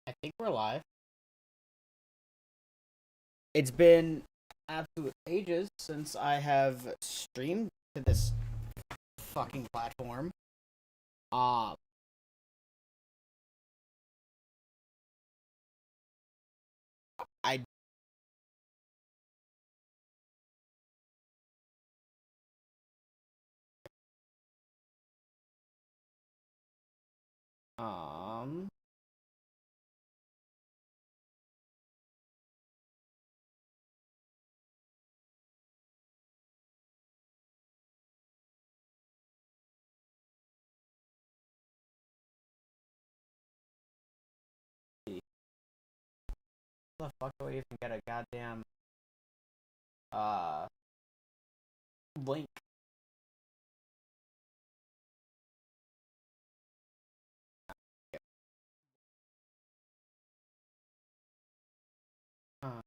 I think we're live. It's been absolute ages since I have streamed to this fucking platform. Uh, I um how the fuck do I even get a goddamn uh link? Uh,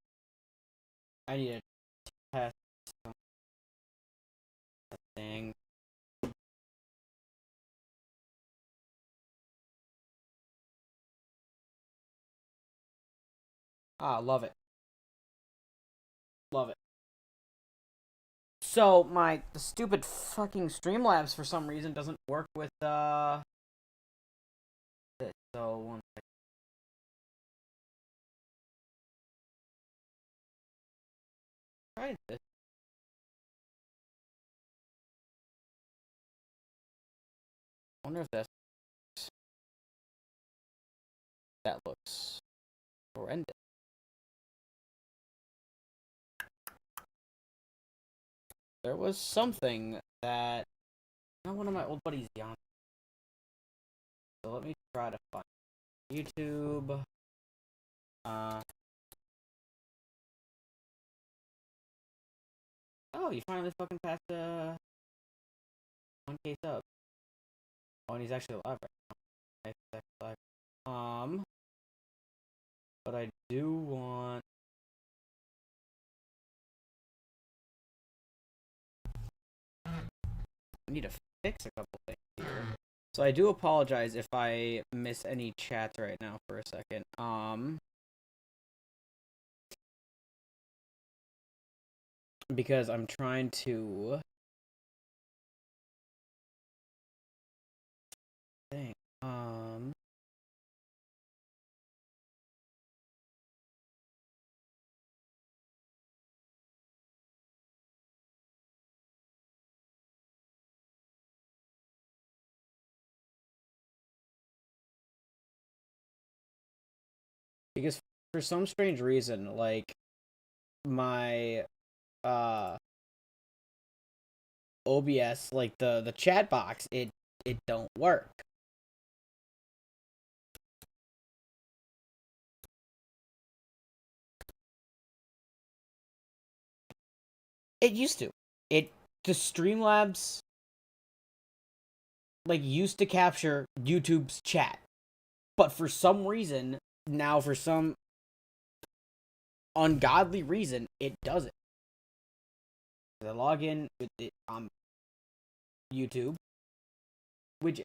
I need to test something. Love it. Love it. So the stupid fucking Streamlabs for some reason doesn't work with this. So one second. Try this. I wonder if that looks horrendous. There was something that one of my old buddies young. So let me try to find YouTube. Oh, you finally fucking passed 1K sub. Oh, and he's actually alive right now. He's actually alive. But I do want. I need to fix a couple things here. So I do apologize if I miss any chats right now for a second. Because I'm trying to. Dang. Because for some strange reason, like my OBS, like the chat box, it don't work. It used to. The Streamlabs like used to capture YouTube's chat, but for some reason now, for some ungodly reason, it doesn't. I log in with it on YouTube widget.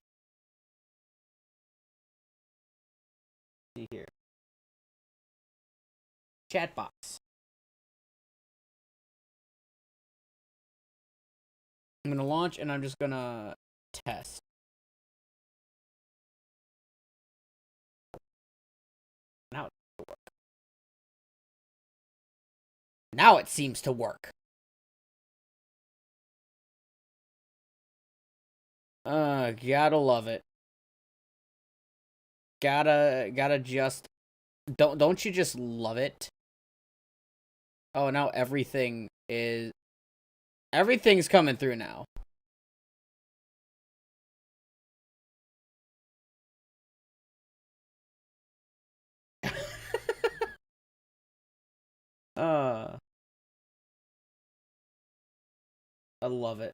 See here, chat box. I'm gonna launch and I'm just gonna test. Now it work. Now it seems to work. Gotta love it. Gotta just don't you just love it? Oh, now everything's coming through now. uh I love it.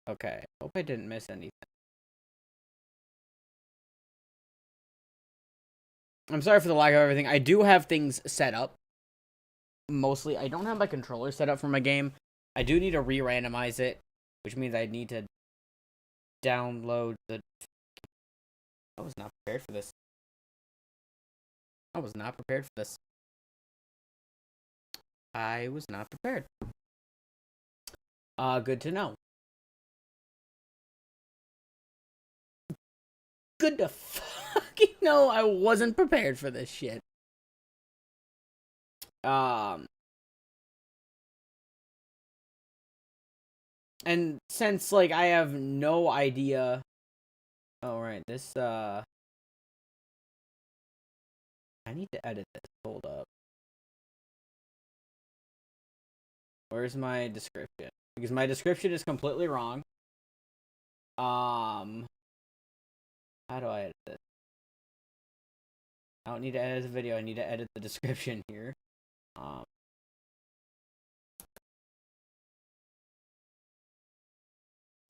Okay, hope I didn't miss anything. I'm sorry for the lack of everything. I do have things set up. Mostly, I don't have my controller set up for my game. I do need to re-randomize it, which means I need to download the... I was not prepared for this. I was not prepared for this. I was not prepared. Good to know. Good to fucking know I wasn't prepared for this shit. And since, like, I have no idea... Oh, right, this, I need to edit this. Hold up. Where's my description? Because my description is completely wrong. How do I edit this? I don't need to edit the video. I need to edit the description here. I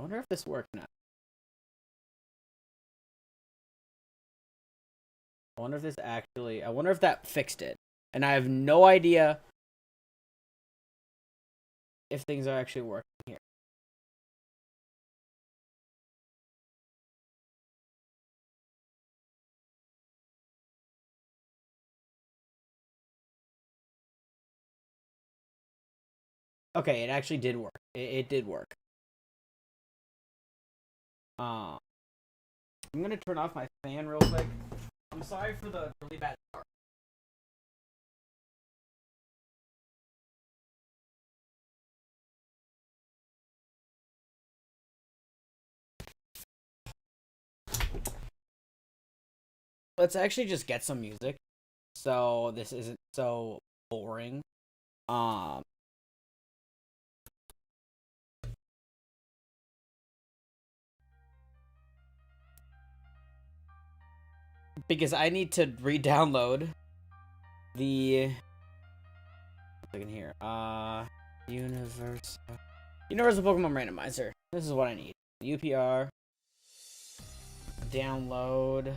wonder if this worked now. I wonder if this actually... I wonder if that fixed it. And I have no idea if things are actually working here. Okay, it actually did work. It did work. I'm gonna turn off my fan real quick. I'm sorry for the really bad start. Let's actually just get some music, so this isn't so boring. Because I need to re-download the... Look in here. Universal Pokemon Randomizer. This is what I need. UPR. Download.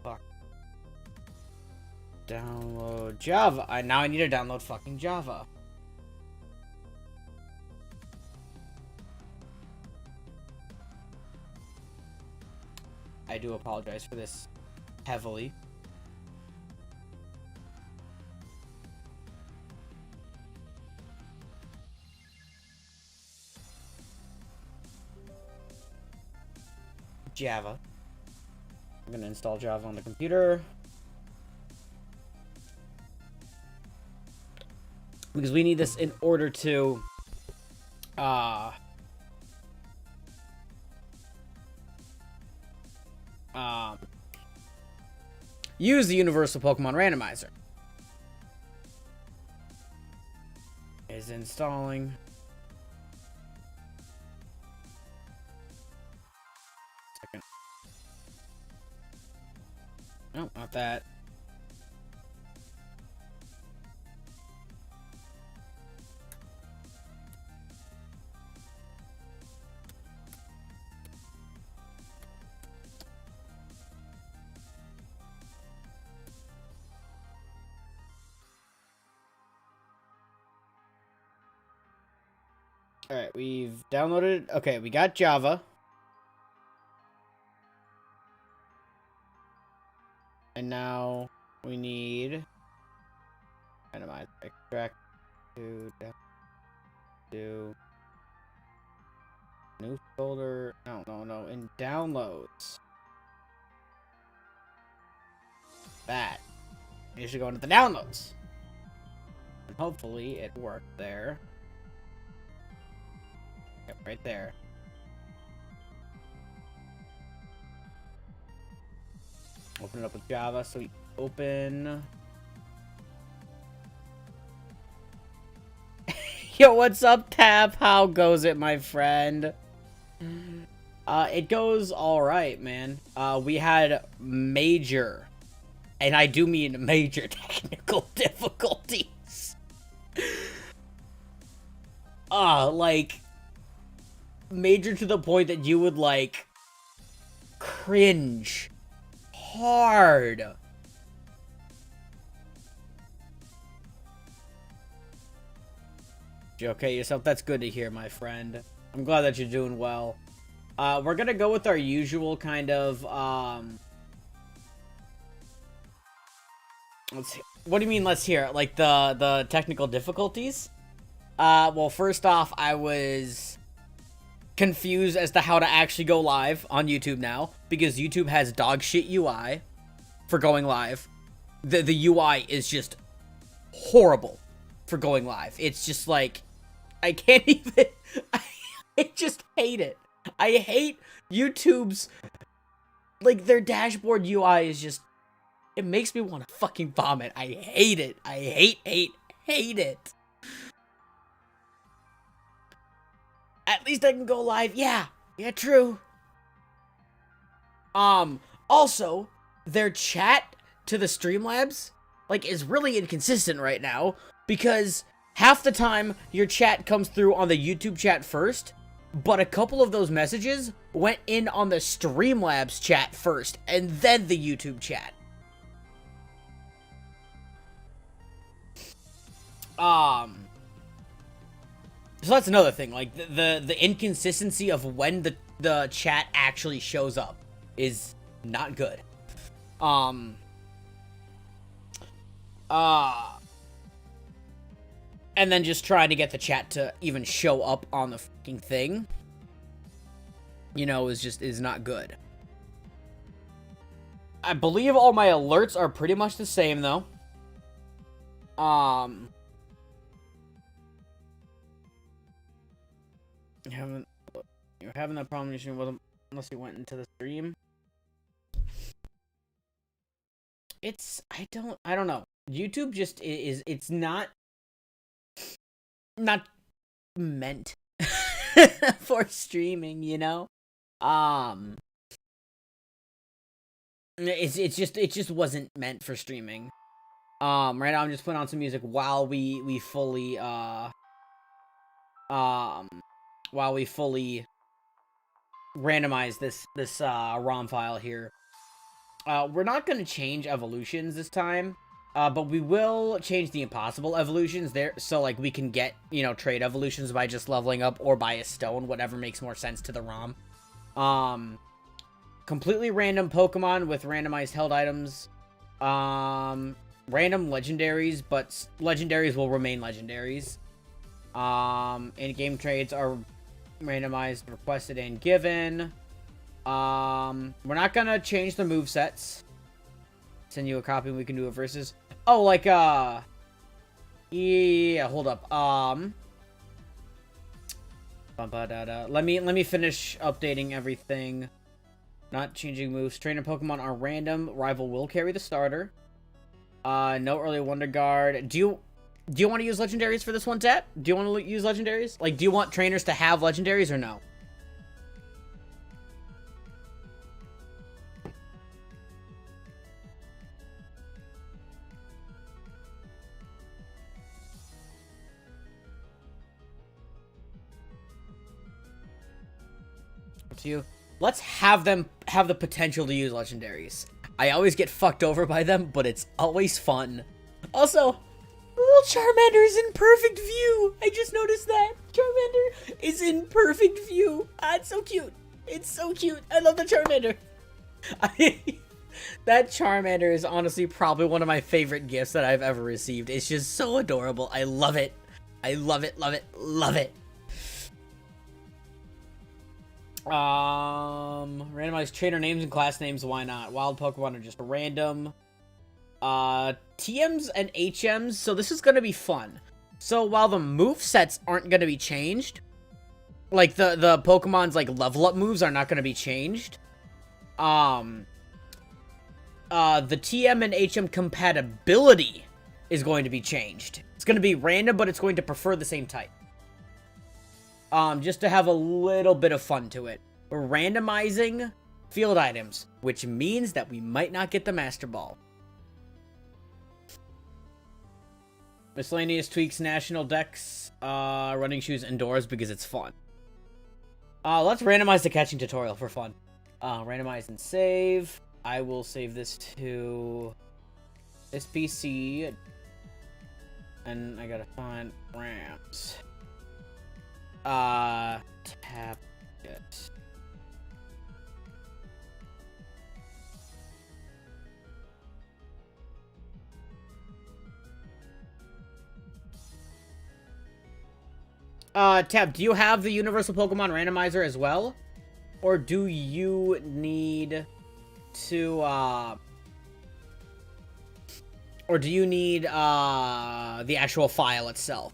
Fuck. Download Java. Now I need to download fucking Java. I do apologize for this heavily. Java. I'm gonna install Java on the computer. Because we need this in order to use the Universal Pokemon Randomizer. Is installing. Second. No, not that. Alright, we've downloaded... Okay, we got Java. And now we need... Randomize, extract to... Do... New folder... No. In downloads. That. You should go into the downloads. And hopefully it worked there. Yep, right there. Open it up with Java. So we open... Yo, what's up, Tab? How goes it, my friend? It goes alright, man. We had major, and I do mean major technical difficulties. Like, major to the point that you would, like, cringe hard. You okay yourself? That's good to hear, my friend. I'm glad that you're doing well. We're gonna go with our usual kind of, let's see. What do you mean, let's hear it? Like, the technical difficulties? Well, first off, I was confused as to how to actually go live on YouTube now, because YouTube has dog shit UI for going live. The UI is just horrible for going live. It's just like, I can't even, I just hate it. I hate YouTube's, like, their dashboard UI is just, it makes me want to fucking vomit. I hate it. I hate it. At least I can go live. Yeah, true. Also, their chat to the Streamlabs, like, is really inconsistent right now, because half the time your chat comes through on the YouTube chat first, but a couple of those messages went in on the Streamlabs chat first, and then the YouTube chat. So that's another thing, like, the inconsistency of when the chat actually shows up is not good. And then just trying to get the chat to even show up on the fucking thing, you know, is not good. I believe all my alerts are pretty much the same, though. You're having that problem unless you went into the stream. I don't know. YouTube just it's not meant for streaming, you know? It just wasn't meant for streaming. Right now I'm just putting on some music while we fully randomize this ROM file here. We're not going to change evolutions this time, but we will change the impossible evolutions there, so, like, we can get, you know, trade evolutions by just leveling up or by a stone, whatever makes more sense to the ROM. Completely random Pokemon with randomized held items. Random legendaries, but legendaries will remain legendaries. In-game trades are randomized, requested, and given. We're not gonna change the movesets. Send you a copy and we can do a versus. Oh, like, yeah, hold up. Let me finish updating everything. Not changing moves. Trainer Pokemon are random. Rival will carry the starter. No early Wonder Guard. Do you want to use legendaries for this one, Tat? Do you want to use legendaries? Like, do you want trainers to have legendaries or no? Up to you. Let's have them have the potential to use legendaries. I always get fucked over by them, but it's always fun. Also, little Charmander is in perfect view. I just noticed that. Charmander is in perfect view. Ah, it's so cute. It's so cute. I love the Charmander. That Charmander is honestly probably one of my favorite gifts that I've ever received. It's just so adorable. I love it. I love it, love it, love it. Randomized trainer names and class names, why not? Wild Pokemon are just random. TMs and HMs, so this is gonna be fun. So while the movesets aren't gonna be changed, like the Pokemon's like level up moves are not gonna be changed, the TM and HM compatibility is going to be changed. It's gonna be random, but it's going to prefer the same type. Just to have a little bit of fun to it. We're randomizing field items, which means that we might not get the Master Ball. Miscellaneous tweaks, national decks, running shoes indoors because it's fun. Let's randomize the catching tutorial for fun. Randomize and save. I will save this to this PC. And I gotta find RAMs. Tap it. Tab, do you have the Universal Pokemon Randomizer as well? Or do you need to, or do you need, the actual file itself?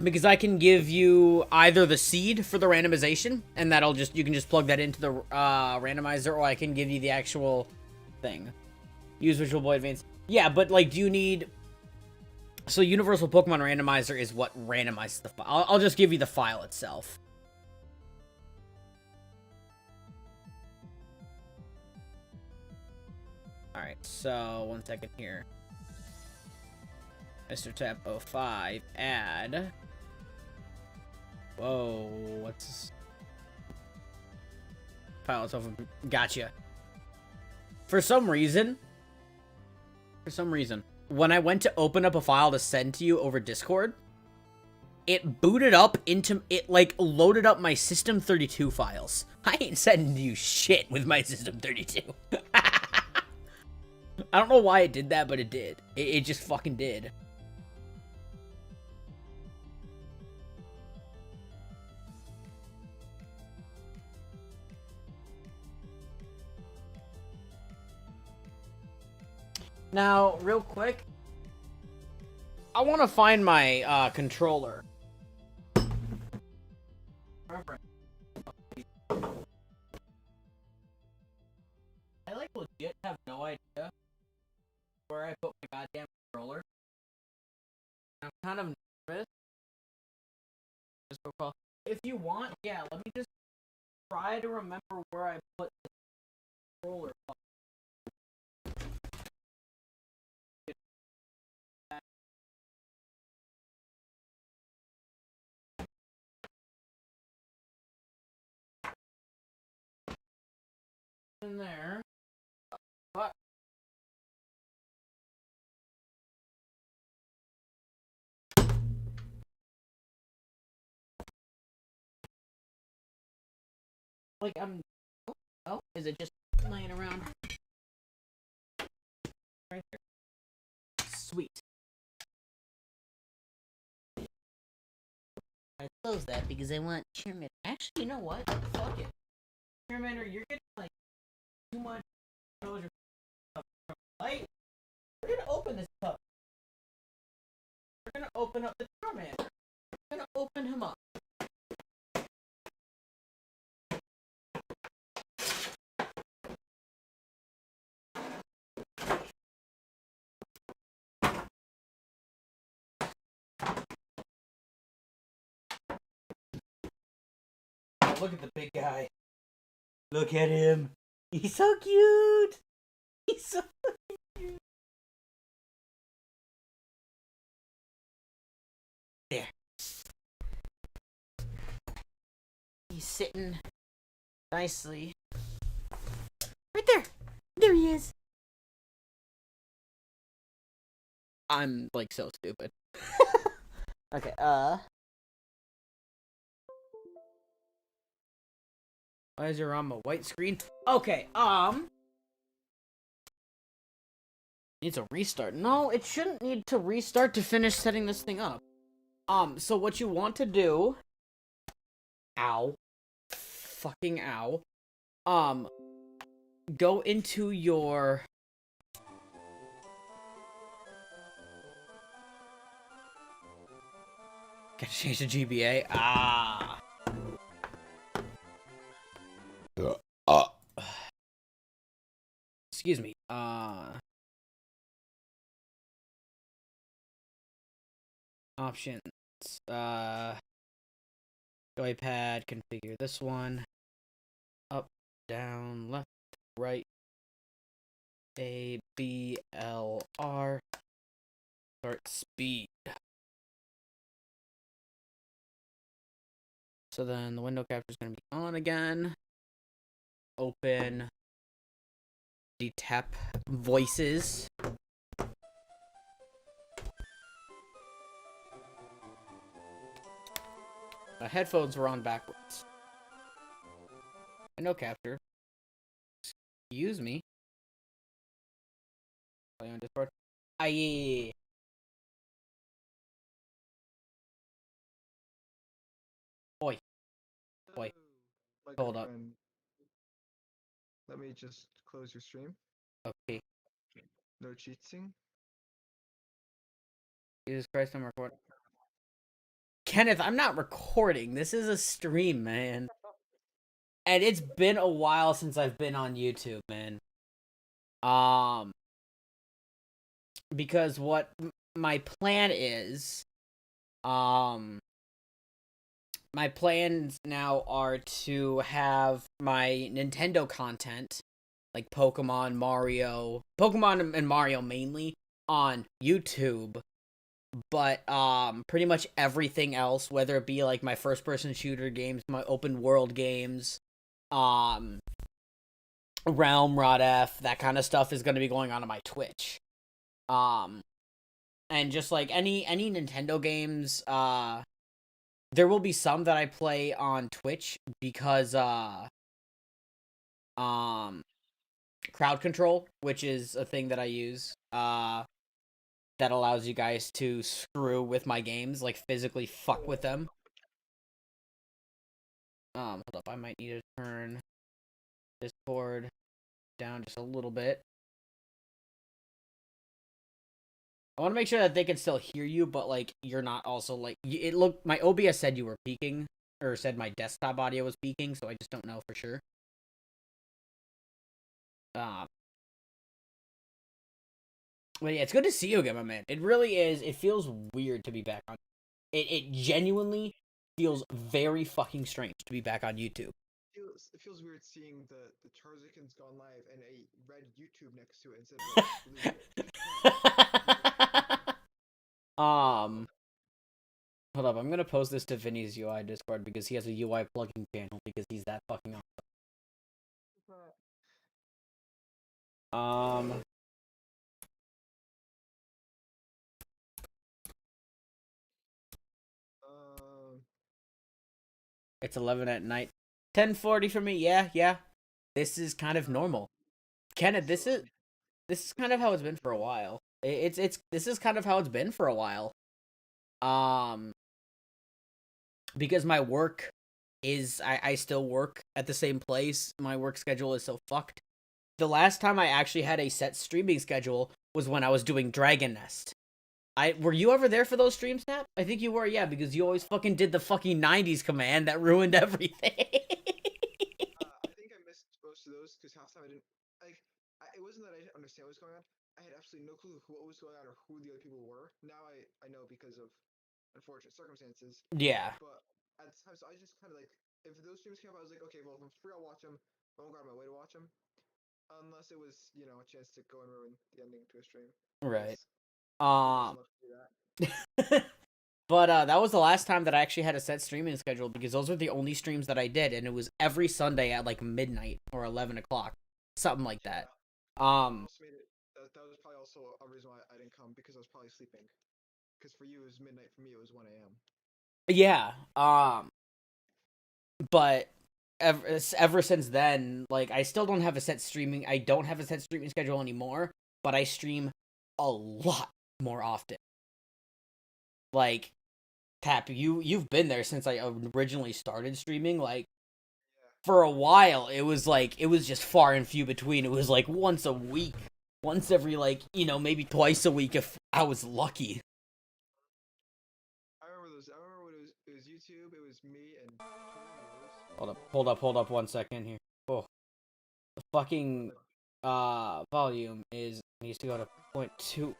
Because I can give you either the seed for the randomization, and that'll just, you can just plug that into the, randomizer, or I can give you the actual thing. Use Visual Boy Advance. Yeah, but, like, do you need... So, Universal Pokemon Randomizer is what randomizes the file. I'll just give you the file itself. Alright, so, 1 second here. Mr. Tap 05, add... Whoa, what's this? File itself, gotcha. For some reason, when I went to open up a file to send to you over Discord, it booted up into, it, like, loaded up my System32 files. I ain't sending you shit with my System32. I don't know why it did that, but it did. It just fucking did. Now, real quick, I want to find my controller. I like legit have no idea where I put my goddamn controller. I'm kind of nervous. If you want, yeah, let me just try to remember where I put the controller. In there. But like oh, is it just laying around right there? Sweet. I close that because I want Charmander. Actually, you know what? Fuck it. Charmander, you're getting like too much exposure from light. We're gonna open this up. We're gonna open up the Charmander. We're gonna open him up. Oh, look at the big guy. Look at him. He's so cute. He's so cute. There. He's sitting nicely. Right there. There he is. I'm, like, so stupid. Okay, why is your on a white screen? Okay, needs a restart. No, it shouldn't need to restart to finish setting this thing up. So what you want to do... Ow. Fucking ow. Go into your... Gotta change the GBA. Ah. Excuse me. Options. Joypad, configure this one. Up, down, left, right. A, B, L, R. Start speed. So then the window capture is going to be on again. Open. Tap voices. My headphones were on backwards. No capture. Excuse me. Play on Discord. Aye. Oi. Oi. Hold up. Let me just close your stream. Okay. No cheating. Jesus Christ, I'm recording. Kenneth, I'm not recording. This is a stream, man. And it's been a while since I've been on YouTube, man. Because what my plan is, my plans now are to have my Nintendo content, like Pokemon, and Mario mainly, on YouTube. But pretty much everything else, whether it be like my first person shooter games, my open world games, Realm, Rod F, that kind of stuff is going to be going on my Twitch. And just like any Nintendo games, there will be some that I play on Twitch because crowd control, which is a thing that I use, that allows you guys to screw with my games, like physically fuck with them. Hold up, I might need to turn Discord down just a little bit. I want to make sure that they can still hear you, but like you're not also like it. Look, my OBS said you were peaking, or said my desktop audio was peaking, so I just don't know for sure. But yeah, it's good to see you again, my man. It really is. It feels weird to be back on. It genuinely feels very fucking strange to be back on YouTube. It feels weird seeing the Charizard's gone live and a red YouTube next to it instead of Hold up, I'm gonna post this to Vinny's UI Discord because he has a UI plugin channel because he's that fucking awesome. It's 11 at night. 10:40 for me. Yeah. This is kind of normal. Kenneth, this is kind of how it's been for a while. This is kind of how it's been for a while. Because my work is I still work at the same place. My work schedule is so fucked. The last time I actually had a set streaming schedule was when I was doing Dragon Nest. Were you ever there for those streams, Snap? I think you were, yeah, because you always fucking did the fucking 90s command that ruined everything. I think I missed most of those because half the time I didn't it wasn't that I didn't understand what was going on. I had absolutely no clue what was going on or who the other people were. Now I know because of unfortunate circumstances. Yeah. But at the time, so I just kind of like if those streams came up, I was like, okay, well if I'm free, I'll watch them. I won't go out of my way to watch them, unless it was a chance to go and ruin the ending to a stream. Right. But that was the last time that I actually had a set streaming schedule because those were the only streams that I did, and it was every Sunday at like midnight or 11 o'clock, something like that. That was probably also a reason why I didn't come because I was probably sleeping. Because for you it was midnight, for me it was 1 a.m. Yeah. But ever since then, like I still don't have a set streaming. I don't have a set streaming schedule anymore, but I stream a lot more often. Like, Tap, you've been there since I originally started streaming. Like, for a while, it was just far and few between. It was like once a week, once every maybe twice a week if I was lucky. I remember those. I remember when it was YouTube. It was me and Hold up 1 second here. Oh, the fucking volume needs to go to 0.2.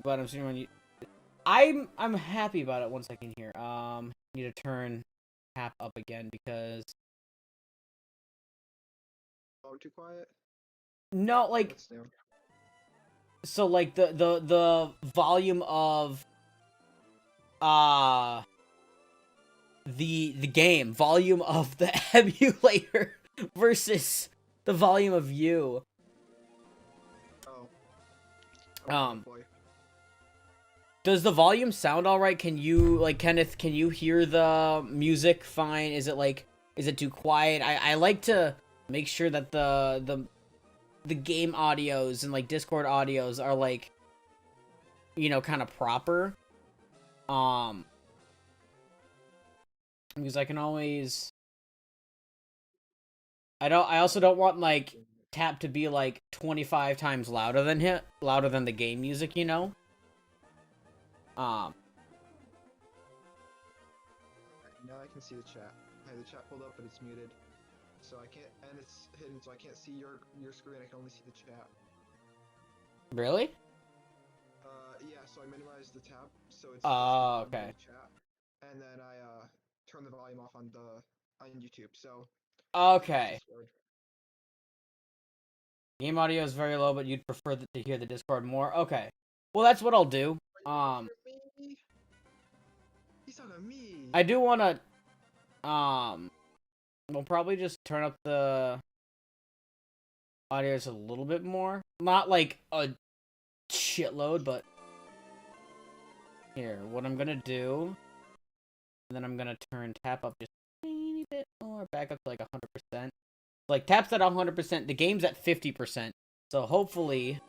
But I'm streaming on you. I'm happy about it. 1 second here. Need to turn Tap up again because. Oh, too quiet. No, like. So like the volume of the game volume of the emulator versus the volume of you. Oh. Boy. Does the volume sound all right? Can you, like, Kenneth, can you hear the music fine? Is it too quiet? I like to make sure that the game audios and, like, Discord audios are, like, you know, kind of proper. Because I can always... I also don't want, like, tap to be, like, 25 times louder than the game music, you know? Now I can see the chat. I have the chat pulled up, but it's muted, so I can't, and it's hidden, so I can't see your screen. I can only see the chat. Really? Yeah. So I minimized the tab, so it's Oh, okay. the chat, and then I turn the volume off on YouTube. So Okay. Game audio is very low, but you'd prefer to hear the Discord more. Okay. Well, that's what I'll do. He's talking to me. I do want to, we'll probably just turn up the audio a little bit more. Not like a shitload, but here, what I'm gonna do, and then I'm gonna turn tap up just a teeny bit more, back up to like 100%. Like, tap's at 100%, the game's at 50%, so hopefully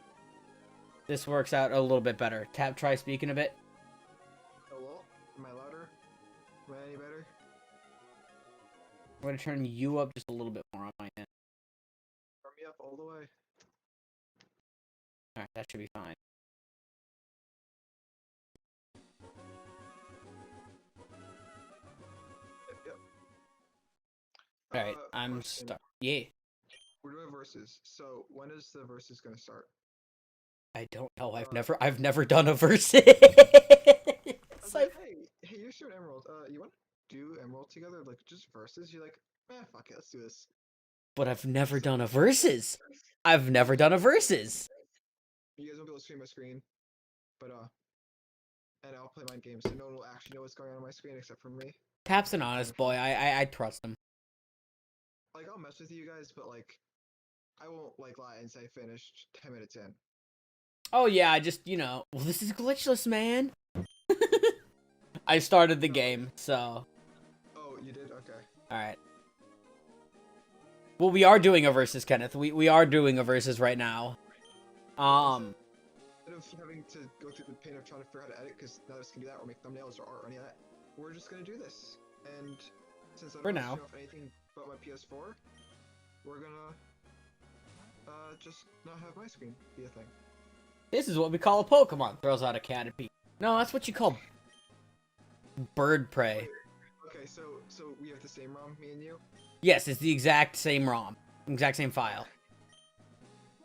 this works out a little bit better. Tap, try speaking a bit. Hello? Am I louder? Am I any better? I'm gonna turn you up just a little bit more on my end. Turn me up all the way. Alright, that should be fine. Yep. Alright, I'm yeah. We're doing verses. So when is the verses gonna start? I don't know. I've never done a verse. I was like, hey, you're showing Emerald. You want to do Emerald together? Like, just verses? You're like, fuck it, let's do this. But I've never done a verses. I've never done a verses. You guys won't be able to stream my screen, but and I'll play my games, so no one will actually know what's going on my screen except for me. Tap's an honest boy. I trust him. Like, I'll mess with you guys, but like, I won't like lie and say finished 10 minutes in. Oh yeah, I just, you know, well, this is glitchless, man. I started the game, so. Oh, you did? Okay. Alright. Well, we are doing a versus, Kenneth. We are doing a versus right now. Instead of having to go through the pain of trying to figure out how to edit, because none of us can do that, or make thumbnails or art or any of that, we're just gonna do this. And since I don't know anything but my PS4, we're gonna just not have my screen be a thing. This is what we call a Pokemon. Throws out a canopy. No, that's what you call bird prey. Okay, so we have the same ROM, me and you? Yes, it's the exact same ROM. Exact same file.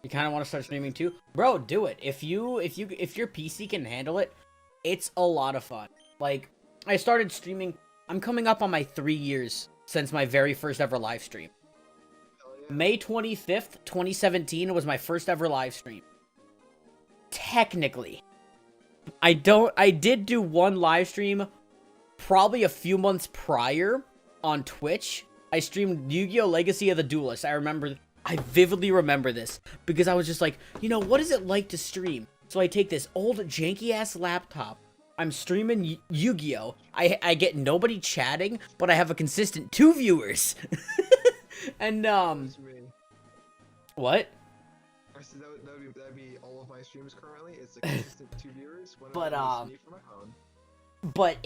You kind of want to start streaming too? Bro, do it. If your PC can handle it, it's a lot of fun. Like, I started streaming, I'm coming up on my 3 years since my very first ever live stream. Yeah. May 25th, 2017 was my first ever live stream. Technically. I did do one live stream probably a few months prior on Twitch. I streamed Yu-Gi-Oh! Legacy of the Duelist. I vividly remember this because I was just like, you know, what is it like to stream? So I take this old janky-ass laptop. I'm streaming Yu-Gi-Oh! I get nobody chatting, but I have a consistent 2 viewers. And, what? I said that'd be all of my streams currently. It's a consistent 2 viewers. But, me from my phone. But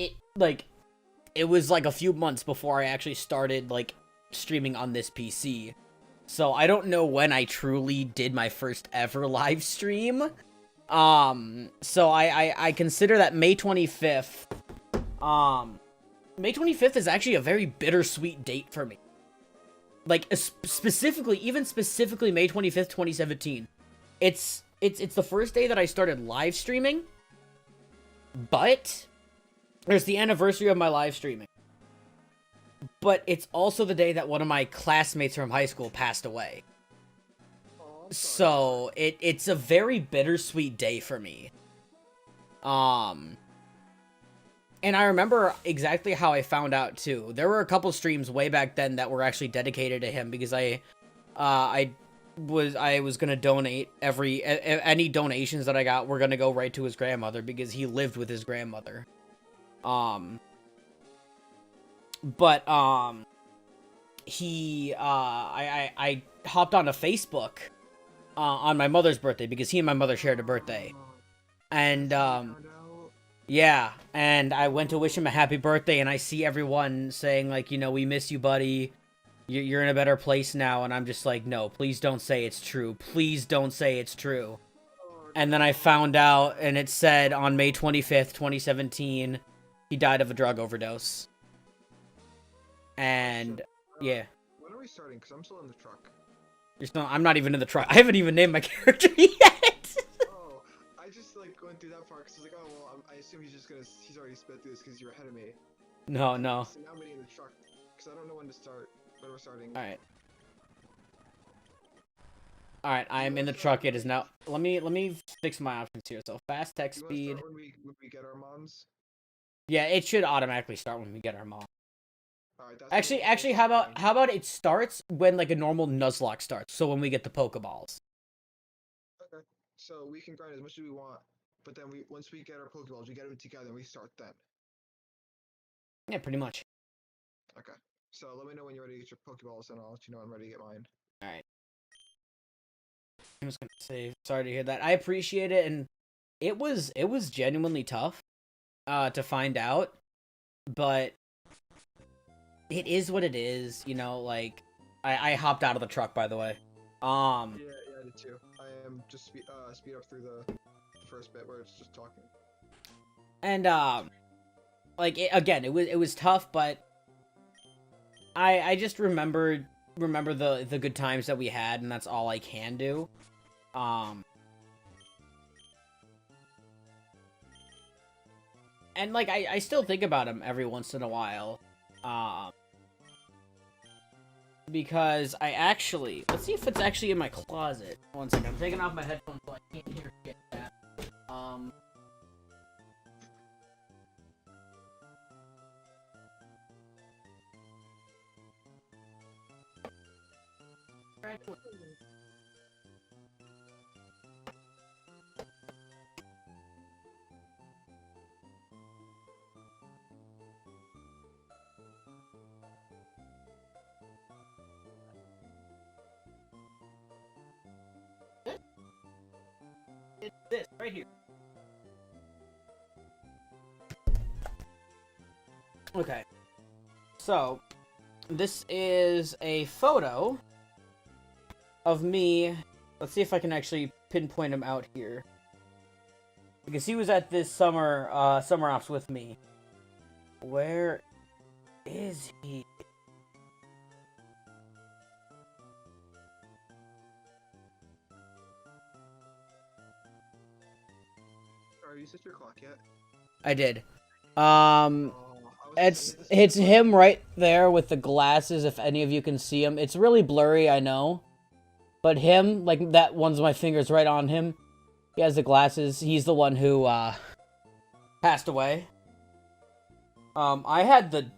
it was like a few months before I actually started, like, streaming on this PC. So I don't know when I truly did my first ever live stream. So I consider that May 25th. May 25th is actually a very bittersweet date for me. Like, specifically May 25th, 2017. It's the first day that I started live streaming. But it's the anniversary of my live streaming. But it's also the day that one of my classmates from high school passed away. Oh, so it's a very bittersweet day for me. And I remember exactly how I found out too. There were a couple streams way back then that were actually dedicated to him because I I was gonna donate any donations that I got were gonna go right to his grandmother because he lived with his grandmother. But I hopped onto Facebook on my mother's birthday because he and my mother shared a birthday, and yeah, and I went to wish him a happy birthday, and I see everyone saying like, you know, we miss you, buddy. You're in a better place now, and I'm just like, no, please don't say it's true. Please don't say it's true. And then I found out, and it said on May 25th, 2017, he died of a drug overdose. And, yeah. When are we starting? Because I'm still in the truck. I'm not even in the truck. I haven't even named my character yet. Oh, I just, like, went through that part, because I was like, oh, well, I assume he's already sped through this, because you're ahead of me. No. So now I'm getting in the truck, because I don't know when to start. When we're starting. Alright, I'm in the truck. It is now. Let me fix my options here. So fast text speed. When we get our moms? Yeah, it should automatically start when we get our mom. Alright, that's Actually, how about it starts when like a normal Nuzlocke starts? So when we get the Pokeballs. Okay. So we can grind as much as we want, but then once we get our Pokeballs, we get them together and we start then. Yeah, pretty much. Okay. So let me know when you're ready to get your Pokeballs, and I'll let you know I'm ready to get mine. Alright. I'm just gonna save. Sorry to hear that. I appreciate it, and it was genuinely tough to find out, but it is what it is, you know, like I hopped out of the truck, by the way. Yeah, I did too. I am just speed up through the first bit where it's just talking. And like it was tough, but I just remember the good times that we had, and that's all I can do. And like I still think about him every once in a while. Because I actually, let's see if it's actually in my closet. One second, I'm taking off my headphones so I can't hear shit. It's this right here. Okay. So, this is a photo of me. Let's see if I can actually pinpoint him out here. Because he was at this summer ops with me. Where is he? You set your clock yet? I did. It's him right there with the glasses, if any of you can see him. It's really blurry, I know. But him, like, that one's my fingers right on him. He has the glasses. He's the one who, passed away. I had the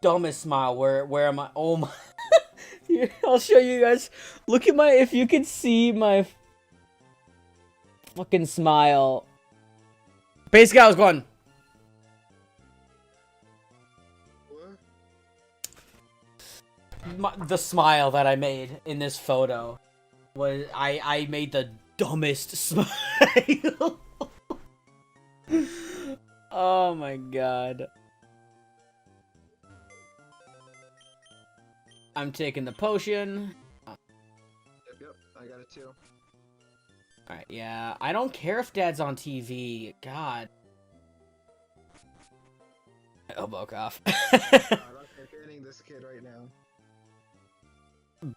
dumbest smile. Where am I? Oh my. Here, I'll show you guys. Look at my, if you can see my fucking smile. Basically, I was going. The smile that I made in this photo was I made the dumbest smile. Oh my god. I'm taking the potion. Yep, I got it too. Alright, yeah. I don't care if Dad's on TV. God. My elbow cough. God, I'm banning this kid right now.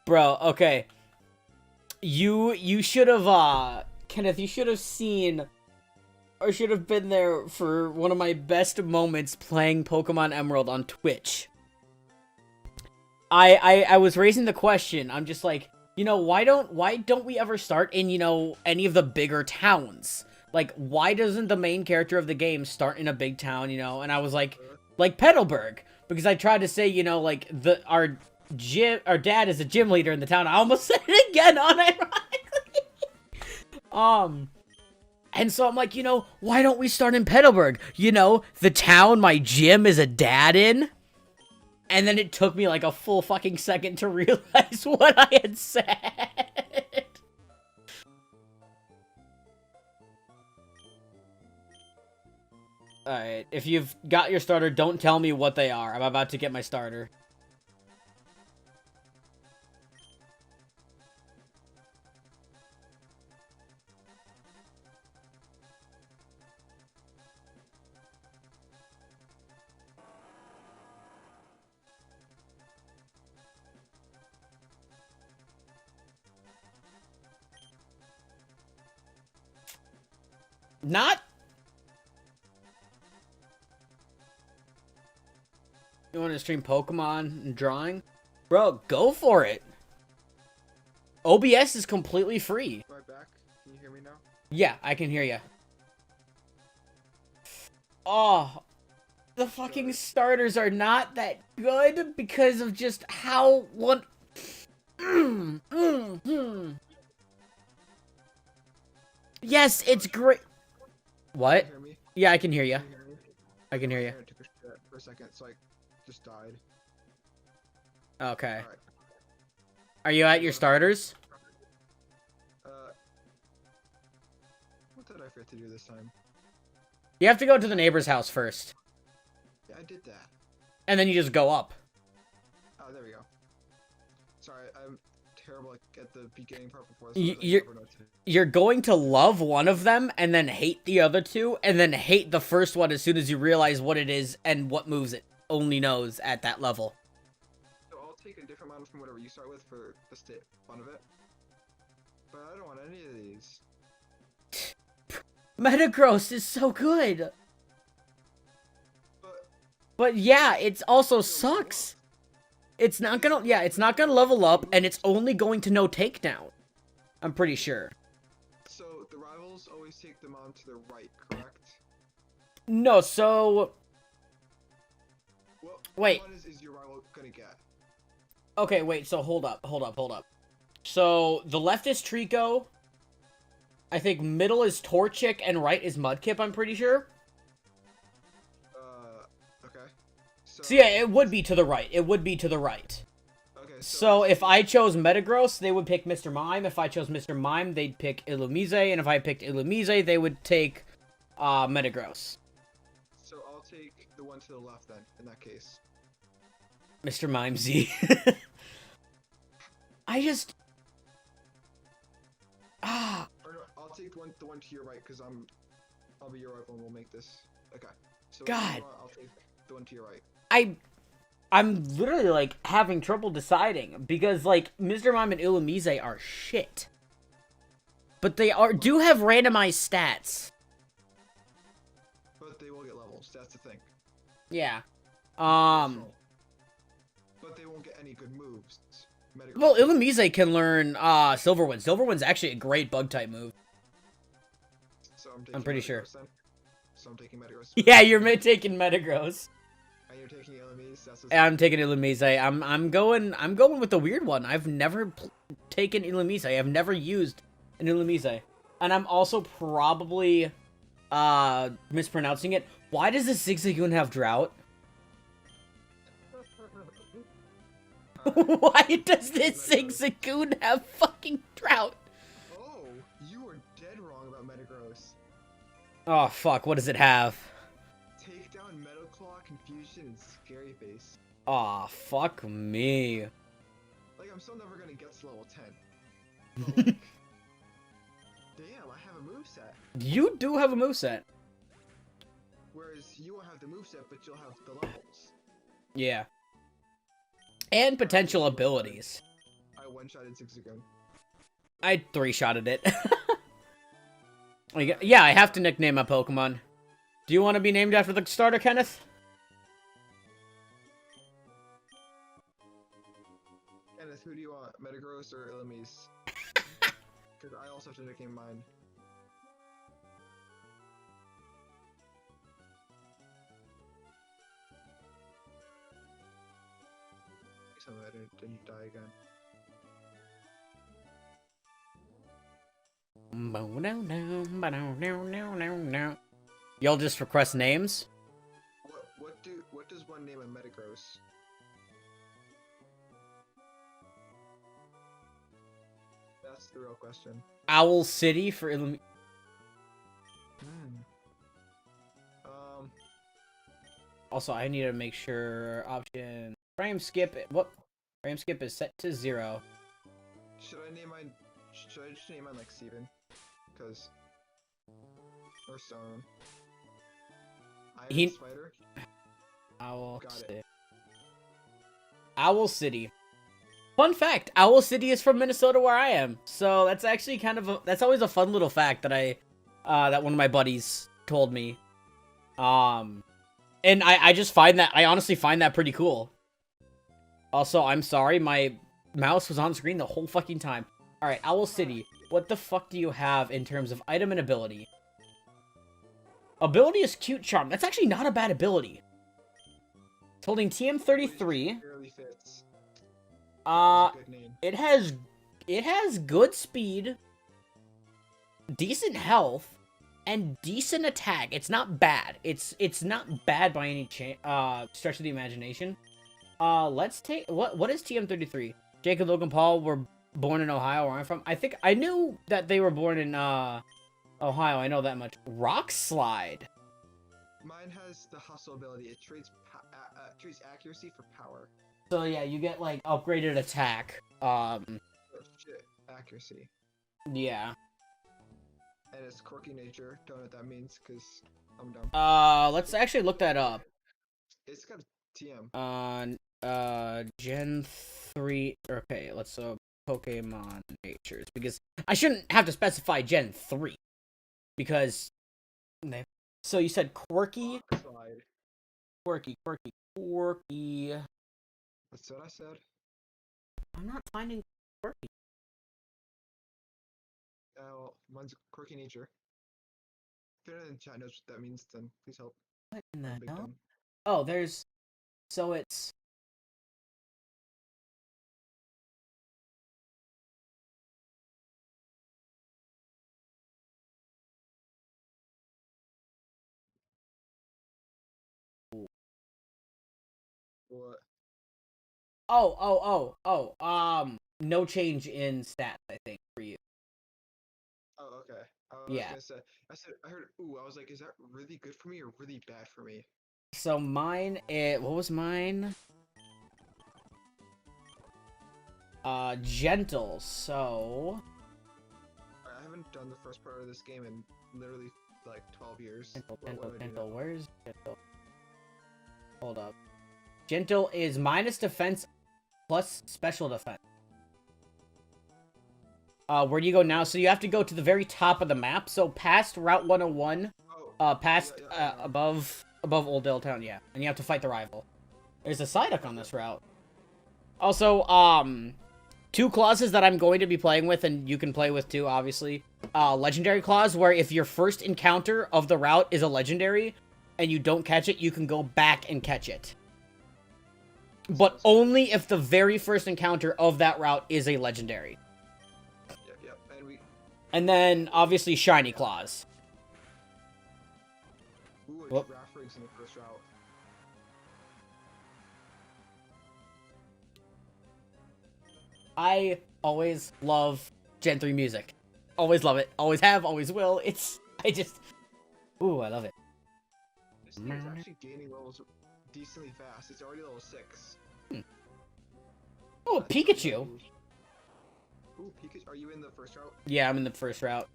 Bro, okay. You should have, Kenneth, you should have seen, or should have been there for one of my best moments playing Pokemon Emerald on Twitch. I was raising the question. I'm just like, you know, why don't we ever start in, you know, any of the bigger towns? Like, why doesn't the main character of the game start in a big town, you know? And I was like Petalburg, because I tried to say, you know, like, Dad is a gym leader in the town. I almost said it again, unironically. And so I'm like, why don't we start in Petalburg? The town my gym is a dad in. And then it took me like a full fucking second to realize what I had said. Alright, if you've got your starter, don't tell me what they are. I'm about to get my starter. Not? You want to stream Pokemon and drawing? Bro, go for it. OBS is completely free. Right back. Can you hear me now? Yeah, I can hear you. Oh, the fucking starters are not that good because of just how one... Yes, it's great. What? Can you hear me? Yeah, I can hear you. Can you hear me? I can hear you. I took a shit for a second, so I just died. Okay. Alright. Are you at your starters? What did I forget to do this time? You have to go to the neighbor's house first. Yeah, I did that. And then you just go up. Oh, there we go. Sorry, I'm terrible at the beginning part before this. You're going to love one of them and then hate the other two and then hate the first one as soon as you realize what it is and what moves it only knows at that level. So I'll take a different one from whatever you start with for the fun of it. But I don't want any of these. Metagross is so good. But yeah, it also sucks. It's not gonna level up, and it's only going to know takedown. I'm pretty sure. So the rivals always take them on to the right, correct? No, so... Wait. What is your rival gonna get? Okay, wait, so hold up. So, the left is Trico. I think middle is Torchic, and right is Mudkip, I'm pretty sure. Okay. So yeah, it would be to the right. Okay, so if I chose Metagross, they would pick Mr. Mime. If I chose Mr. Mime, they'd pick Illumise. And if I picked Illumise, they would take Metagross. So I'll take the one to the left then, in that case. Mr. Mime Z. Or no, I'll take the one to your right, because I'll be your rival and we'll make this. Okay. So God. I'll take the one to your right. I'm literally, like, having trouble deciding, because, like, Mr. Mime and Illumise are shit. But they do have randomized stats. But they will get levels, that's the thing. Yeah. But they won't get any good moves. Well, Illumise can learn, Silver Wind. Silver Wind's actually a great bug-type move. So I'm pretty sure. Then. So I'm taking Metagross. Yeah, you're taking Metagross. And you're taking Illumise. I'm taking Illumise. I'm going with the weird one. I've never taken Illumise. I've never used an Illumise. And I'm also probably mispronouncing it. Why does the Zigzagoon have Drought? Why does this Zigzagoon have fucking Drought? Oh, you were dead wrong about Metagross. Oh fuck, what does it have? Takedown, Metal Claw, Confusion, and Scary Face. Aw, fuck me. Like, I'm still never gonna get to level 10. But, like, damn, I have a moveset. You do have a moveset. Whereas you won't have the moveset, but you'll have the levels. Yeah. And potential abilities. I one-shotted Zigzagoon. I three-shotted it. Yeah, I have to nickname my Pokemon. Do you want to be named after the starter, Kenneth? Kenneth, who do you want? Metagross or Illumise? Because I also have to nickname mine. Some glad it didn't die again. Y'all just request names? What does one name a Metagross? That's the real question. Owl City for Also, I need to make sure option frame skip. What frame skip is set to 0. Should I just name mine like Steven? Cause or Stone. Iron Spider. Owl Got City. it. Owl City. Fun fact: Owl City is from Minnesota, where I am. So that's actually kind of that's always a fun little fact that that one of my buddies told me. And I just find that, I honestly find that pretty cool. Also, I'm sorry, my mouse was on screen the whole fucking time. Alright, Owl City, what the fuck do you have in terms of item and ability? Ability is Cute Charm. That's actually not a bad ability. It's holding TM33. It has good speed, decent health, and decent attack. It's not bad. It's not bad by any stretch of the imagination. Let's take what is TM33? Jake and Logan Paul were born in Ohio, where I'm from. I knew that they were born in Ohio. I know that much. Rock Slide. Mine has the hustle ability. It trades accuracy for power. So yeah, you get like upgraded attack. Oh, shit. Accuracy. Yeah. And it's quirky nature. Don't know what that means, cause I'm dumb. Let's actually look that up. It's got a TM. Gen 3. Okay, let's Pokemon natures, because I shouldn't have to specify Gen 3, because so you said quirky. Quirky. That's what I said. I'm not finding quirky. Well, mine's quirky nature. If anyone in chat knows what that means, then please help. What in the I'm big hell? dumb. Oh, there's... So it's... What? No change in stats, I think, for you. Oh, okay. Yeah. I heard, ooh, I was like, is that really good for me or really bad for me? So mine, what was mine? Gentle, so... I haven't done the first part of this game in literally, like, 12 years. Gentle, where's Gentle? Hold up. Gentle is minus defense plus special defense. Where do you go now? So you have to go to the very top of the map. So past Route 101, above Old Dale Town, yeah. And you have to fight the rival. There's a Psyduck on this route. Also, 2 clauses that I'm going to be playing with, and you can play with too, obviously. Legendary clause, where if your first encounter of the route is a legendary, and you don't catch it, you can go back and catch it. But only if the very first encounter of that route is a legendary. Yep. And then, obviously, Shiny Claws. Ooh, it's Raffrig's in the first route. I always love Gen 3 music. Always love it. Always have, always will. Ooh, I love it. This thing is actually gaining levels decently fast. It's already level 6. Oh, a Pikachu. Ooh, Pikachu. Are you in the first route? Yeah, I'm in the first route.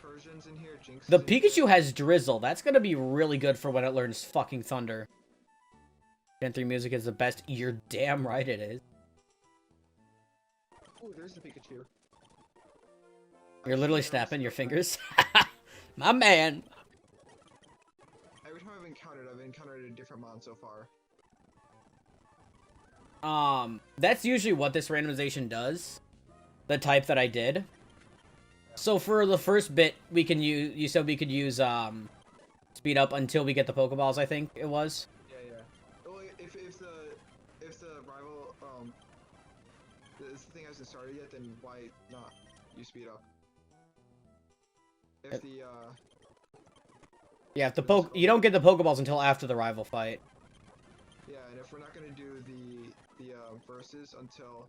Persian's in here, Jinx. The Pikachu has Drizzle. That's gonna be really good for when it learns fucking Thunder. Gen 3 music is the best. You're damn right it is. Ooh, there's the Pikachu. You're literally snapping your fingers. My man. Every time I've encountered a different mon so far. That's usually what this randomization does. The type that I did. So for the first bit, we can use, you said we could use, speed up until we get the Pokeballs, I think it was. Yeah. Well, if the rival, hasn't started yet, then why not? You speed up. If the Yeah, if the you don't get the Pokeballs until after the rival fight. yeah, and if we're not gonna do the verses until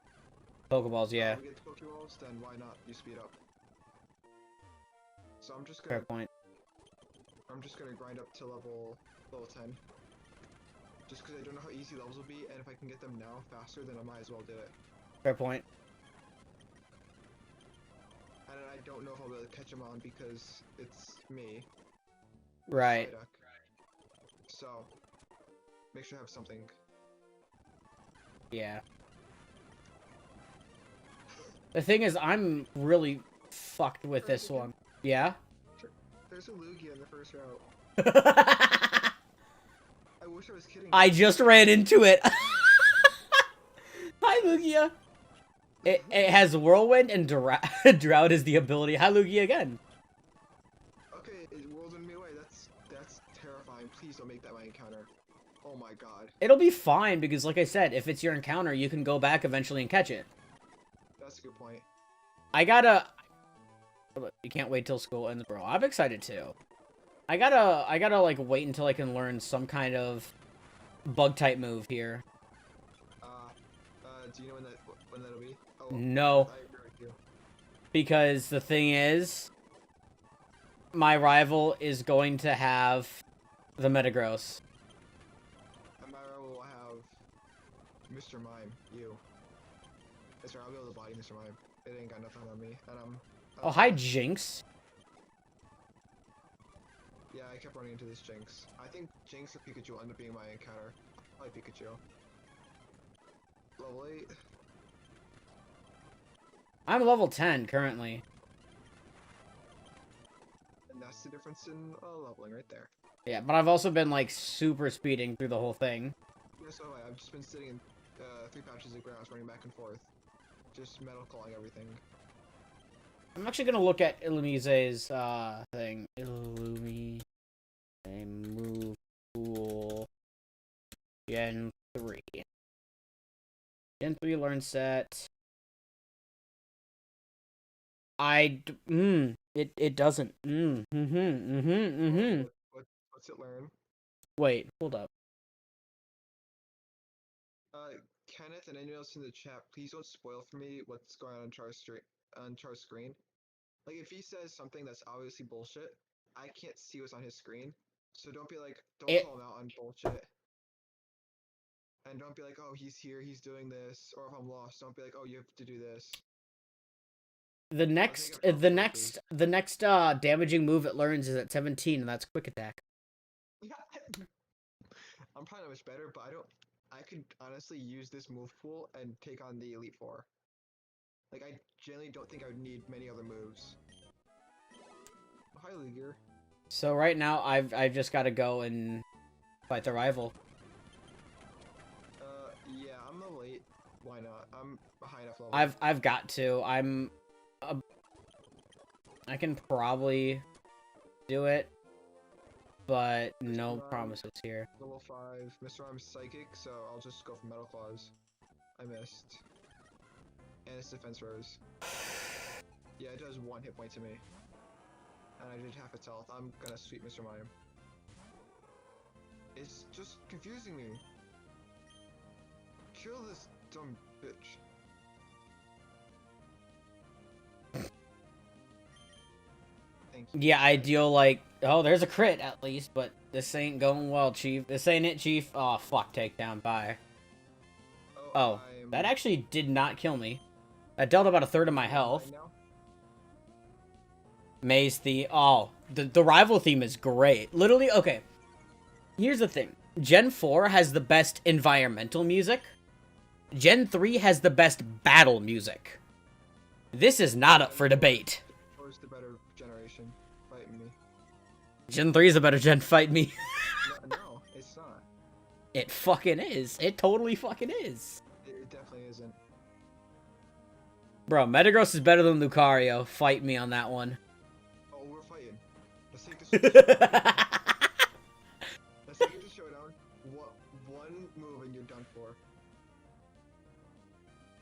Pokeballs, yeah. we get the Pokeballs, then why not? You speed up. So I'm just Fair gonna point. grind up to level 10. Just because I don't know how easy levels will be, and if I can get them now faster, then I might as well do it. Fair point. And I don't know if I'll be able to catch them on because it's me. Right. So, make sure I have something. Yeah. The thing is, I'm really fucked with this one. Yeah? There's a Lugia in the first route. I wish I was kidding. I just ran into it. Hi, Lugia. It has Whirlwind and Drought is the ability. Hi, Lugia again. Okay, it whirlwind me away. That's terrifying. Please don't make that my encounter. Oh my god. It'll be fine because, like I said, if it's your encounter, you can go back eventually and catch it. That's a good point. I gotta... You can't wait till school ends, bro. I'm excited too. I gotta like wait until I can learn some kind of bug type move here. Do you know when that'll be? Oh, No. I agree with you. Because the thing is, my rival is going to have the Metagross. And my rival will have Mr. Mime, you. That's right, I'll be able to body Mr. Mime. It ain't got nothing on me, and I'm Oh, hi, Jinx. Yeah, I kept running into this Jinx. I think Jinx or Pikachu will end up being my encounter. Probably Pikachu. Level 8. I'm level 10 currently. And that's the difference in leveling right there. Yeah, but I've also been like super speeding through the whole thing. Yeah, so have I. I've just been sitting in 3 patches of grass running back and forth. Just metal clawing everything. I'm actually gonna look at Illumise's thing. Illumise move pool Gen 3. Gen 3 learn set. It doesn't. What's it learn? Wait, hold up. Kenneth and anyone else in the chat, please don't spoil for me what's going on Char's screen. Like, if he says something that's obviously bullshit, I can't see what's on his screen. So don't be like, don't call him out on bullshit. And don't be like, oh, he's here, he's doing this. Or if I'm lost, don't be like, oh, you have to do this. The next damaging move it learns is at 17, and that's quick attack. I'm probably not much better, but I could honestly use this move pool and take on the Elite Four. Like, I generally don't think I would need many other moves. Oh, hi, Lugia. So right now, I've just got to go and fight the rival. Yeah, I'm level 8. Why not? I'm a high enough level. I've got to. I can probably do it, but no promises here. Level 5. Mr. Mime's psychic, so I'll just go for Metal Claws. I missed. And its defense rose. Yeah, it does 1 hit point to me. And I did half its health. I'm gonna sweep Mr. Mime. It's just confusing me. Kill this dumb bitch. Thank you. Yeah, I deal like... Oh, there's a crit at least, but this ain't going well, Chief. This ain't it, Chief. Oh, fuck, takedown, bye. Oh, that actually did not kill me. That dealt about 1/3 of my health. Maze the... Oh, the rival theme is great. Literally, okay. Here's the thing. Gen 4 has the best environmental music. Gen 3 has the best battle music. This is not up for debate. Where's the better generation? Fight me. Gen 3 is a better gen, fight me. No, it's not. It fucking is. It totally fucking is. It definitely isn't. Bro, Metagross is better than Lucario. Fight me on that one. Oh, we're fighting. Let's take this showdown. Let's take this showdown. One move and you're done for.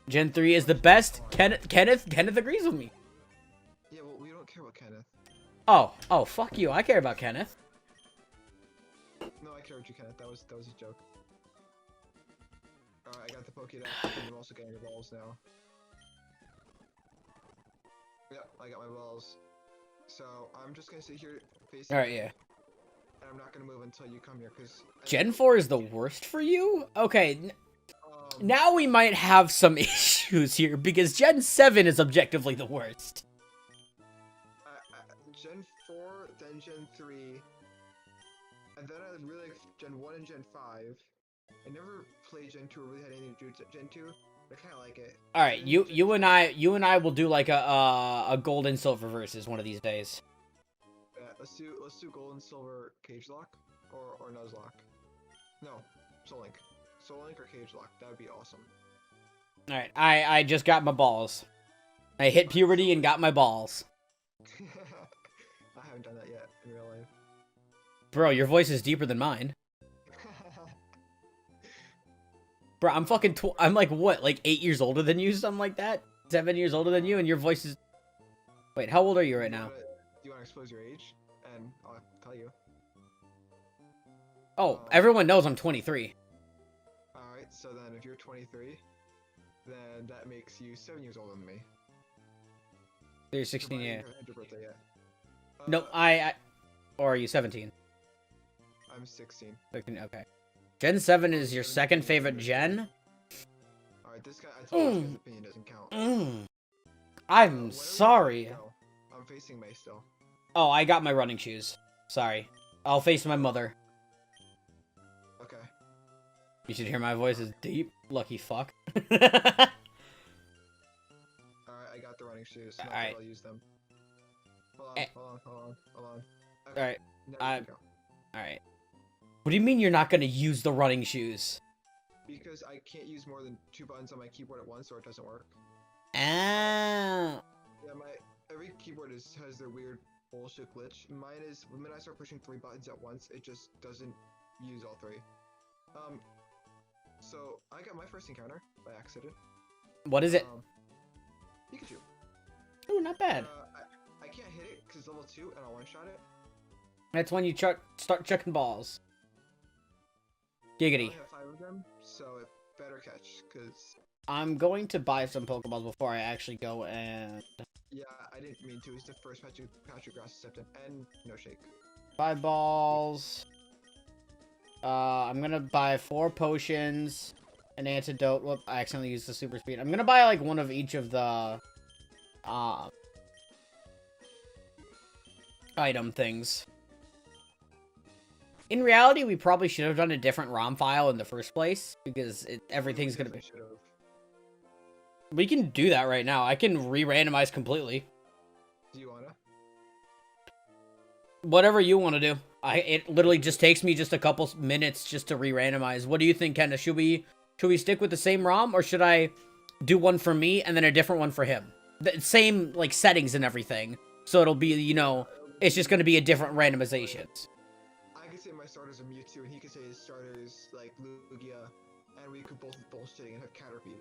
Gen 3 is the best. Kenneth agrees with me. Yeah, well, we don't care about Kenneth. Oh, fuck you. I care about Kenneth. No, I care about you, Kenneth. That was a joke. Alright, I got the Pokédex, and I'm also getting the balls now. Yep, I got my balls. So, I'm just gonna sit here facing Alright, you, yeah. and I'm not gonna move until you come here, because... Gen 4 is the worst for you? Okay, now we might have some issues here, because Gen 7 is objectively the worst. Gen 4, then Gen 3, and then I really like Gen 1 and Gen 5. I never played Gen 2 or really had anything to do with Gen 2. I kind of like it. All right, you and I will do like a gold and silver versus one of these days. Yeah, let's do gold and silver cage lock or Nuzlocke. No, Soul Link. Soul Link or cage lock. That would be awesome. All right, I just got my balls. I hit puberty and got my balls. I haven't done that yet in real life. Bro, your voice is deeper than mine. Bro, I'm fucking I'm like what, like 8 years older than you, something like that? 7 years older than you, and your voice is... Wait, how old are you right now? Do you want to expose your age? And I'll tell you. Oh, everyone knows I'm 23. Alright, so then if you're 23, then that makes you 7 years older than me. So you're 16, yeah. You haven't had your birthday yet. No, or are you 17? I'm 16. 16, okay. Gen 7 is your second favorite gen? Alright, this guy, I told you this guy's opinion doesn't count. I'm sorry. I'm facing May still. Oh, I got my running shoes. Sorry. I'll face my mother. Okay. You should hear my voice is deep. Lucky fuck. Alright, I got the running shoes. Not that I'll use them. Hold on. Okay. Alright. Alright. What do you mean you're not gonna use the running shoes? Because I can't use more than 2 buttons on my keyboard at once or it doesn't work. Ah. Yeah, every keyboard has their weird bullshit glitch. Mine is, when I start pushing 3 buttons at once, it just doesn't use all 3. So I got my first encounter by accident. What is it? Pikachu. Ooh, not bad. I can't hit it because it's level 2 and I'll one-shot it. That's when you start chucking balls. Giggity. I have 5 of them, so it better catch, because... I'm going to buy some Pokeballs before I actually go and... Yeah, I didn't mean to. It's the first Patrick Grass accepted, and no shake. 5 balls. I'm gonna buy 4 potions, an antidote. Whoop, I accidentally used the super speed. I'm gonna buy like one of each of the item things. In reality, we probably should have done a different ROM file in the first place, because everything's gonna be... We can do that right now. I can re-randomize completely. Do you wanna? Whatever you want to do. It literally just takes me just a couple minutes just to re-randomize. What do you think, Kenda? Should we stick with the same ROM, or should I do one for me and then a different one for him? The same, like, settings and everything. So it'll be, you know, it's just going to be a different randomizations. I could say my starters are Mewtwo, and he could say his starters, like, Lugia, and we could both be bullshitting and have Caterpies.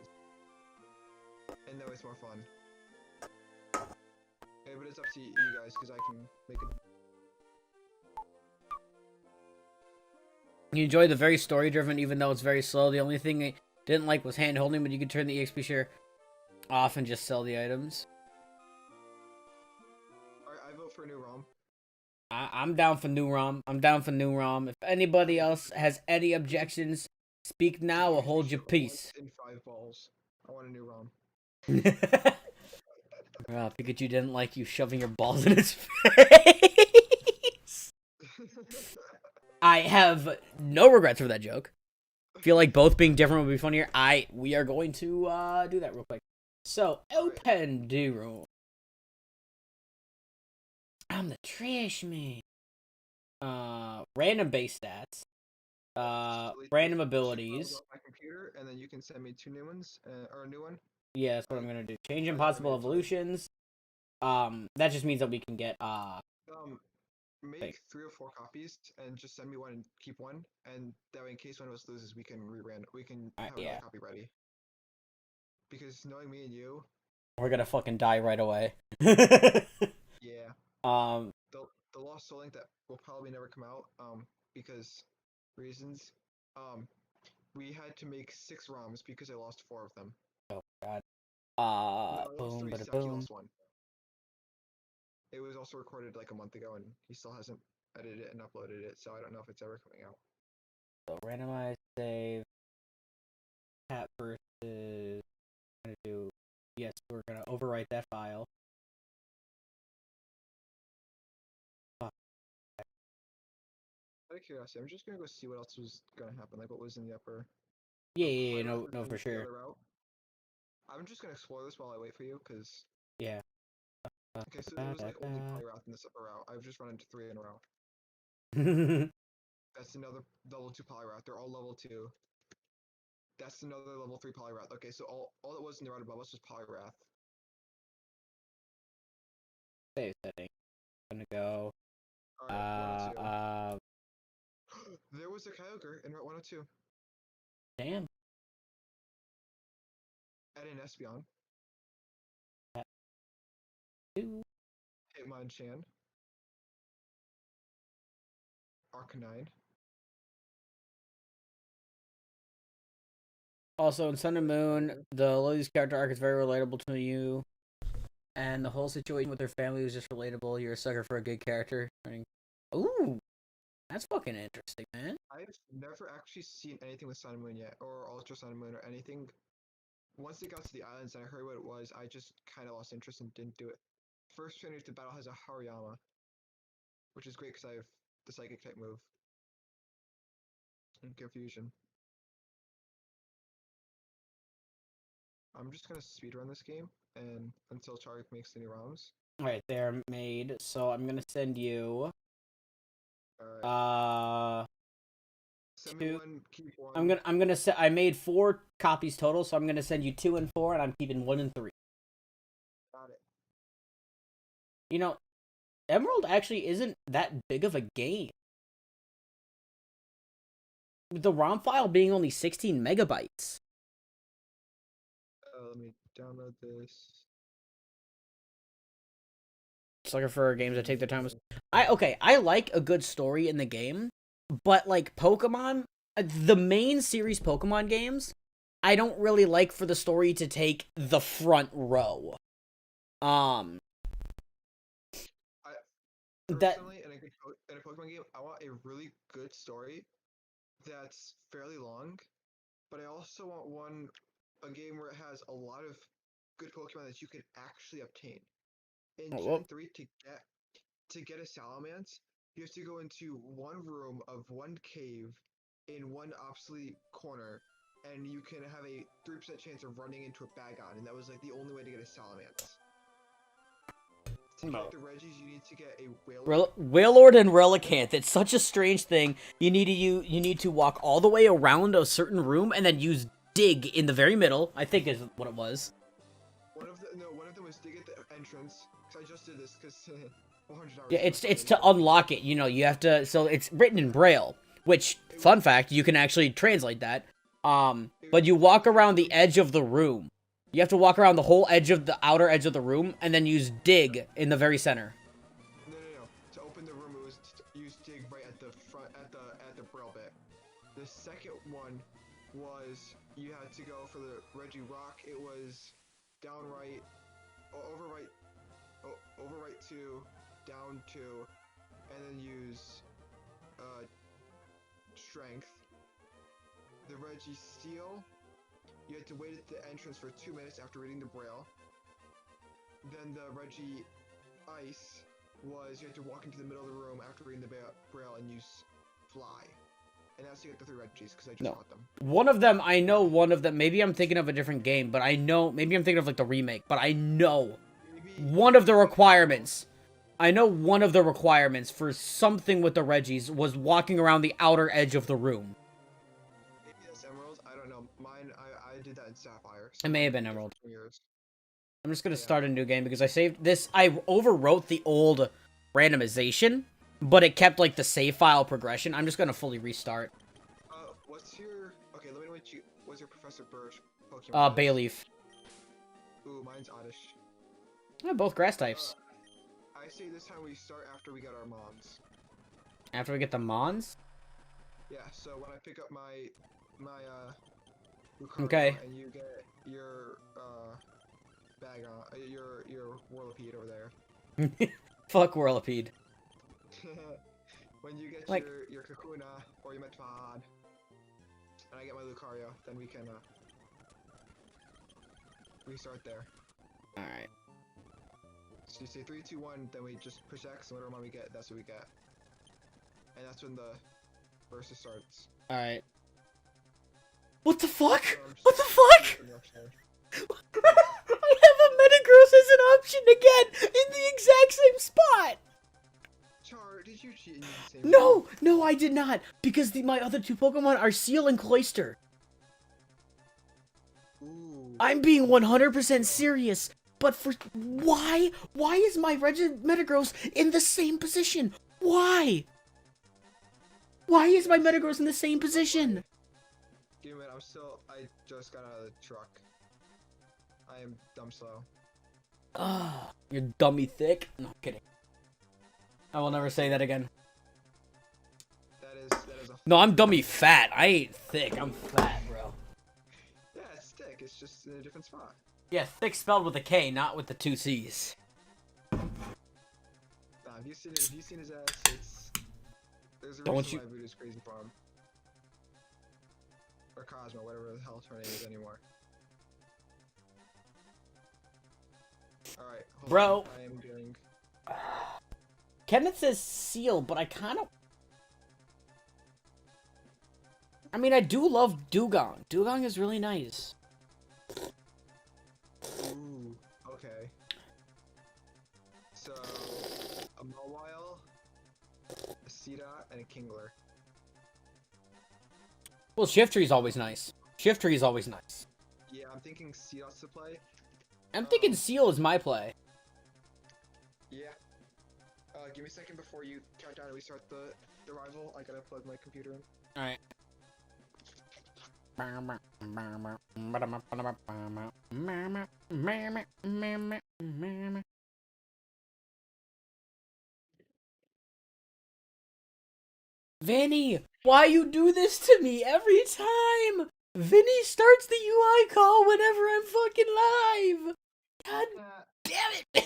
And that way it's more fun. Okay, but it's up to you guys, because I can make it... You enjoy the very story-driven, even though it's very slow. The only thing I didn't like was hand-holding, but you could turn the EXP share off and just sell the items. Alright, I vote for a new ROM. I'm down for new ROM. I'm down for new ROM. If anybody else has any objections, speak now or hold your peace. In 5 balls. I want a new ROM. Well, Pikachu didn't like you shoving your balls in his face. I have no regrets for that joke. Feel like both being different would be funnier. We are going to do that real quick. So, open room. I'm the trash man. Random base stats. Random abilities. My computer, and then you can send me 2 new ones, or a new one. Yeah, that's what I'm gonna do. Change impossible evolutions. That just means that we can get make 3 or 4 copies and just send me one and keep one, and that way in case one of us loses, we can have another copy ready. because knowing me and you, We're gonna fucking die right away. yeah, um, the Lost Soul Link that will probably never come out, because reasons, um, we had to make 6 ROMs because I lost 4 of them. oh god. No, I lost Boom, 3. bada Saki boom. lost 1. It was also recorded like a month ago, and he still hasn't edited it and uploaded it, so I don't know if it's ever coming out. So randomized save. Cat versus. Gonna do. Yes, we're gonna overwrite that file. Fuck. Out of curiosity, I'm just gonna go see what else was gonna happen, like what was in the upper. Yeah, Oh, yeah, yeah, Pyroth no, is no, in for the sure. other route. I'm just gonna explore this while I wait for you, because Yeah. okay, so it was like only Pyroth in this upper route. I've just run into 3 in a row. That's another level 2 Polyrath. They're all level 2. That's another level 3 Polyrath. Okay, so all it was in the route above us was Polyrath. Save setting. Gonna go. Alright, 102. Uh, There was a Kyogre in Route 102. damn. At an Espeon. Two. Hitmonchan. Arcanine. Also, in Sun and Moon, the Lily's character arc is very relatable to you, and the whole situation with her family was just relatable. You're a sucker for a good character. Ooh, that's fucking interesting, man. I've never actually seen anything with Sun and Moon yet, or Ultra Sun and Moon, or anything. Once they got to the islands and I heard what it was, I just kind of lost interest and didn't do it. First trainer to battle has a Hariyama, which is great because I have the Psychic type move. And Confusion. I'm just gonna speedrun this game and until Charik makes any ROMs. Alright, they're made, so I'm gonna send you. Alright. Send me Two. one, keep one. I'm gonna set. I made 4 copies total, so I'm gonna send you 2 and 4, and I'm keeping 1 and 3. Got it. You know, Emerald actually isn't that big of a game. With the ROM file being only 16 megabytes. Let me download this. Sucker for games that take their time. I like a good story in the game, but like Pokemon, the main series Pokemon games, I don't really like for the story to take the front row. Personally, in a Pokemon game, I want a really good story that's fairly long, but I also want a game where it has a lot of good Pokemon that you can actually obtain. In Gen 3, to get a Salamence, you have to go into one room of one cave in one obsolete corner, and you can have a 3% chance of running into a Bagon, and that was like the only way to get a Salamence. To get the Regis, you need to get a Wailord and Relicanth. It's such a strange thing. You need to walk all the way around a certain room and then use dig in the very middle. I think is what it was. One of them was dig at the entrance. Cause I just did this because 400 hours. Yeah, it's to unlock it. You know, you have to. So it's written in Braille. Which, fun fact, you can actually translate that. But you walk around the edge of the room. You have to walk around the whole edge of the outer edge of the room, and then use dig in the very center. No. To open the room, it was use dig right at the front, at the Braille bit. The second one was you had to go for the Reggie Rock. It was downright, overwrite 2, down 2, and then use strength. The Reggie Steel, you had to wait at the entrance for 2 minutes after reading the Braille. Then the Reggie Ice was you had to walk into the middle of the room after reading the Braille and use Fly. And that's to get the 3 Regis, because I just got them. One of them, I know one of them, maybe I'm thinking of a different game, but I know, maybe I'm thinking of like the remake, but I know one of the requirements. I know one of the requirements for something with the Regis was walking around the outer edge of the room. Maybe that's Emerald, I don't know. Mine, I did that in Sapphire. It may have been Emerald. Years. I'm just gonna start a new game because I saved this. I overwrote the old randomization, but it kept like the save file progression. I'm just gonna fully restart. What's your? Okay, let me know what's your Professor Birch Pokemon? Bayleaf. Ooh, mine's oddish. Yeah, both grass types. I say this time we start after we get our mons. After we get the Mons? Yeah, so when I pick up my Lucario Okay. and you get your bag on your Whirlipede over there. Fuck Whirlipede. When you get Like- your Kakuna or your Metapod, and I get my Lucario, then we can restart there. Alright. So you say 3, 2, 1, then we just push X, and whatever mon we get, that's what we get. And that's when the versus starts. Alright. What the fuck? So What the fuck? I have a Metagross as an option again in the exact same spot! Char, did you cheat and use the same No! No, I did not! Because my other two Pokemon are Seal and Cloyster. Ooh. I'm being 100% serious. But for... Why? Why is my Metagross in the same position? Why? Why is my Metagross in the same position? Give me a minute, I just got out of the truck. I am dumb slow. Ah, you're dummy thick. No, I'm kidding. I will never say that again. That is a... No, I'm dummy fat. I ain't thick. I'm fat, bro. Yeah, it's thick, it's just in a different spot. Yeah, thick spelled with a K, not with the two C's. Nah, have you seen his ass? It's... There's a Don't reason you- why Voodoo's crazy for him. Or Cosmo, whatever the hell her name is anymore. Alright, hold Bro. on, I am doing... Kenneth says Seal, but I kind of... I mean, I do love Dugong. Dugong is really nice. Ooh, okay. So, a Mawile, a Seedot, and a Kingler. Well, Shiftry's always nice. Shiftry's always nice. Yeah, I'm thinking Seedot's to play. I'm thinking Seal is my play. Yeah. Give me a second before you count down and we start the rival. I gotta plug my computer in. Alright. Vinny, why you do this to me every time? Vinny starts the UI call whenever I'm fucking live. God damn it,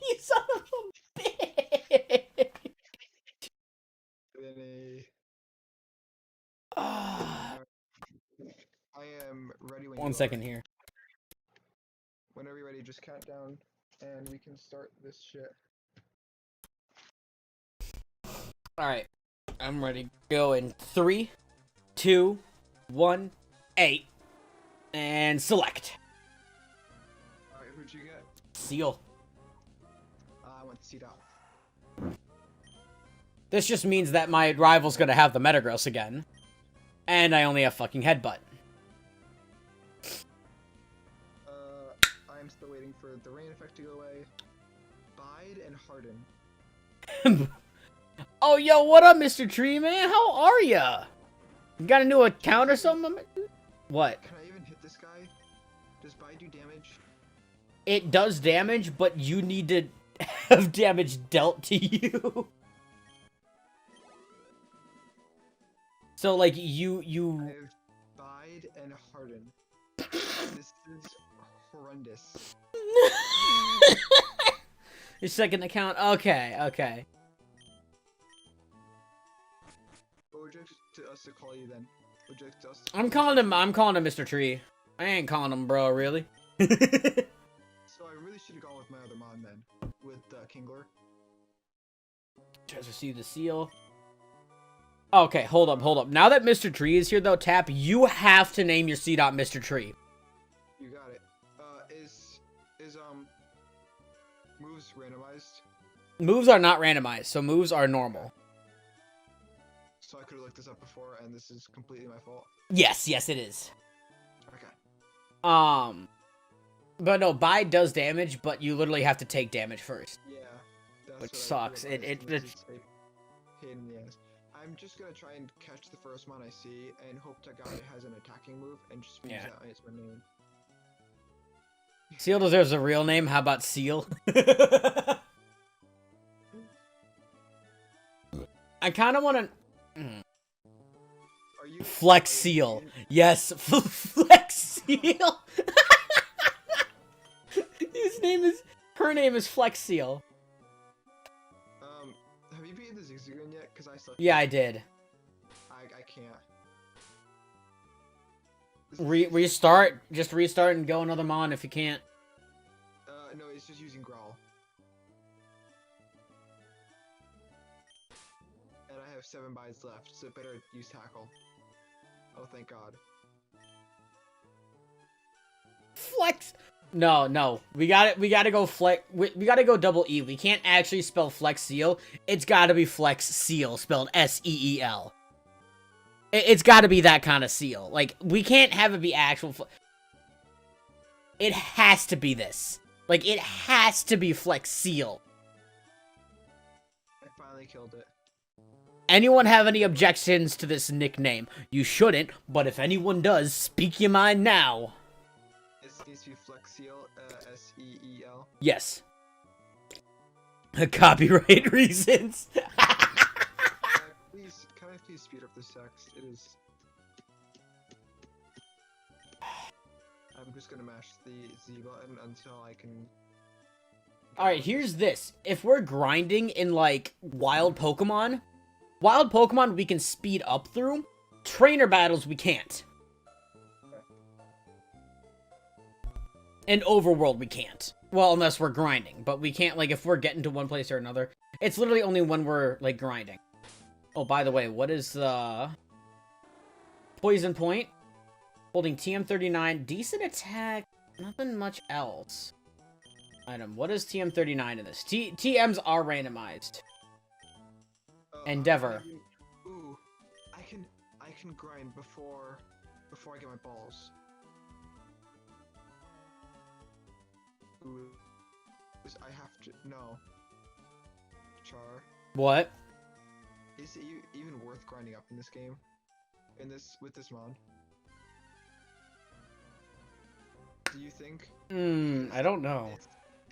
you son of a bitch. Vinny. Ah. I am ready when 1 second here. Whenever you're ready, just count down and we can start this shit. Alright, I'm ready. Go in 3, 2, 1, 8. And select. Alright, who'd you get? Seal. I went to Seedot. This just means that my rival's gonna have the Metagross again. And I only have fucking Headbutt. I'm still waiting for the rain effect to go away. Bide and Harden. Oh, yo, what up, Mr. Tree, man? How are ya? You got a new account or something? What? Can I even hit this guy? Does Bide do damage? It does damage, but you need to have damage dealt to you. So, like, I you... have Bide and Harden. This is horrendous. Your second account? Okay, okay. What would you like to us to call you then? Would you like to us to I'm calling him Mr. Tree. I ain't calling him bro, really. So I really should have gone with my other mon then. With Kingler. Just receive the seal. Okay, hold up. Now that Mr. Tree is here, though, Tap, you have to name your C-Dot Mr. Tree. You got it. Is moves randomized? Moves are not randomized, so moves are normal. So I could have looked this up before, and this is completely my fault. Yes, it is. Okay. But no, Bide does damage, but you literally have to take damage first. Yeah. That's Which what I sucks. realized, It- and this it's- is a pain in the ass. I'm just gonna try and catch the first mon I see, and hope to God it has an attacking move, and just use Yeah. that as my name. Seal deserves a real name. How about Seal? I kind of want to... Are you Flex Seal. Yes, Flex Seal. Her name is Flex Seal. Have you beaten the Zigzagoon yet? Cause I slept. Yeah, I did. I can't. Restart. Just restart and go another mon if you can't. No, it's just using Growl. And I have 7 bites left, so better use Tackle. Oh, thank God. Flex. No. We gotta go flex. We gotta go double E. We can't actually spell Flex Seal. It's gotta be Flex Seal, spelled S-E-E-L. It's gotta be that kind of seal. Like, we can't have it be actual. It has to be this. Like, it has to be Flex Seal. I finally killed it. Anyone have any objections to this nickname? You shouldn't, but if anyone does, speak your mind now. It needs to be Flexeal, S-E-E-L. Yes. Copyright reasons. Please, can I please speed up this text? It is... I'm just gonna mash the Z button until I can... Alright, here's this. If we're grinding in, like, wild Pokemon we can speed up through. Trainer battles, we can't. And overworld, we can't. Well, unless we're grinding. But we can't, like, if we're getting to one place or another. It's literally only when we're, like, grinding. Oh, by the way, what is the... Poison Point? Holding TM39. Decent attack. Nothing much else. Item. What is TM39 in this? TMs are randomized. Endeavor. Ooh, I can grind before I get my balls. Ooh, I have to no. Char. What? Is it even worth grinding up in this game? With this mod? Do you think? I don't know.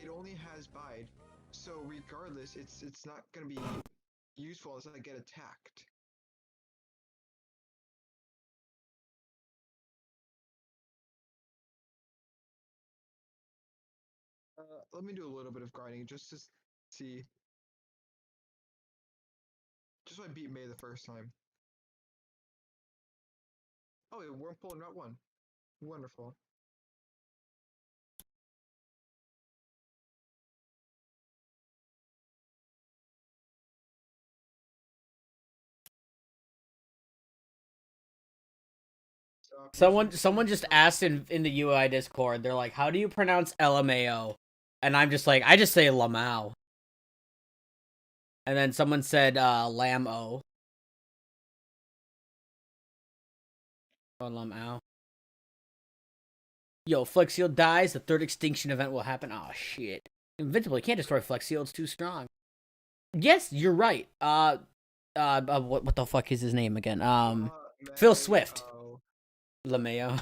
It only has bide, so regardless, it's not gonna be useful unless I get attacked. Let me do a little bit of grinding just to see. Just so I beat May the first time. Oh, yeah, Wormhole in Route 1. Wonderful. Someone just asked in the UI Discord, they're like, how do you pronounce LMAO? And I'm just like, I just say Lamau. And then someone said, Lamao. Oh, Lamau. Yo, Flexiel dies, the third extinction event will happen. Oh, shit. Invincible, you can't destroy Flexiel, it's too strong. Yes, you're right. What the fuck is his name again? Phil Swift. LeMayo.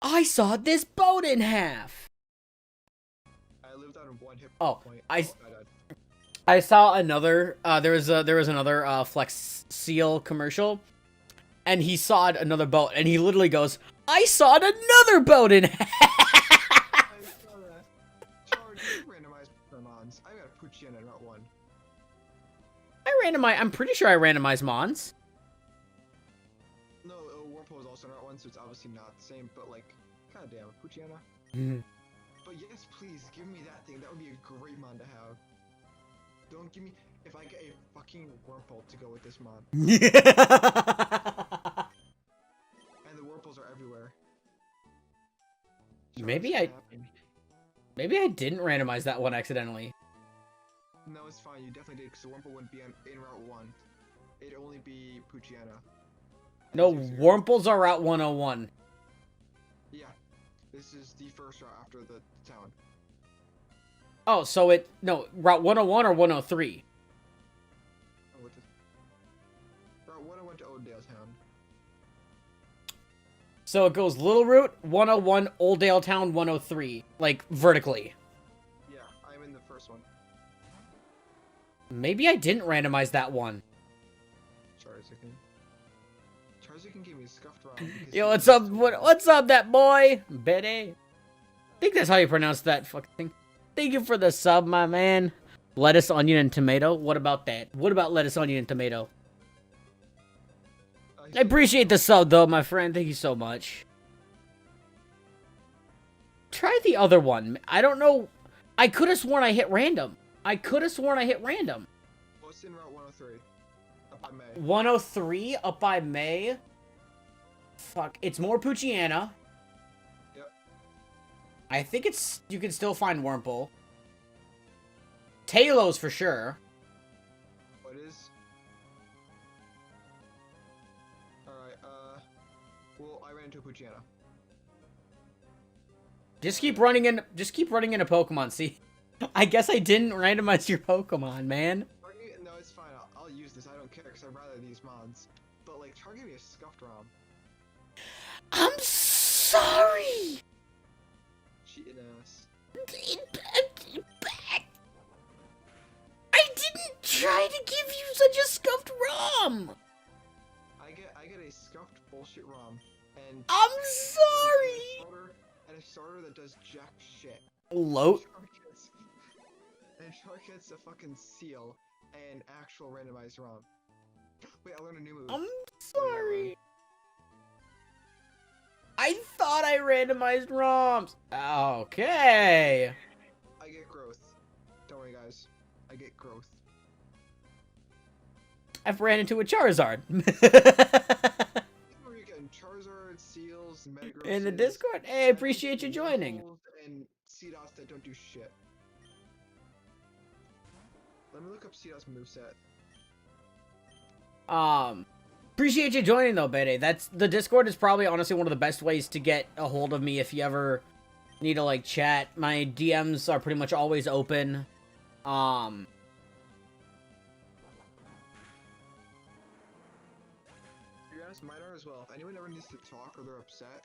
I saw this boat in half. I lived on one hit point. I saw another. There was another Flex Seal commercial, and he sawed another boat, and he literally goes, "I sawed another boat in half." I saw that. Charge, you randomized Mons. I got Puchiana in Route 1. I'm pretty sure I randomized Mons. No, Wormhole is also Route 1, so it's obviously not the same, but like, goddamn, Puchiana. But yes, please, give me that thing. That would be a great mon to have. Don't give me... If I get a fucking Wormhole to go with this mon. And the Wurmples are everywhere. Maybe I didn't randomize that one accidentally. No, it's fine. You definitely did, because the Wurmple wouldn't be in Route 1. It'd only be Puchiana. No, Wurmples are Route 101. Yeah. This is the first route after the town. Oh, so Route 101 or 103? Route 101 to Oakdale Town. So it goes Little Root, 101, Old Dale Town, 103. Like, vertically. Yeah, I'm in the first one. Maybe I didn't randomize that one. Charizard gave me a scuffed round. Yo, what's up? What's up, that boy? Betty. I think that's how you pronounce that fucking thing. Thank you for the sub, my man. Lettuce, onion, and tomato. What about that? What about lettuce, onion, and tomato? I appreciate the sub, though, my friend. Thank you so much. Try the other one. I don't know. I could have sworn I hit random. What's in Route 103? Up by May. 103 up by May. Fuck. It's more Poochyena. Yep. I think it's... You can still find Wurmple. Talos for sure. What is? Alright, well, I ran into a Poochyena. Just keep running into Pokemon, see? I guess I didn't randomize your Pokemon, man. No, it's fine. I'll use this. I don't care because I'd rather these mods. But, like, target me a scuffed ROM. I'm sorry! Cheating ass. I didn't try to give you such a scuffed ROM! I get a scuffed bullshit ROM. And I'm sorry! And a starter that does jack shit. Loat. And Shark gets a fucking seal and actual randomized ROM. Wait, I learned a new move. I'm sorry. I thought I randomized ROMs. Okay. I get growth. Don't worry, guys. I get growth. I've ran into a Charizard. We're getting Charizard, seals, Metagross In the Discord. Hey, appreciate you joining. And Seedots that don't do shit. Let me look up Seedots moveset. Appreciate you joining though, Bede. The Discord is probably honestly one of the best ways to get a hold of me if you ever need to like chat. My DMs are pretty much always open. To be honest, mine are as well. If anyone ever needs to talk or they're upset,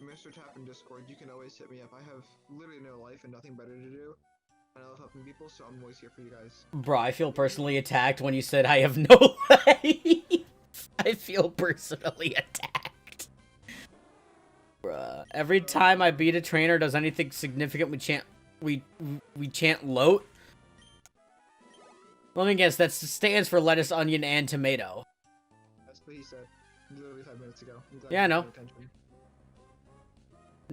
Mr. Tap in Discord, you can always hit me up. I have literally no life and nothing better to do. And I love helping people, so I'm always here for you guys. Bro, I feel personally attacked when you said I have no life. I feel personally attacked. Bruh. Every time I beat a trainer does anything significant, we chant Loat. Let me guess, that stands for lettuce, onion, and tomato. That's what he said literally 5 minutes ago. Yeah, I know.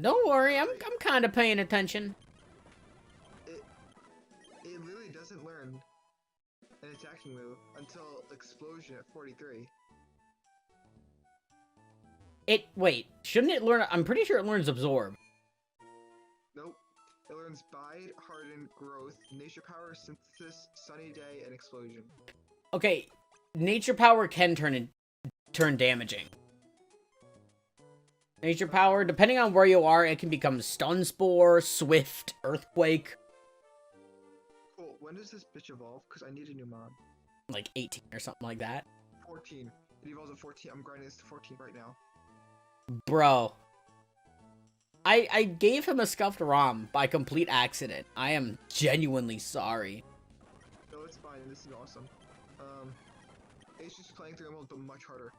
Don't worry, I'm kind of paying attention. It literally doesn't learn an attacking move until Explosion at 43. Wait, shouldn't it learn? I'm pretty sure it learns Absorb. Nope. It learns Bide, Harden, Growth, Nature Power, Synthesis, Sunny Day, and Explosion. Okay, Nature Power can turn damaging. Nature Power, depending on where you are, it can become Stun Spore, Swift, Earthquake. Cool. When does this bitch evolve? Because I need a new mod. Like 18 or something like that. 14. It evolves at 14. I'm grinding this to 14 right now. Bro. I gave him a scuffed ROM by complete accident. I am genuinely sorry. No, it's fine. This is awesome. It's just playing through emerald, but much harder.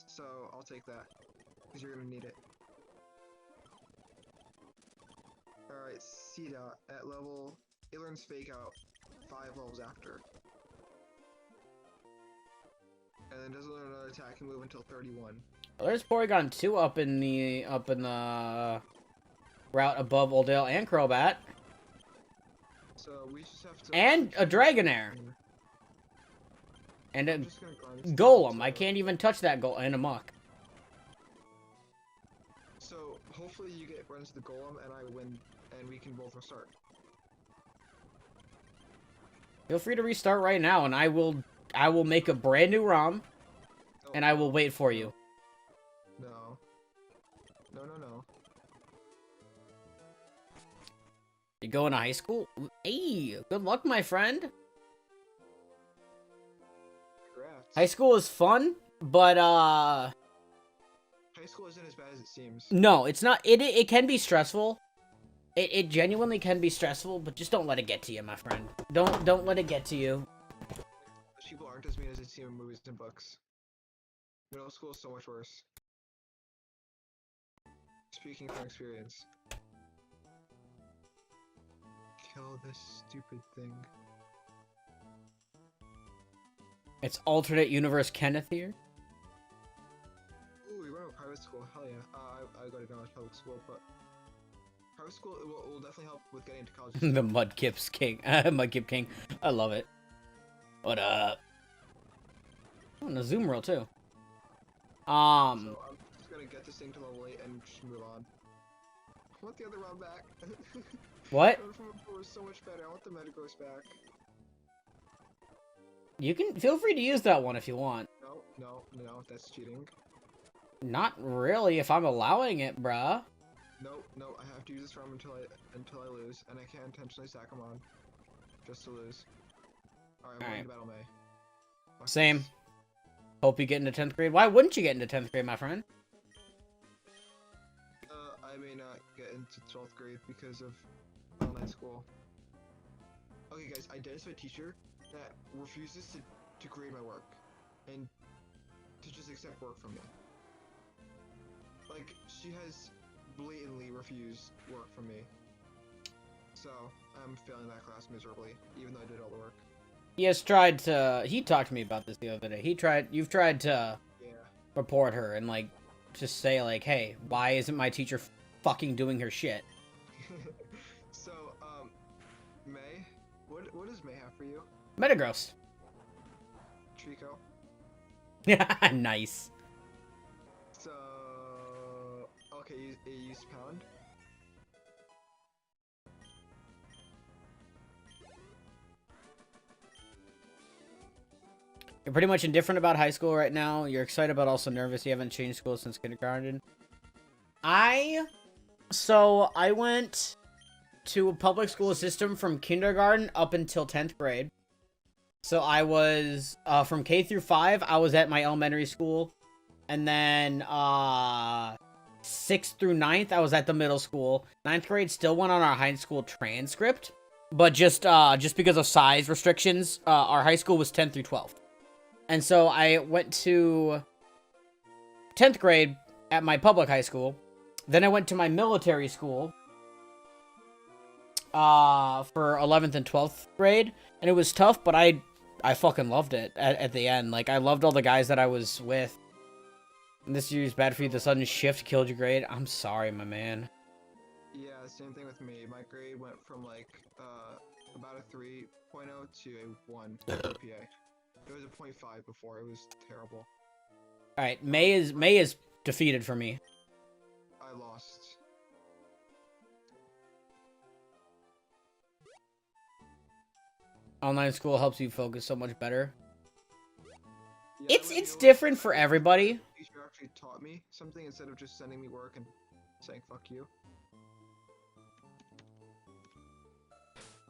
So I'll take that. Because you're gonna need it. Alright, C-Dot at level... It learns Fake Out 5 levels after. And then doesn't learn another attacking move until 31. Well, there's Porygon 2 up in the route above Oldale and Crobat. So we just have to... And a Dragonair. And a Golem. I can't even touch that Golem. And a Muck. So hopefully you get runs the Golem and I win and we can both restart. Feel free to restart right now and I will make a brand new ROM and I will wait for you. No. No. You going to high school? Hey, good luck, my friend. Congrats. High school is fun, but High high school isn't as bad as it seems. No, it's not. It can be stressful. It genuinely can be stressful, but just don't let it get to you, my friend. Don't let it get to you. Those people aren't as mean as they seem in movies and books. Middle school is so much worse. Speaking from experience. Kill this stupid thing. It's alternate universe Kenneth here. Ooh, we went to private school. Hell yeah. I got to go to public school, but private school will definitely help with getting into college. The Mudkip's king. Mudkip king. I love it. What up? Oh, and a zoom roll too. So I'm just gonna get this thing to level 8 and just move on. I want the other round back. What? The one from before was so much better. I want the Metagross back. You can feel free to use that one if you want. No, that's cheating. Not really, if I'm allowing it, bruh. No, I have to use this round until I lose, and I can't intentionally stack them on, just to lose. Alright, I'm going to battle May. Fuck Same. this. Hope you get into 10th grade. Why wouldn't you get into 10th grade, my friend? I may not get into 12th grade because of online school. Okay, guys, I identify a teacher that refuses to grade my work and to just accept work from me. Like, she has blatantly refused work from me. So, I'm failing that class miserably, even though I did all the work. He has tried to... He talked to me about this the other day. You've tried to report her and, like, just say, like, hey, why isn't my teacher fucking doing her shit? So, May? What does May have for you? Metagross. Trico? Nice. So... Okay, you use Pound? You're pretty much indifferent about high school right now. You're excited but also nervous. You haven't changed school since kindergarten. So, I went to a public school system from kindergarten up until 10th grade. So, I was, from K through 5, I was at my elementary school. And then, 6th through 9th, I was at the middle school. 9th grade still went on our high school transcript. But just because of size restrictions, our high school was 10th through 12th. And so I went to 10th grade at my public high school. Then I went to my military school for 11th and 12th grade. And it was tough, but I fucking loved it at the end. Like, I loved all the guys that I was with. And this year's bad for you. The sudden shift killed your grade. I'm sorry, my man. Yeah, same thing with me. My grade went from, like, about a 3.0 to a 1 GPA. It was a 0.5 before. It was terrible. Alright, May is defeated for me. I lost. Online school helps you focus so much better. Yeah, It's different for everybody. The teacher actually taught me something instead of just sending me work and saying fuck you.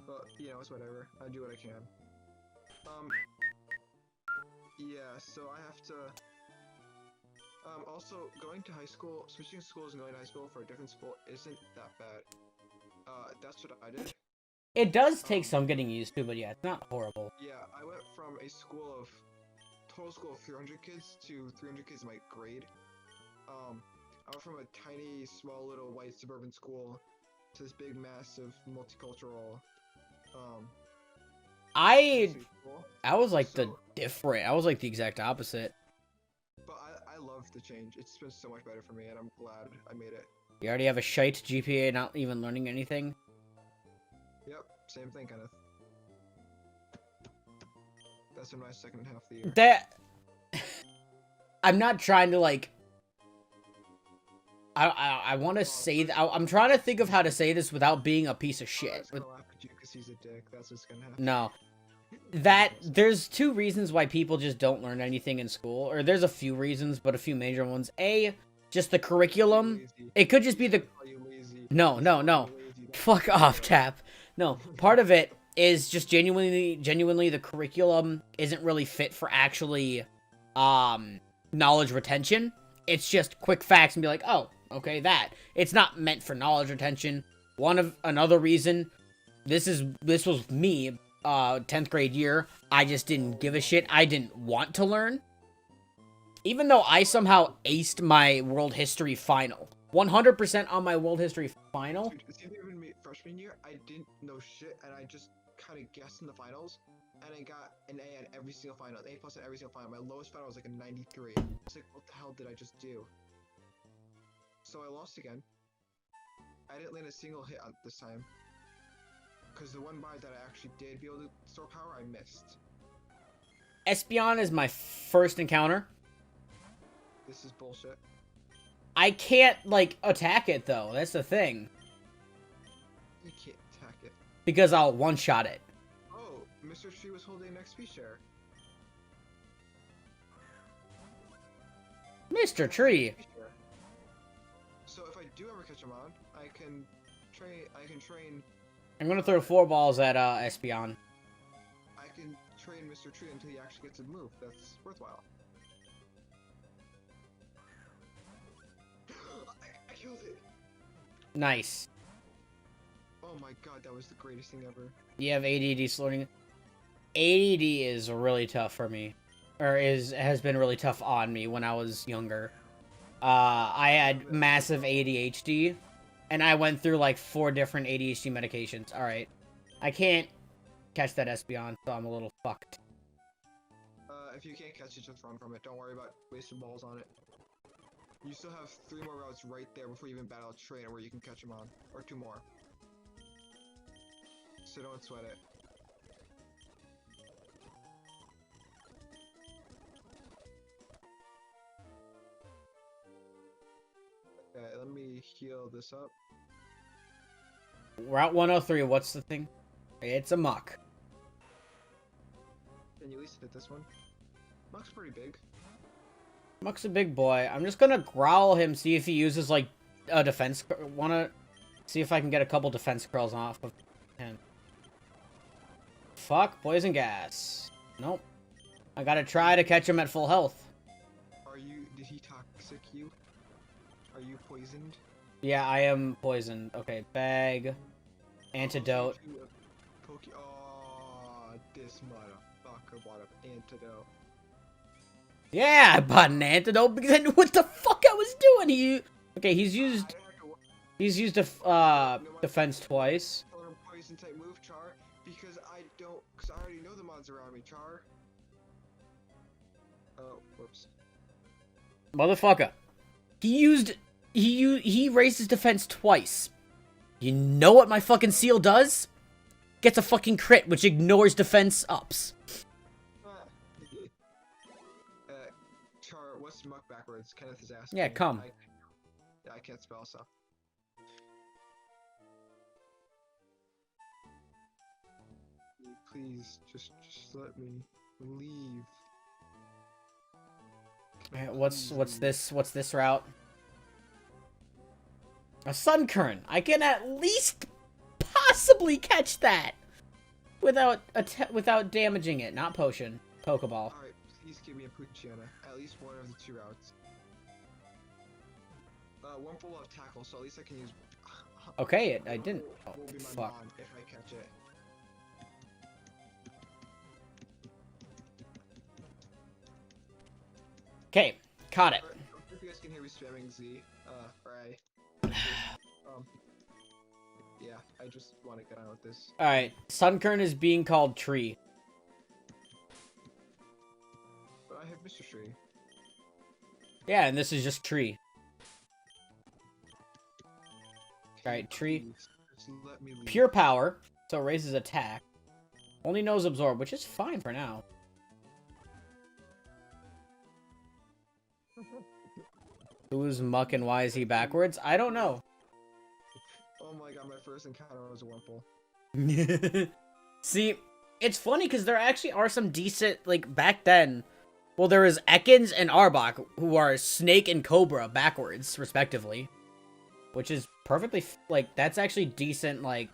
But, you know, it's whatever. I do what I can. Yeah, so I have to... also, going to high school, switching schools and going to high school for a different school isn't that bad. That's what I did. It does take some getting used to, but yeah, it's not horrible. Yeah, I went from a school of... total school of 300 kids to 300 kids in my grade. I went from a tiny, small, little white suburban school to this big, massive, multicultural, I school. was like I was like the exact opposite. But I love the change. It's been so much better for me, and I'm glad I made it. You already have a shite GPA, not even learning anything. Yep, same thing, Kenneth. That's in my second half of the year. That I'm not trying to like. I want to say that I'm trying to think of how to say this without being a piece of shit. I was gonna laugh at you because he's a dick. That's what's gonna happen. No. That there's two reasons why people just don't learn anything in school, or there's a few reasons, but a few major ones. A, just the curriculum. Lazy. It could just be the Are you lazy? no. Lazy. Fuck off, Tap. No, part of it is just genuinely the curriculum isn't really fit for actually knowledge retention. It's just quick facts and be like, oh, okay, that. It's not meant for knowledge retention. Another reason, this was me, 10th grade year. I just didn't give a shit. I didn't want to learn. Even though I somehow aced my world history final. 100% on my world history final. Dude, see, even me freshman year, I didn't know shit, and I just kind of guessed in the finals, and I got an A at every single final, an A plus at every single final. My lowest final was like a 93. It's like, what the hell did I just do? So I lost again. I didn't land a single hit on this time, because the one buy that I actually did be able to store power, I missed. Espeon is my first encounter. This is bullshit. I can't, like, attack it, though. That's the thing. You can't attack it. Because I'll one-shot it. Oh, Mr. Tree was holding an XP share. Mr. Tree. So if I do ever catch him on, I can train. I'm gonna throw 4 balls at, Espeon. I can train Mr. Tree until he actually gets a move that's worthwhile. I killed it! Nice. Oh my god, that was the greatest thing ever. You have ADD slowing. ADD is really tough for me. Or has been really tough on me when I was younger. I had massive ADHD. And I went through like 4 different ADHD medications. Alright. I can't catch that Espeon, so I'm a little fucked. If you can't catch it, just run from it. Don't worry about wasting balls on it. You still have 3 more routes right there before you even battle a trainer where you can catch him on. Or 2 more. So don't sweat it. Okay, let me heal this up. Route 103, what's the thing? It's a muck. Can you at least hit this one? Muck's pretty big. Muck's a big boy. I'm just gonna growl him, see if he uses, like, a defense... Wanna see if I can get a couple defense curls off of him. Fuck, poison gas. Nope. I gotta try to catch him at full health. Did he toxic you? Are you poisoned? Yeah, I am poisoned. Okay, bag. Antidote. Oh, this motherfucker bought an antidote. Yeah, I bought an antidote because I knew what the fuck I was doing. He's used defense twice. Poison type move, Char, because I already know the mods around me, Char. Oh, whoops. Motherfucker. He raised his defense twice. You know what my fucking seal does? Gets a fucking crit, which ignores defense ups. Char, what's muck backwards? Kenneth is asking. Yeah, come. I can't spell, so. Please, just let me leave. What's this route? A sun current. I can at least possibly catch that without damaging it. Not potion. Pokeball. Alright, please give me a Poochyena. At least one of the 2 routes. One full of tackle, so at least I can use. Okay, I didn't. Oh, will be my fuck. mom if I catch it. Okay, caught it. If you guys can hear me spamming Z, yeah, I just want to get on with this. Alright, Sunkern is being called Tree. But I have Mr. Tree. Yeah, and this is just Tree. Alright, Tree. Just let me leave. Pure power, so raises attack. Only knows absorb, which is fine for now. Who's Muck and why is he backwards? I don't know. Oh my god, my first encounter was a Wurmple. See, it's funny because there actually are some decent, like, back then. Well, there was Ekans and Arbok, who are Snake and Cobra backwards, respectively. Which is perfectly, like, that's actually decent, like...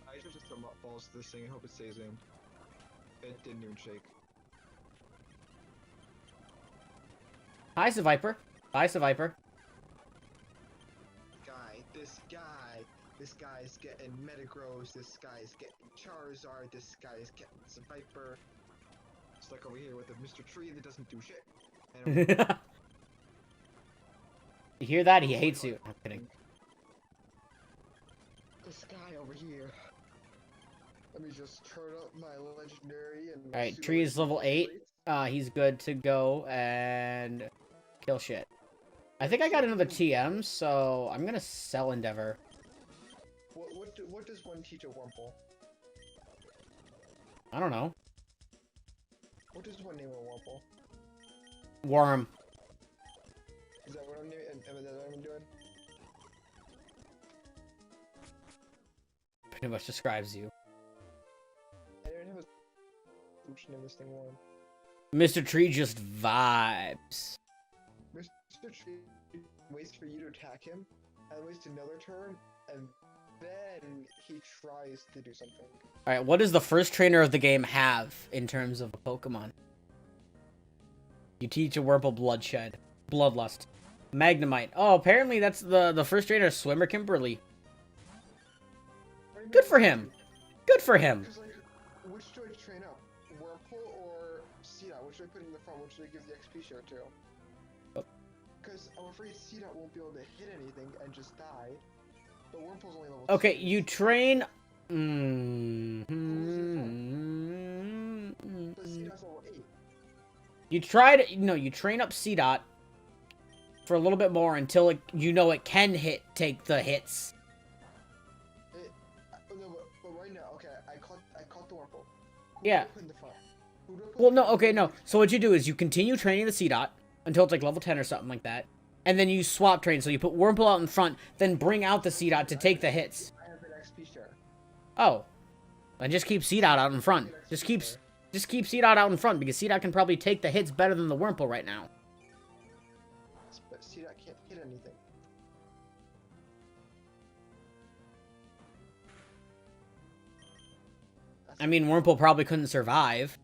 I should just throw balls to this thing and hope it stays in. It didn't even shake. Hi, Viper. Bye, Viper. This guy's getting Metagross, this guy's getting Charizard, this guy's getting some Viper. It's like over here with the Mr. Tree that doesn't do shit. And You hear that? He hates you. I'm kidding. this guy over here. Let me just turn up my legendary and Alright, Tree is level 8. He's good to go and kill shit. I think I got another TM, so I'm gonna sell Endeavor. What does one teach a Wurmple? I don't know. What does one name a Wurmple? Worm. Is that what I'm doing? Is that what I'm doing? Pretty much describes you. I don't have a solution in this thing one. Mr. Tree just vibes. Mr. Tree waits for you to attack him, and waits another turn, and then he tries to do something. Alright, what does the first trainer of the game have in terms of a Pokemon? You teach a Wurmple Bloodshed. Bloodlust. Magnemite. Oh, apparently that's the first trainer, Swimmer Kimberly. Good for him. Good for him. Because, like, which do I train up? Wurmple or Seedot? Which do I put in the front? Which do I give the XP share to? Because I'm afraid Seedot won't be able to hit anything and just die. But Wurmple's only level 2. Okay, you train... But Seedot's level 8. You try to... No, you train up C-Dot for a little bit more until you know it can take the hits. No, but right now, okay, I caught the Wurmple. Yeah. Who do I put in the front? Well, no, okay, no. So what you do is you continue training the C-Dot until it's like level 10 or something like that. And then you swap train. So you put Wurmple out in front, then bring out the C-Dot to take the hits. I have an XP share. Oh. Then just keep C-Dot out in front. Just keep C-Dot out in front, because C-Dot can probably take the hits better than the Wurmple right now. But Seedot can't hit anything. I mean, Wurmple probably couldn't survive.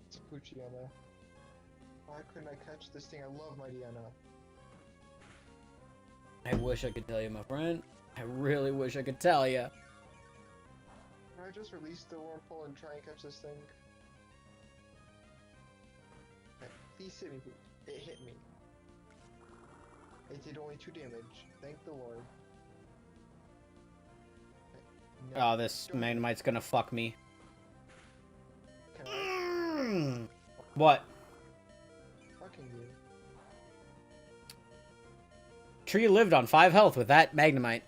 It's Puchiana. Why couldn't I catch this thing? I love my Diana. I wish I could tell you, my friend. I really wish I could tell you. Can I just release the Wurmple and try and catch this thing? Okay, please hit me. It hit me. It did only 2 damage. Thank the Lord. Okay, no, Oh, this Magnemite's gonna fuck me. can I? What? Fucking you. Tree lived on 5 health with that Magnemite.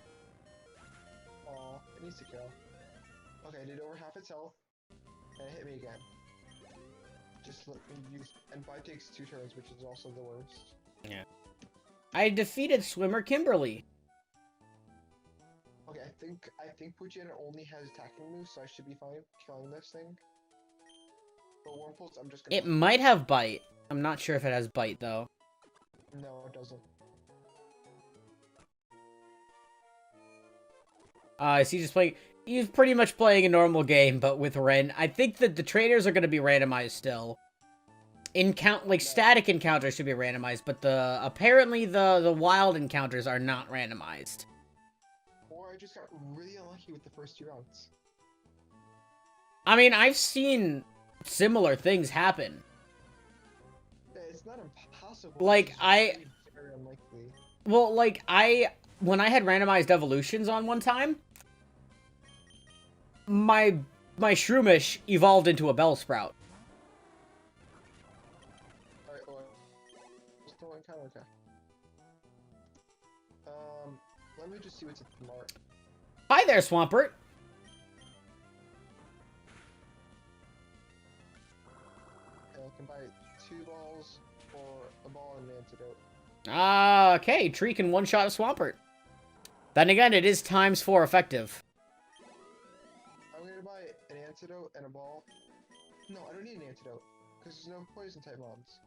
Aw, it needs to kill. Okay, I did over half its health, and it hit me again. Just let me use, and bite takes 2 turns, which is also the worst. Yeah. I defeated Swimmer Kimberly. Okay, I think Puchiana only has attacking moves, so I should be fine killing this thing. But Wurmples, I'm just gonna... It might have Bite. I'm not sure if it has Bite, though. No, it doesn't. He's pretty much playing a normal game, but with Ren. I think that the trainers are going to be randomized still. Static encounters should be randomized, but apparently the wild encounters are not randomized. Or I just got really unlucky with the first 2 rounds. I mean, I've seen similar things happen. It's not impossible. Like, it's just very unlikely. Well, like, when I had randomized evolutions on one time, my Shroomish evolved into a Bellsprout. Alright, well, still encounter, okay. Let me just see what's at the mark. Hi there, Swampert. Okay, I can buy 2 balls or a ball and an antidote. Okay, Tree can one-shot a Swampert. Then again, it is ×4 effective. I'm gonna buy an antidote and a ball. No, I don't need an antidote, because there's no poison type mobs.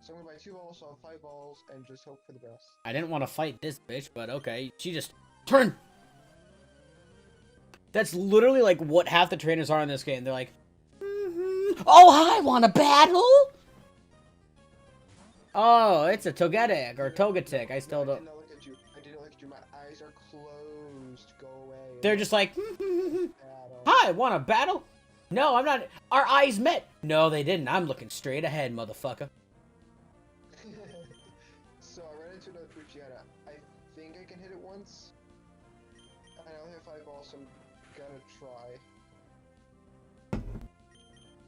So I'm gonna buy 2 balls, so I'll have 5 balls, and just hope for the best. I didn't want to fight this bitch, but okay. She just... Turn! That's literally like what half the trainers are in this game. They're like, oh, hi, want a battle? Oh, it's a Togetic or Togetic. I still I don't. did not look at you. I did not look at you. My eyes are closed. Go away. They're just like, Battle. hi, want to battle? No, I'm not. Our eyes met. No, they didn't. I'm looking straight ahead, motherfucker. So I ran into another Puchiana. I think I can hit it once. I only have 5 balls, so I'm gonna try.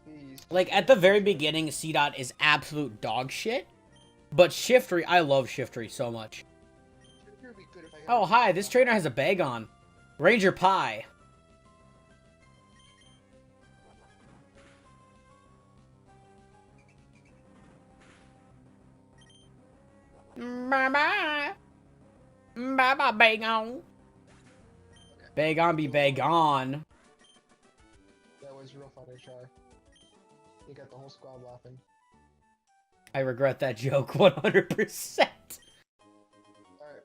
Please. Like, at the very beginning, C-Dot is absolute dog shit. But Shiftry, I love Shiftry so much. Would be good if I Oh, hi, this trainer has a bag on. Ranger Pie. Bye-bye. Bye-bye, bag on. Bag on be bag on. That was real funny, try. You got the whole squad laughing. I regret that joke 100%. Alright,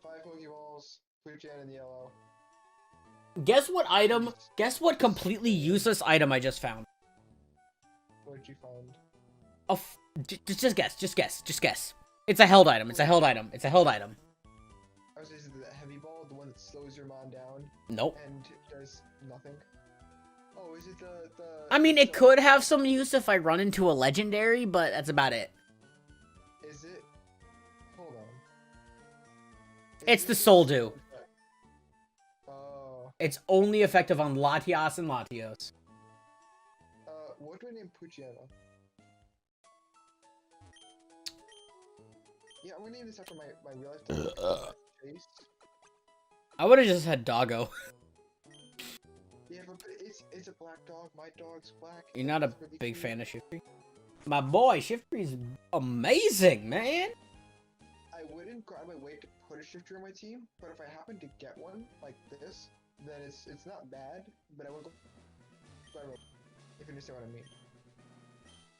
5 Pokeballs, Puchiana in the yellow. Guess what item? Guess what completely useless item I just found? What did you find? Oh, just guess. Just guess. Just guess. It's a held item. It's a held item. It's a held item. I was is it the heavy ball, the one that slows your mon down Nope. and does nothing? Oh, is it the I mean, it could have some use if I run into a legendary, but that's about it. Is it? Hold on. It's the Soul Dew. Oh. It's only effective on Latias and Latios. What do I name Puchiana? Yeah, I'm gonna name this after my real life dog, Chase. I would have just had Doggo. Yeah, but it's a black dog. My dog's black. You're not a It's really big cute. fan of Shiftry? My boy, Shiftry's amazing, man. I wouldn't go out of my way to put a shifter on my team, but if I happen to get one like this, then it's not bad. But I won't go. If you understand what I mean.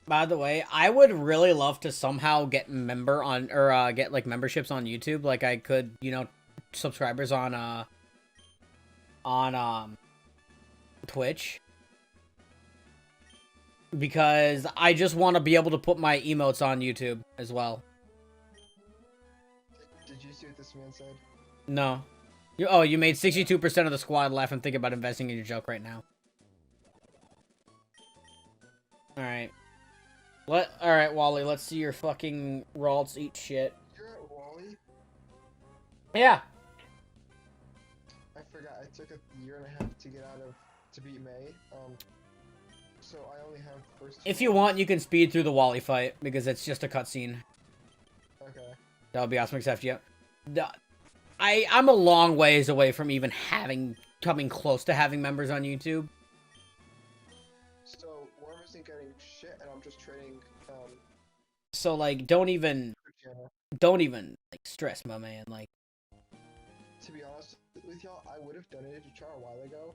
By the way, I would really love to somehow get get like memberships on YouTube, like I could, you know, subscribers on Twitch. Because I just want to be able to put my emotes on YouTube as well. Did you see what this man said? No. You made 62% of the squad laugh and think about investing in your joke right now. Alright. Alright, Wally, let's see your fucking Ralts eat shit. You're at Wally? Yeah. I forgot. I took a year and a half to beat May. So I only have the first. If you want, you can speed through the Wally fight, because it's just a cutscene. Okay. That would be awesome, except yeah. I'm a long ways away from even coming close to having members on YouTube. So Worm isn't getting shit, and I'm just trading. So like, don't even like stress, my man. Like, To be honest with y'all, I would have donated to Char a while ago.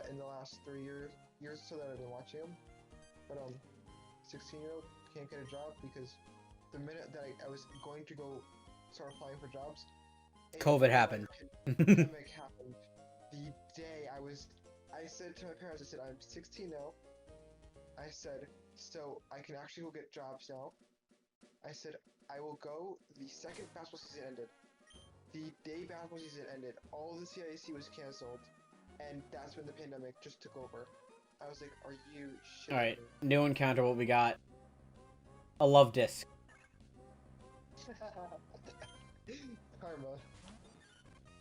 In the last 3 years or so that I've been watching him, but 16-year-old can't get a job because the minute that I was going to go start applying for jobs, COVID happened. Pandemic happened. The day I said to my parents, I said, I'm 16 now. I said, so I can actually go get jobs now. I said, I will go the second basketball season ended. The day basketball season ended, all the CIC was canceled, and that's when the pandemic just took over. I was like, are you shitting Alright, me? new encounter, what we got? A love disc. Karma.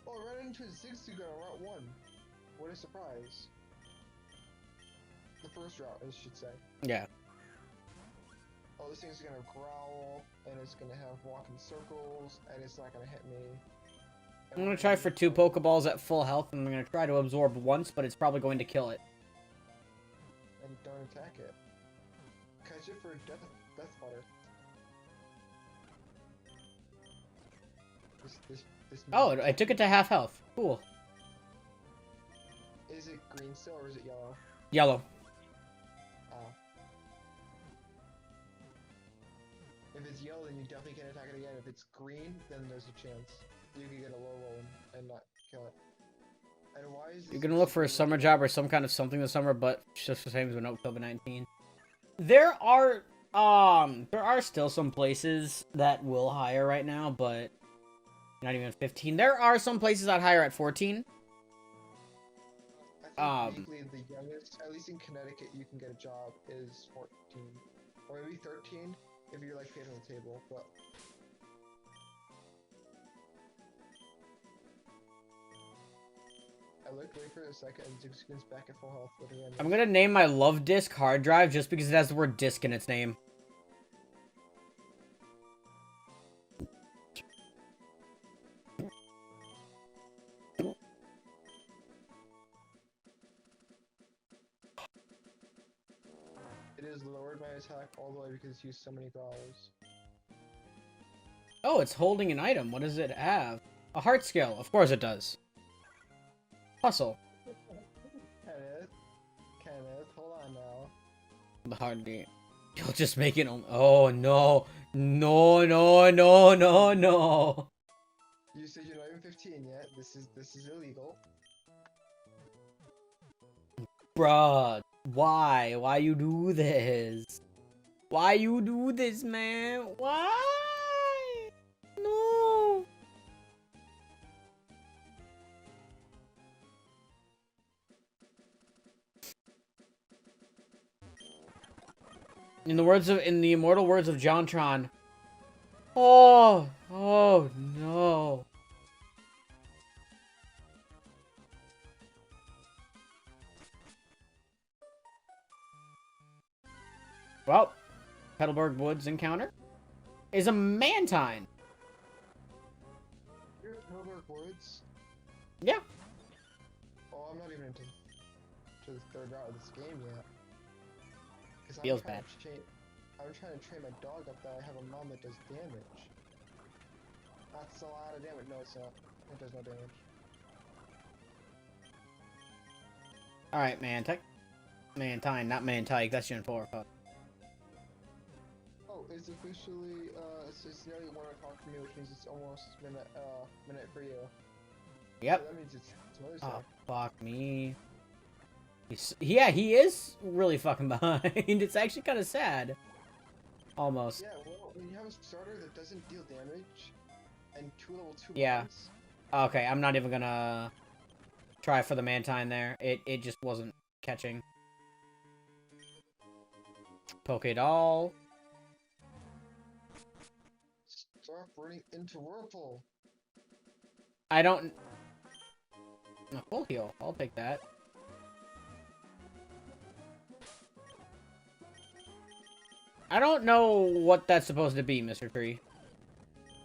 Oh, I ran into a Zigzagoon on Route 1. What a surprise. The first route, I should say. Yeah. Oh, this thing's gonna growl, and it's gonna have walk in circles, and it's not gonna hit me. I'm gonna try for 2 Pokeballs at full health, and I'm gonna try to absorb once, but it's probably going to kill it. And don't attack it. Catch it for death fodder. This Oh, I took it to half health. Cool. Is it green still, or is it yellow? Yellow. Oh. If it's yellow, then you definitely can't attack it again. If it's green, then there's a chance you can get a low roll and not kill it. And why is this? You're gonna look for a summer job or some kind of something this summer, but just the same as with COVID-19. There are There are still some places that will hire right now, but not even 15. There are some places that hire at 14. I think legally the youngest, at least in Connecticut, you can get a job is 14. Or maybe 13 if you're like paid on the table, but... I looked away for a second and Zigzagoon's back at full health. I'm gonna name my love disk hard drive just because it has the word disk in its name. It is lowered my attack all the way because it's used so many growls. Oh, it's holding an item. What does it have? A heart skill. Of course it does. Hustle. Kenneth, hold on now. The hard game. You'll just make it on. Oh no. No, no, no, no, no. You said you're not even 15 yet. This is illegal. Bruh, why? Why you do this? Why you do this, man? Why? No. In the immortal words of Jontron. Oh no. Well, Petalburg Woods encounter is a Mantine. You're at Petalburg Woods? Yeah. Oh, I'm not even into the third route of this game yet. Feels bad. I'm trying to train my dog up that I have a mom that does damage. That's a lot of damage. No, it's not. It does no damage. Alright, Mantine, not Mantike. That's Gen 4. Fuck. Oh, it's officially, it's nearly 1 o'clock for me, which means it's almost minute for you. Yep. So that means it's Mother's Day. Oh, fuck me. Yeah, he is really fucking behind. It's actually kind of sad. Almost. Yeah, well, when you have a starter that doesn't deal damage, and 2 level 2 Yeah. buttons, Okay, I'm not even gonna try for the Mantine there. It just wasn't catching. Pokédoll. start running into Whirlpool. I don't... No, full heal. I'll take that. I don't know what that's supposed to be, Mr. Tree.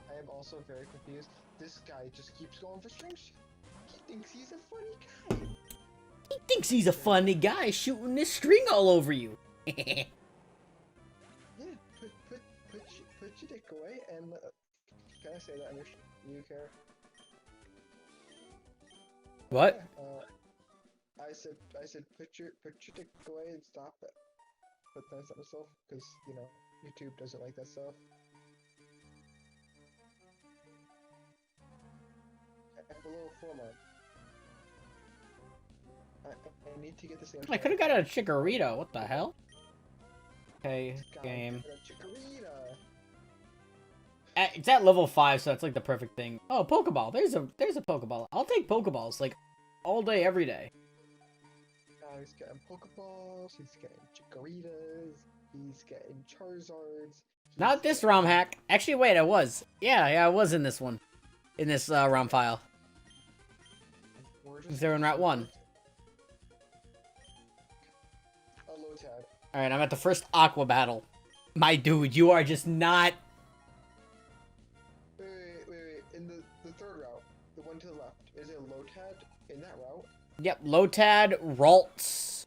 I am also very confused. This guy just keeps going for strings. He thinks he's a funny guy. He thinks he's a funny guy shooting this string all over you. Yeah, put your dick away and can I say that under you care? What? I said put your dick away and stop it. But that's not myself because you know YouTube doesn't like that stuff. I have a little format. I need to get this. I could have got a Chikorita. What the hell? Okay, game. It's at level 5, so that's like the perfect thing. Oh, Pokeball. There's a Pokeball. I'll take Pokeballs like all day, every day. He's getting Pokeballs. He's getting Chikoritas. He's getting Charizards. Not this ROM hack. Actually, wait, I was. Yeah, I was in this one. In this ROM file. They're in Route 1. Alright, I'm at the first Aqua battle. My dude, you are just not... Wait. In the third route, the one to the left, is it Lotad in that route? Yep, Lotad, Ralts.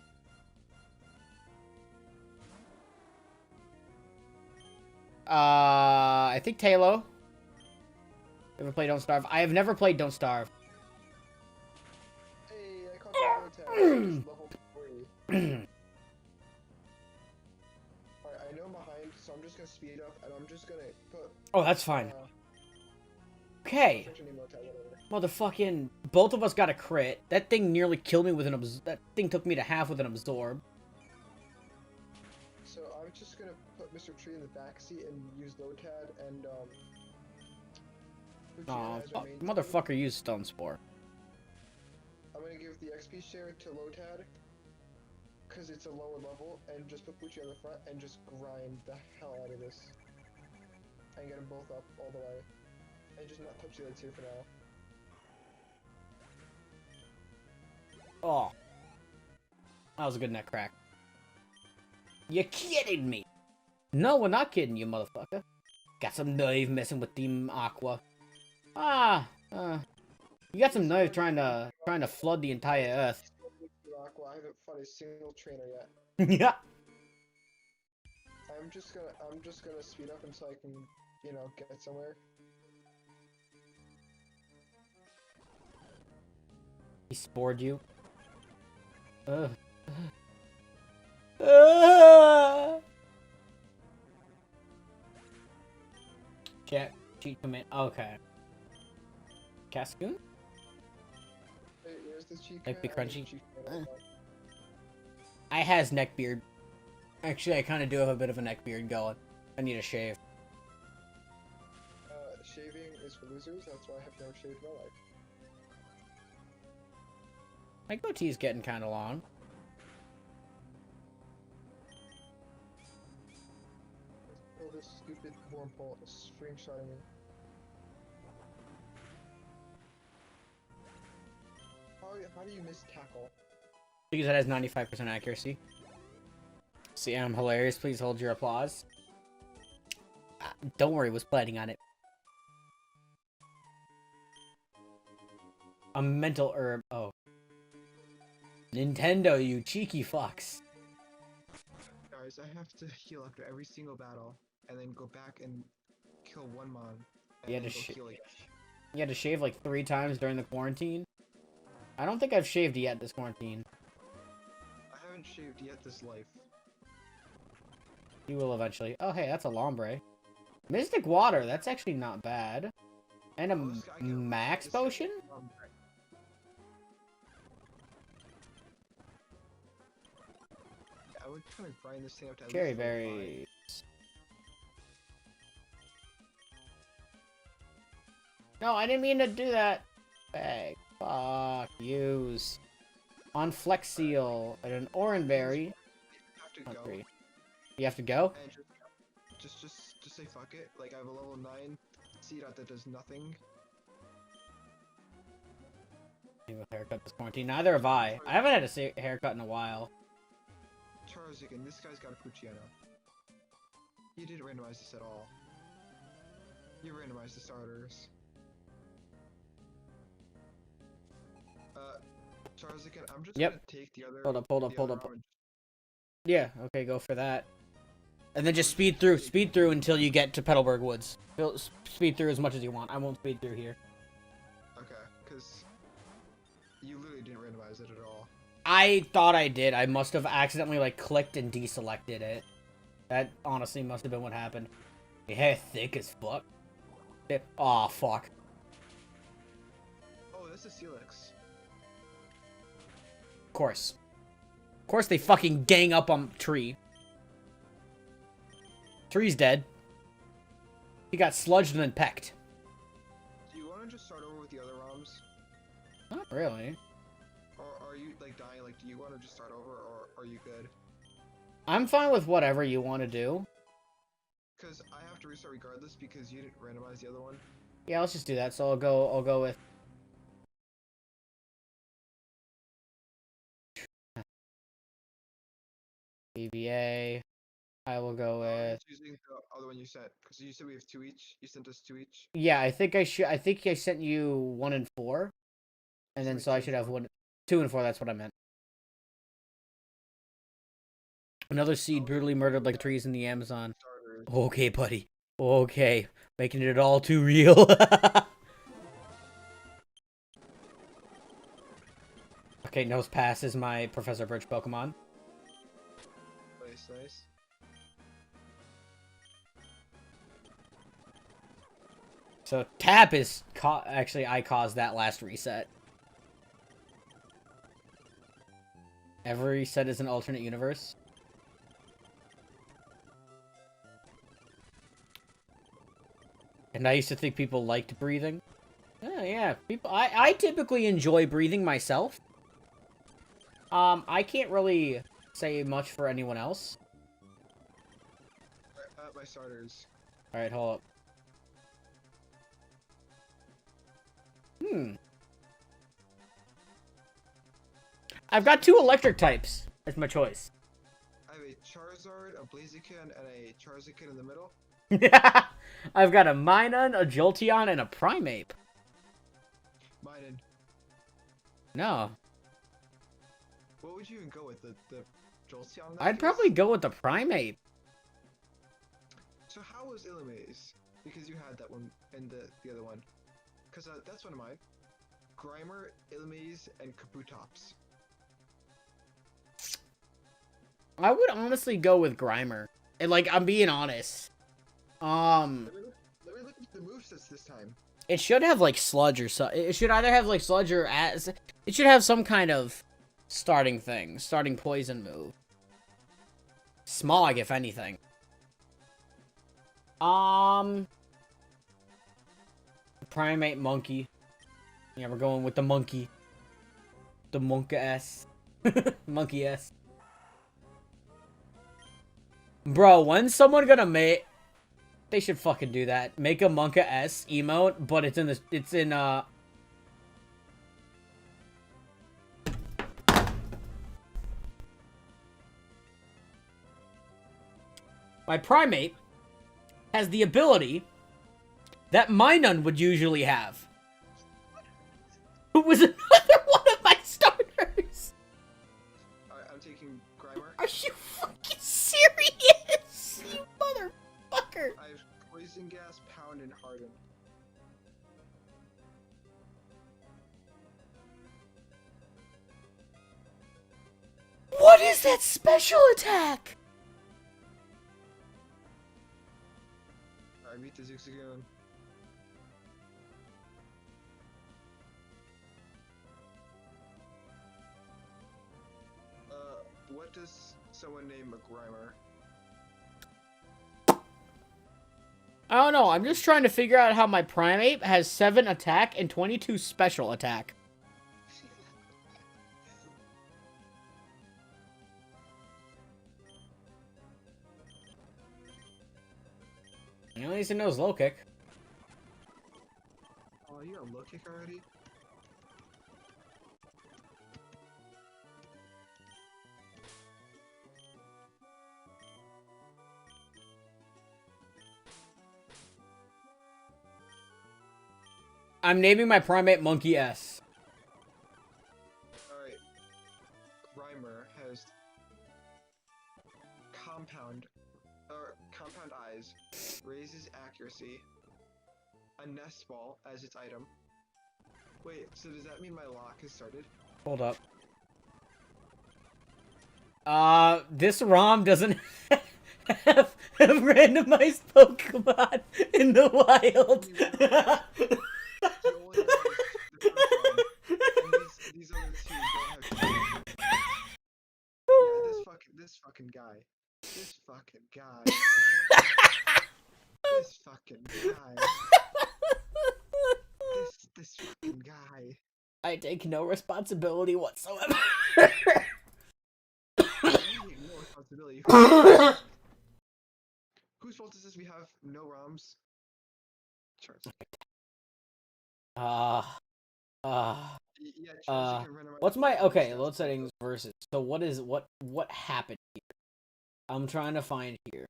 I think Talo. Ever play Don't Starve? I have never played Don't Starve. Hey, I caught the Lotad. Level 3. Alright, I know I'm behind, so I'm just gonna speed up, and I'm just gonna put... Oh, that's fine. Okay. Motherfucking... Both of us got a crit. That thing nearly killed me with an that thing took me to half with an absorb. So I'm just gonna put Mr. Tree in the backseat and use Lotad and Aw, as our fuck, main team. motherfucker used Stone Spore. I'm gonna give the XP share to Lotad because it's a lower level, and just put Poochie on the front and just grind the hell out of this and get them both up all the way, and just not touch the other two for now. Oh. That was a good neck crack. You kidding me? No, we're not kidding you, motherfucker. Got some nerve messing with Team Aqua. You got some nerve trying to flood the entire Earth. I haven't fought a single trainer yet. Yeah. I'm just gonna speed up until I can, you know, get somewhere. He spored you. Cheat command. Okay. Cascoon? Hey, where's the cheek? Like the crunchy? I has neck beard. Actually, I kind of do have a bit of a neck beard going. I need a shave. Shaving is for losers. That's why I have never shaved in my life. My goatee's getting kind of long. Oh, this stupid wormhole is screenshotting me. How do you miss tackle? Because it has 95% accuracy. See, I'm hilarious. Please hold your applause. Don't worry, was planning on it. A mental herb. Oh. Nintendo, you cheeky fucks. Guys, I have to heal after every single battle, and then go back and kill one mon. You had to shave like 3 times during the quarantine? I don't think I've shaved yet this quarantine. I haven't shaved yet this life. You will eventually. Oh, hey, that's a Lombre. Mystic Water, that's actually not bad. And a Max Potion? I would kind of grind this thing up to Cherry berries. No, I didn't mean to do that. Bag. Fuck. Use. On Flex Seal. And an Oranberry. You have to go. You have to go? And just say fuck it. Like, I have a level 9 C-Dot that does nothing. With haircut this quarantine. Neither have I. I haven't had a haircut in a while. Charizard, this guy's got a Puchiana. You didn't randomize this at all. You randomized the starters. Charizard, I'm just gonna take the other. Hold up. Yeah, okay, go for that. And then just speed through until you get to Petalburg Woods. Speed through as much as you want. I won't speed through here. Okay, because you literally didn't randomize it at all. I thought I did. I must have accidentally, like, clicked and deselected it. That honestly must have been what happened. Your hair thick as fuck. Aw, fuck. Oh, this is Celix. Of course. Of course they fucking gang up on Tree. Tree's dead. He got sludged and then pecked. Do you want to just start over with the other ROMs? Not really. Or are you, like, dying? Like, do you want to just start over, or are you good? I'm fine with whatever you want to do. Because I have to restart regardless because you didn't randomize the other one. Yeah, let's just do that. So I'll go with BBA. I will go with Choosing the other one you sent, because you said we have 2 each. You sent us 2 each. Yeah, I think I sent you 1 and 4. And then so I should have 2 and 4, that's what I meant. Another seed brutally murdered like trees in the Amazon. Okay, buddy. Okay. Making it all too real. Okay, Nose Pass is my Professor Birch Pokemon. Nice. So Tap is actually I caused that last reset. Every reset is an alternate universe. And I used to think people liked breathing. Yeah, people. I typically enjoy breathing myself. I can't really say much for anyone else. My starters. All right, hold up. I've got 2 electric types. That's my choice. I have a Charizard, a Blaziken, and a Charizard in the middle. I've got a Minun, a Jolteon, and a Primeape. Mine. No. What would you even go with? The Jolteon? I'd probably go with the Primeape. So how was Illumise? Because you had that one and the other one. Because that's one of mine. Grimer, Illumise, and Kabutops. I would honestly go with Grimer. And, like, I'm being honest. Let me look at the movesets this time. It should have, like, Sludge or so. It should either have, like, Sludge or it should have some kind of starting poison move. Smog, if anything. Primate monkey. Yeah, we're going with the monkey. The Monka S. Monkey S. Bro, when's someone gonna make... They should fucking do that. Make a Monka S emote, but it's in my Primate has the ability that Minun would usually have. Who was another one of my starters. Alright, I'm taking Grimer. Are you fucking serious? You motherfucker. I have Poison Gas, Pound, and Harden. What is that special attack? Alright, meet the Zigzagoon. What does someone name a Grimer? I don't know. I'm just trying to figure out how my Primeape has 7 attack and 22 special attack. At least it knows low kick. Oh, you're a low kick already? I'm naming my Primate Monkey S. Alright. Grimer has Compound Eyes, raises accuracy, a Nest Ball as its item. Wait, so does that mean my lock has started? Hold up. This ROM doesn't have randomized Pokemon in the wild. You only have the first one, and these other two don't have shit. Yeah, this fucking guy. This fucking guy. This fucking guy. This fucking guy. I take no responsibility whatsoever. You take no responsibility. Whose fault is this? We have no ROMs. Charts. Yeah, Charts can run around. what's my okay? Load settings versus. So what happened here? I'm trying to find here.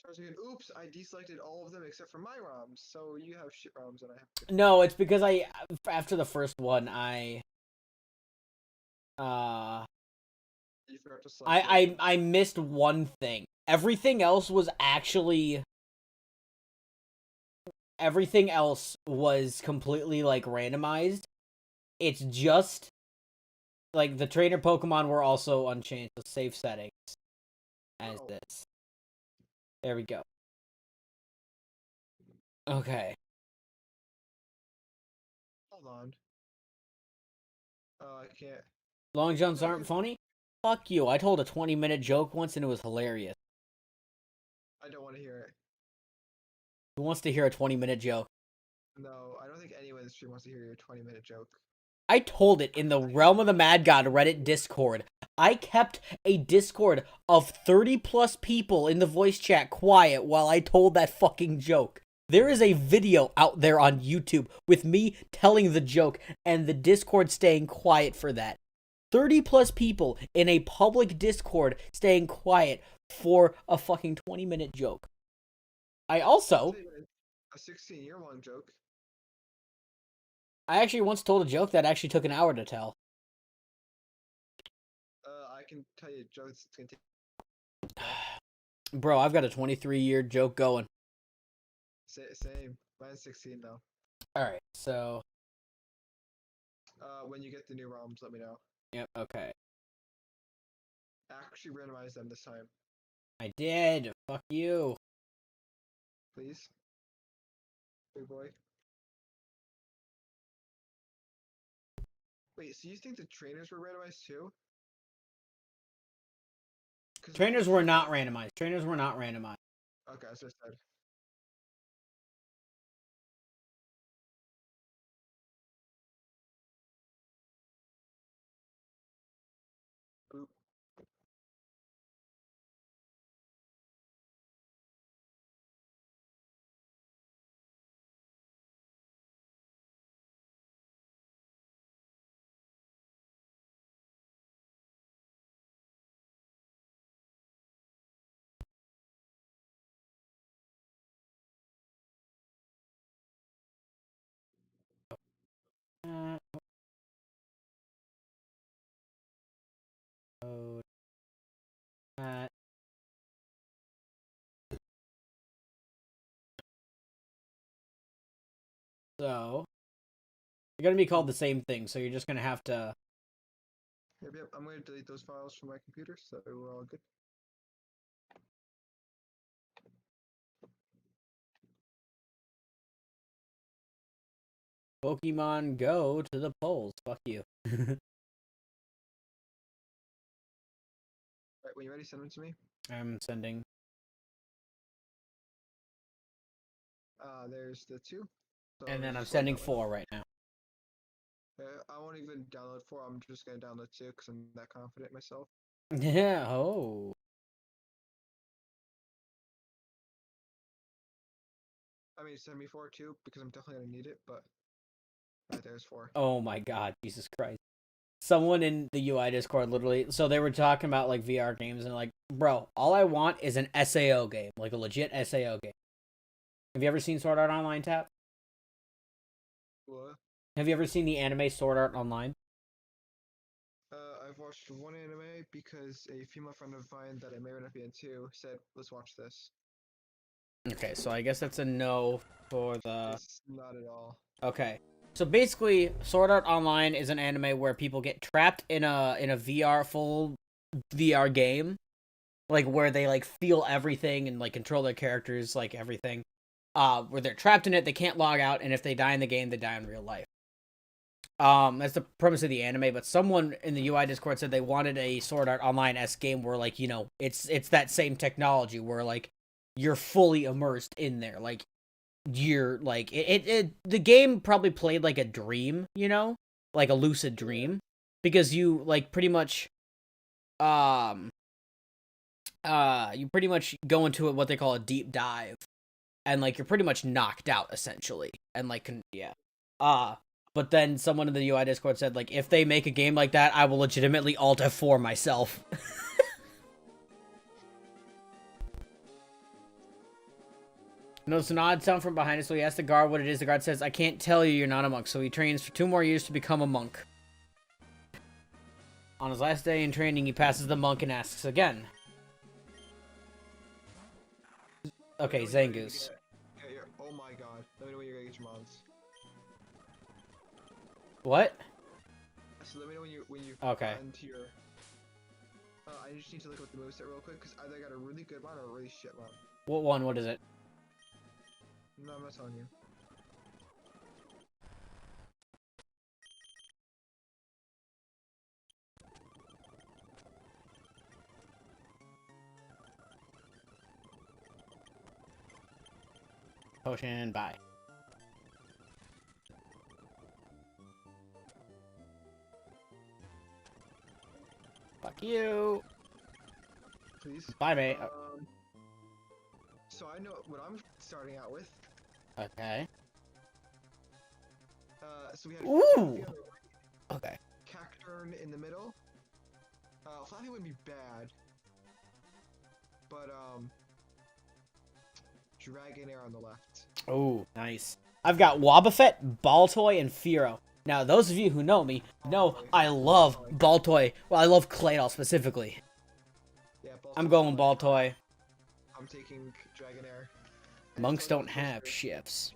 Charts again. Oops, I deselected all of them except for my ROMs. So you have shit ROMs and I have. No, it's because after the first one You forgot to select. I missed one thing. Everything else was completely like randomized. It's just like the trainer Pokemon were also unchanged, so save settings as this. There we go. Okay. Hold on. I can't. Long jumps aren't funny? Fuck you. I told a 20-minute joke once and it was hilarious. I don't want to hear it. Who wants to hear a 20-minute joke? No, I don't think anyone in the stream wants to hear your 20-minute joke. I told it in the Realm of the Mad God Reddit Discord. I kept a Discord of 30 plus people in the voice chat quiet while I told that fucking joke. There is a video out there on YouTube with me telling the joke and the Discord staying quiet for that. 30 plus people in a public Discord staying quiet for a fucking 20-minute joke. I also... A 16-year-long joke. I actually once told a joke that actually took an hour to tell. I can tell you jokes. It's gonna take... Bro, I've got a 23-year joke going. Same. Mine's 16 though. Alright, so... When you get the new ROMs, let me know. Yep, okay. Actually randomize them this time. I did. Fuck you. Please. Big boy. Wait, so you think the trainers were randomized too? Trainers were not randomized. Trainers were not randomized. Okay, as I said. Boop. So, you're gonna be called the same thing, so you're just gonna have to... Yep, I'm gonna delete those files from my computer, so we're all good. Pokemon Go to the polls. Fuck you. Alright, when you're ready, send them to me. I'm sending. There's the 2. So And then I'm sending 4 right now. I won't even download 4, I'm just gonna download 2 because I'm that confident myself. Yeah, oh. I mean, send me 4 too, because I'm definitely gonna need it, but... Alright, there's 4. Oh my god, Jesus Christ. Someone in the UI Discord literally... So they were talking about, like, VR games, and like, bro, all I want is an SAO game. Like, a legit SAO game. Have you ever seen Sword Art Online, Tap? What? Have you ever seen the anime Sword Art Online? I've watched one anime because a female friend of mine that I may or not be into said, let's watch this. Okay, so I guess that's a no for the... It's not at all. Okay. So basically, Sword Art Online is an anime where people get trapped in a full VR game. Like, where they, like, feel everything and, like, control their characters, like, everything. Where they're trapped in it, they can't log out, and if they die in the game, they die in real life. That's the premise of the anime, but someone in the UI Discord said they wanted a Sword Art Online-esque game where, like, you know, it's that same technology where, like, you're fully immersed in there. Like, you're, like, the game probably played like a dream, you know? Like a lucid dream. Because you, like, pretty much, you pretty much go into what they call a deep dive. And, like, you're pretty much knocked out, essentially. And, like, yeah. But then someone in the UI Discord said, like, if they make a game like that, I will legitimately Alt F4 myself. Notice an odd sound from behind us, so he asks the guard what it is. The guard says, I can't tell you, you're not a monk. So he trains for 2 more years to become a monk. On his last day in training, he passes the monk and asks again. Okay, Zangoose. Yeah, oh my god. Let me know when you're gonna get your mods. What? So let me know when you Okay. into your... I just need to look up the moveset real quick, because either I got a really good mod or a really shit mod. What one? What is it? No, I'm not telling you. Potion, bye. Fuck you. Please. Bye, mate. So I know what I'm starting out with. Okay. So we had Ooh! on the right, Okay. Cacturn in the middle. Flappy wouldn't be bad. But, Dragonair on the left. Oh, nice. I've got Wobbuffet, Baltoy, and Fearow. Now, those of you who know me know I love Baltoy. Well, I love Claydol specifically. Yeah, I'm going Baltoy. I'm taking Dragonair. Monks don't have shifts.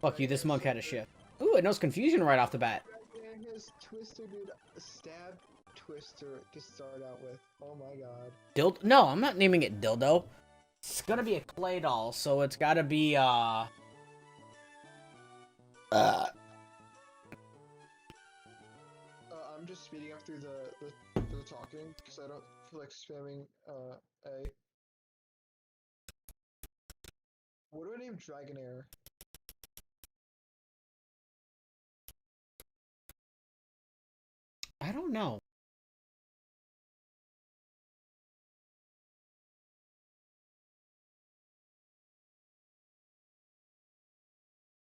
Fuck you, this monk had a shift. Ooh, it knows confusion right off the bat. Dragonair has Twister, dude. Stab Twister to start out with. Oh my god. No, I'm not naming it Dildo. It's gonna be a Claydol, so it's gotta be, I'm just speeding up through the talking, because I don't feel like spamming, A. What do I name Dragonair? I don't know.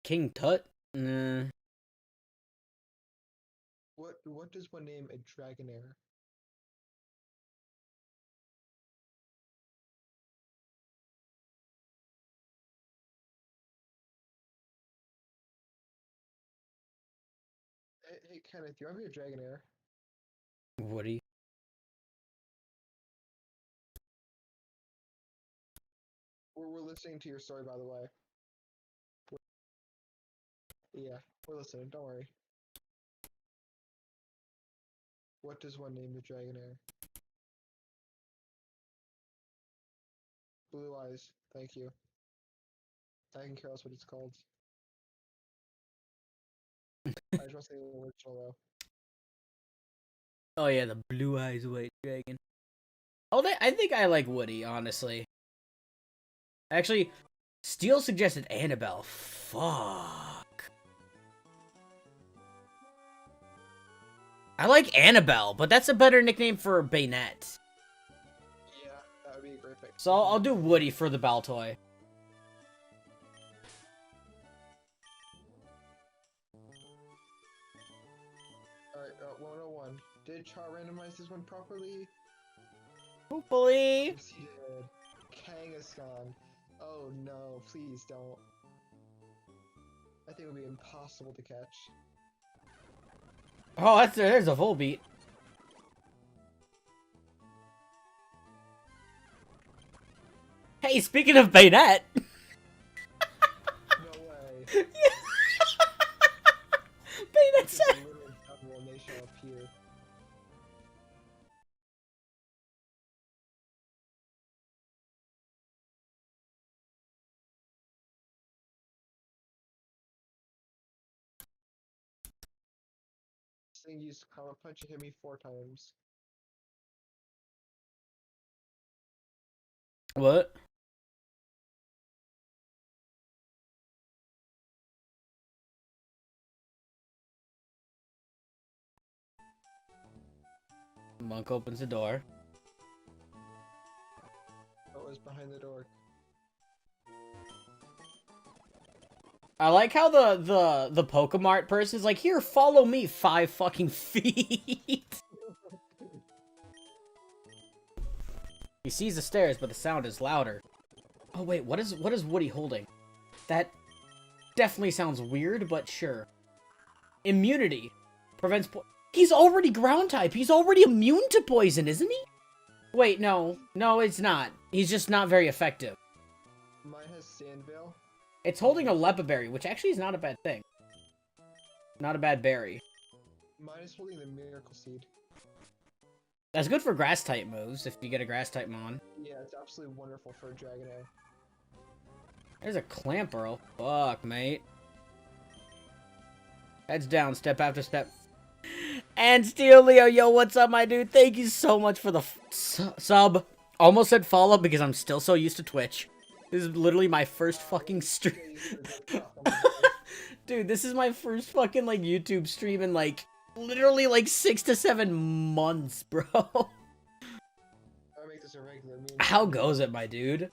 King Tut? Nah. What does one name a Dragonair? Hey Kenneth, you want to be a Dragonair? Woody. We're listening to your story, by the way. Yeah, we're listening, don't worry. What does one name the Dragonair? Blue Eyes, thank you. I can care less what it's called. I just want to say the original, though. Oh yeah, the Blue Eyes White Dragon. Oh, I think I like Woody, honestly. Actually, Steel suggested Annabelle. Fuck. I like Annabelle, but that's a better nickname for Bayonet. Yeah, that would be a great pick. So I'll do Woody for the Baltoy. Alright, 101. Did Char randomize this one properly? Hopefully. Yes, he did. Kangaskhan. Oh no, please don't. I think it would be impossible to catch. Oh, there's a full beat. Hey, speaking of Bayonet. No way. Bayonet This is said. literally double and they show up here. This thing used Comet Punch and hit me 4 times. What? Monk opens the door. What was behind the door? I like how the Pokemart person is like, here, follow me 5 fucking feet. He sees the stairs, but the sound is louder. Oh wait, what is Woody holding? That definitely sounds weird, but sure. Immunity prevents. He's already ground type. He's already immune to poison, isn't he? Wait, no, it's not. He's just not very effective. Mine has Sandvale. It's holding a Lepa Berry, which actually is not a bad thing. Not a bad berry. Mine is holding the Miracle Seed. That's good for grass type moves if you get a grass type mon. Yeah, it's absolutely wonderful for a Dragonair. There's a Clamperl. Fuck, mate. Heads down, step after step. And Steel Leo, yo, what's up, my dude? Thank you so much for the sub. Almost said follow because I'm still so used to Twitch. This is literally my first fucking stream. Dude, this is my first fucking, like, YouTube stream in, like, literally, like, 6 to 7 months, bro. Make this a regular meme. How goes it, my dude?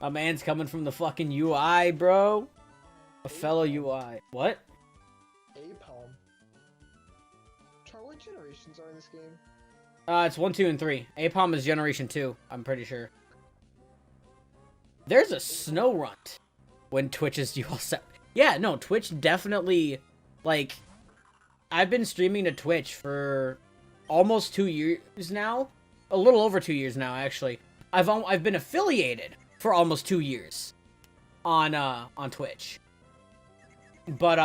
A man's coming from the fucking UI, bro. A fellow UI. What? Apalm. Char, what generations are in this game? It's 1, 2, and 3. Apalm is generation 2, I'm pretty sure. There's a snow runt when Twitch is dual set. Yeah, no, Twitch definitely, like, I've been streaming to Twitch for almost 2 years now. A little over 2 years now, actually. I've been affiliated for almost 2 years on Twitch. But,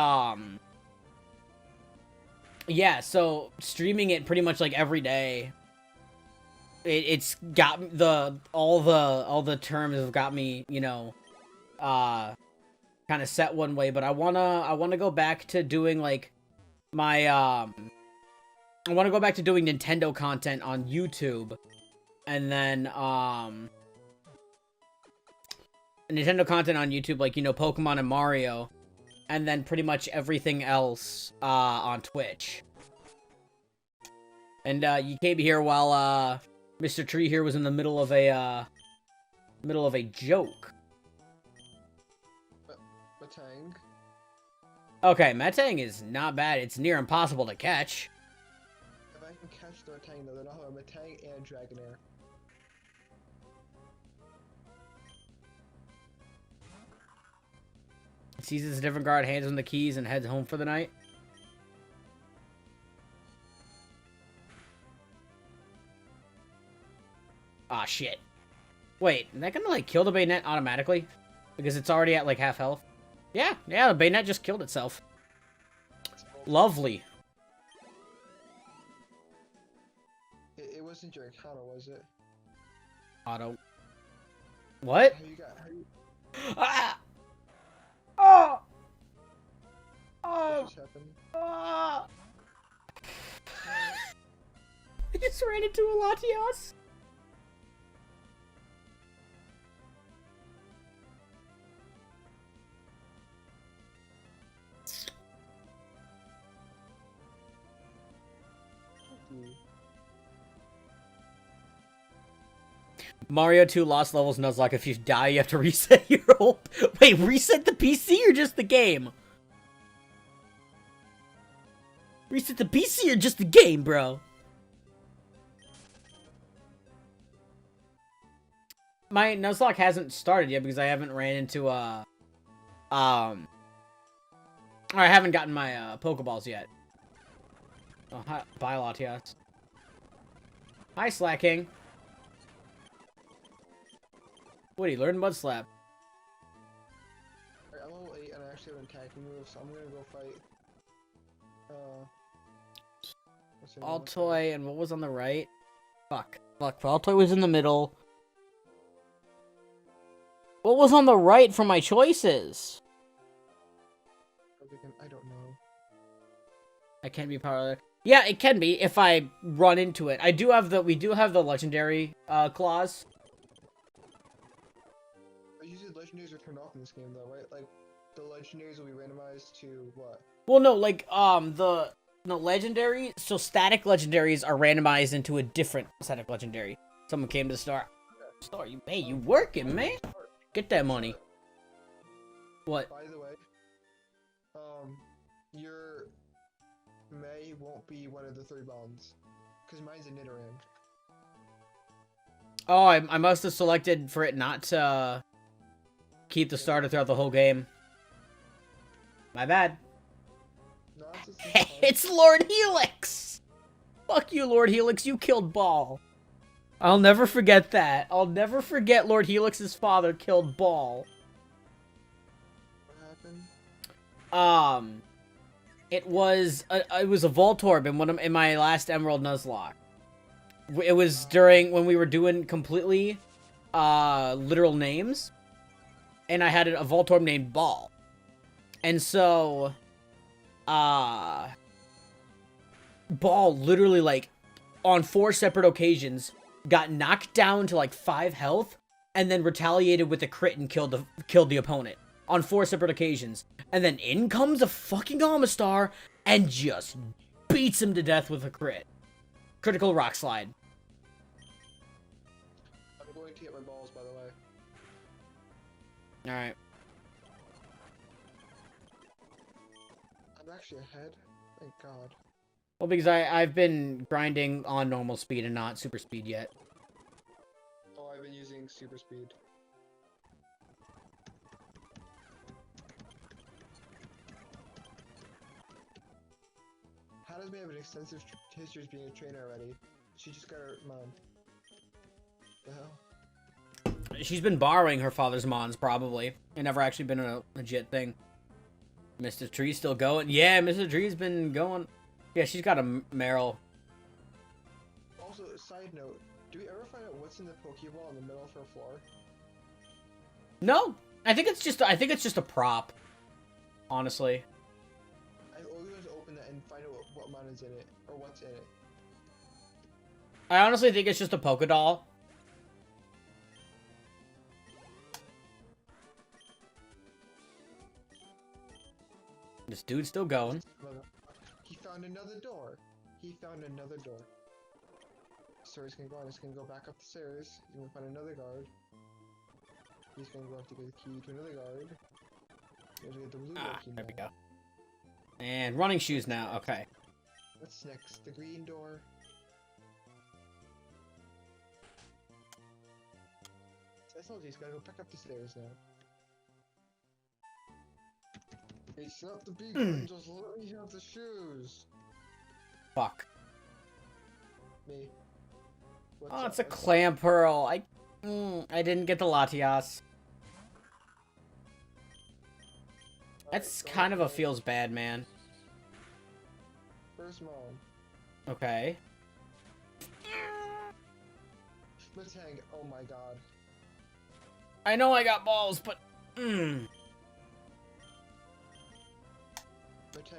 yeah, so streaming it pretty much, like, every day. It's got all the terms have got me, you know, kind of set one way, but I wanna go back to doing, like, my, I wanna go back to doing Nintendo content on YouTube, and then, Nintendo content on YouTube, like, you know, Pokemon and Mario, and then pretty much everything else, on Twitch. And, you came here while, Mr. Tree here was in the middle of a joke. Metang. Okay, Metang is not bad. It's near impossible to catch. If I can catch the Metang though, then I'll have a Metang and Dragonair. Seizes a different guard, hands him the keys, and heads home for the night. Ah, shit. Wait, is that gonna, like, kill the Bayonet automatically? Because it's already at, like, half health? Yeah, the Bayonet just killed itself. Lovely. It wasn't your encounter, was it? Auto. What? How you... Ah! Oh! What Oh! just happened? Ah! I just ran into a Latias. Mario 2 lost levels Nuzlocke. If you die, you have to reset your whole... Wait, reset the PC or just the game? Reset the PC or just the game, bro? My Nuzlocke hasn't started yet because I haven't ran into, or I haven't gotten my, Pokeballs yet. Oh, hi, bye, Latias. Hi, Slacking. Woody, learn Mud Slap. I'm level 8 and I actually have an attacking move, so I'm gonna go fight. What's her name? Altoy, and what was on the right? Fuck. Altoy was in the middle. What was on the right for my choices? I don't know. I can't be power. Yeah, it can be if I run into it. We do have the legendary claws. Usually legendaries are turned off in this game though, right? Like the legendaries will be randomized to what? Well, no, like no legendary. So static legendaries are randomized into a different static legendary. Someone came to the star. Star, you working, man? Get that money. What? By the way, your May won't be one of the 3 bombs, cause mine's a Nidoran. Oh, I must have selected for it not to keep the starter throughout the whole game. My bad. No, it's, It's Lord Helix! Fuck you, Lord Helix, you killed Ball. I'll never forget that. I'll never forget Lord Helix's father killed Ball. What happened? It was a Voltorb in my last Emerald Nuzlocke. It was during when we were doing completely literal names, and I had a Voltorb named Ball, and so Ball literally, like, on 4 separate occasions got knocked down to like 5 health, and then retaliated with a crit and killed the opponent on 4 separate occasions. And then in comes a fucking Amistar and just beats him to death with a crit. Critical rock slide. I'm going to get my balls, by the way. Alright. I'm actually ahead. Thank God. Well, because I've been grinding on normal speed and not super speed yet. Oh, I've been using super speed. How does May have an extensive history as being a trainer already? She just got her mom. The hell? She's been borrowing her father's mons, probably. It never actually been a legit thing. Mr. Tree's still going. Yeah, Mr. Tree's been going. Yeah, she's got a Meryl. Also, a side note, do we ever find out what's in the Pokeball in the middle of her floor? No, I think it's just a prop. Honestly. I always want to open that and find out what mon is in it, or what's in it. I honestly think it's just a Pokédoll. This dude's still going. He found another door. He found another door. So he's gonna go on. He's gonna go back up the stairs. He's gonna find another guard. He's gonna go have to get the key to another guard. He's gonna get the blue key There we now. go. And running shoes now. Okay. What's next? The green door. I told you he's gotta go back up the stairs now. It's not the big one, just let me have the shoes. Fuck. Me. What's Oh, up? it's a What's up? clam pearl. I didn't get the Latias. That's Alright, kind of a okay. feels bad, man. First mom. Okay. Let's hang. Oh my god. I know I got balls, but Matang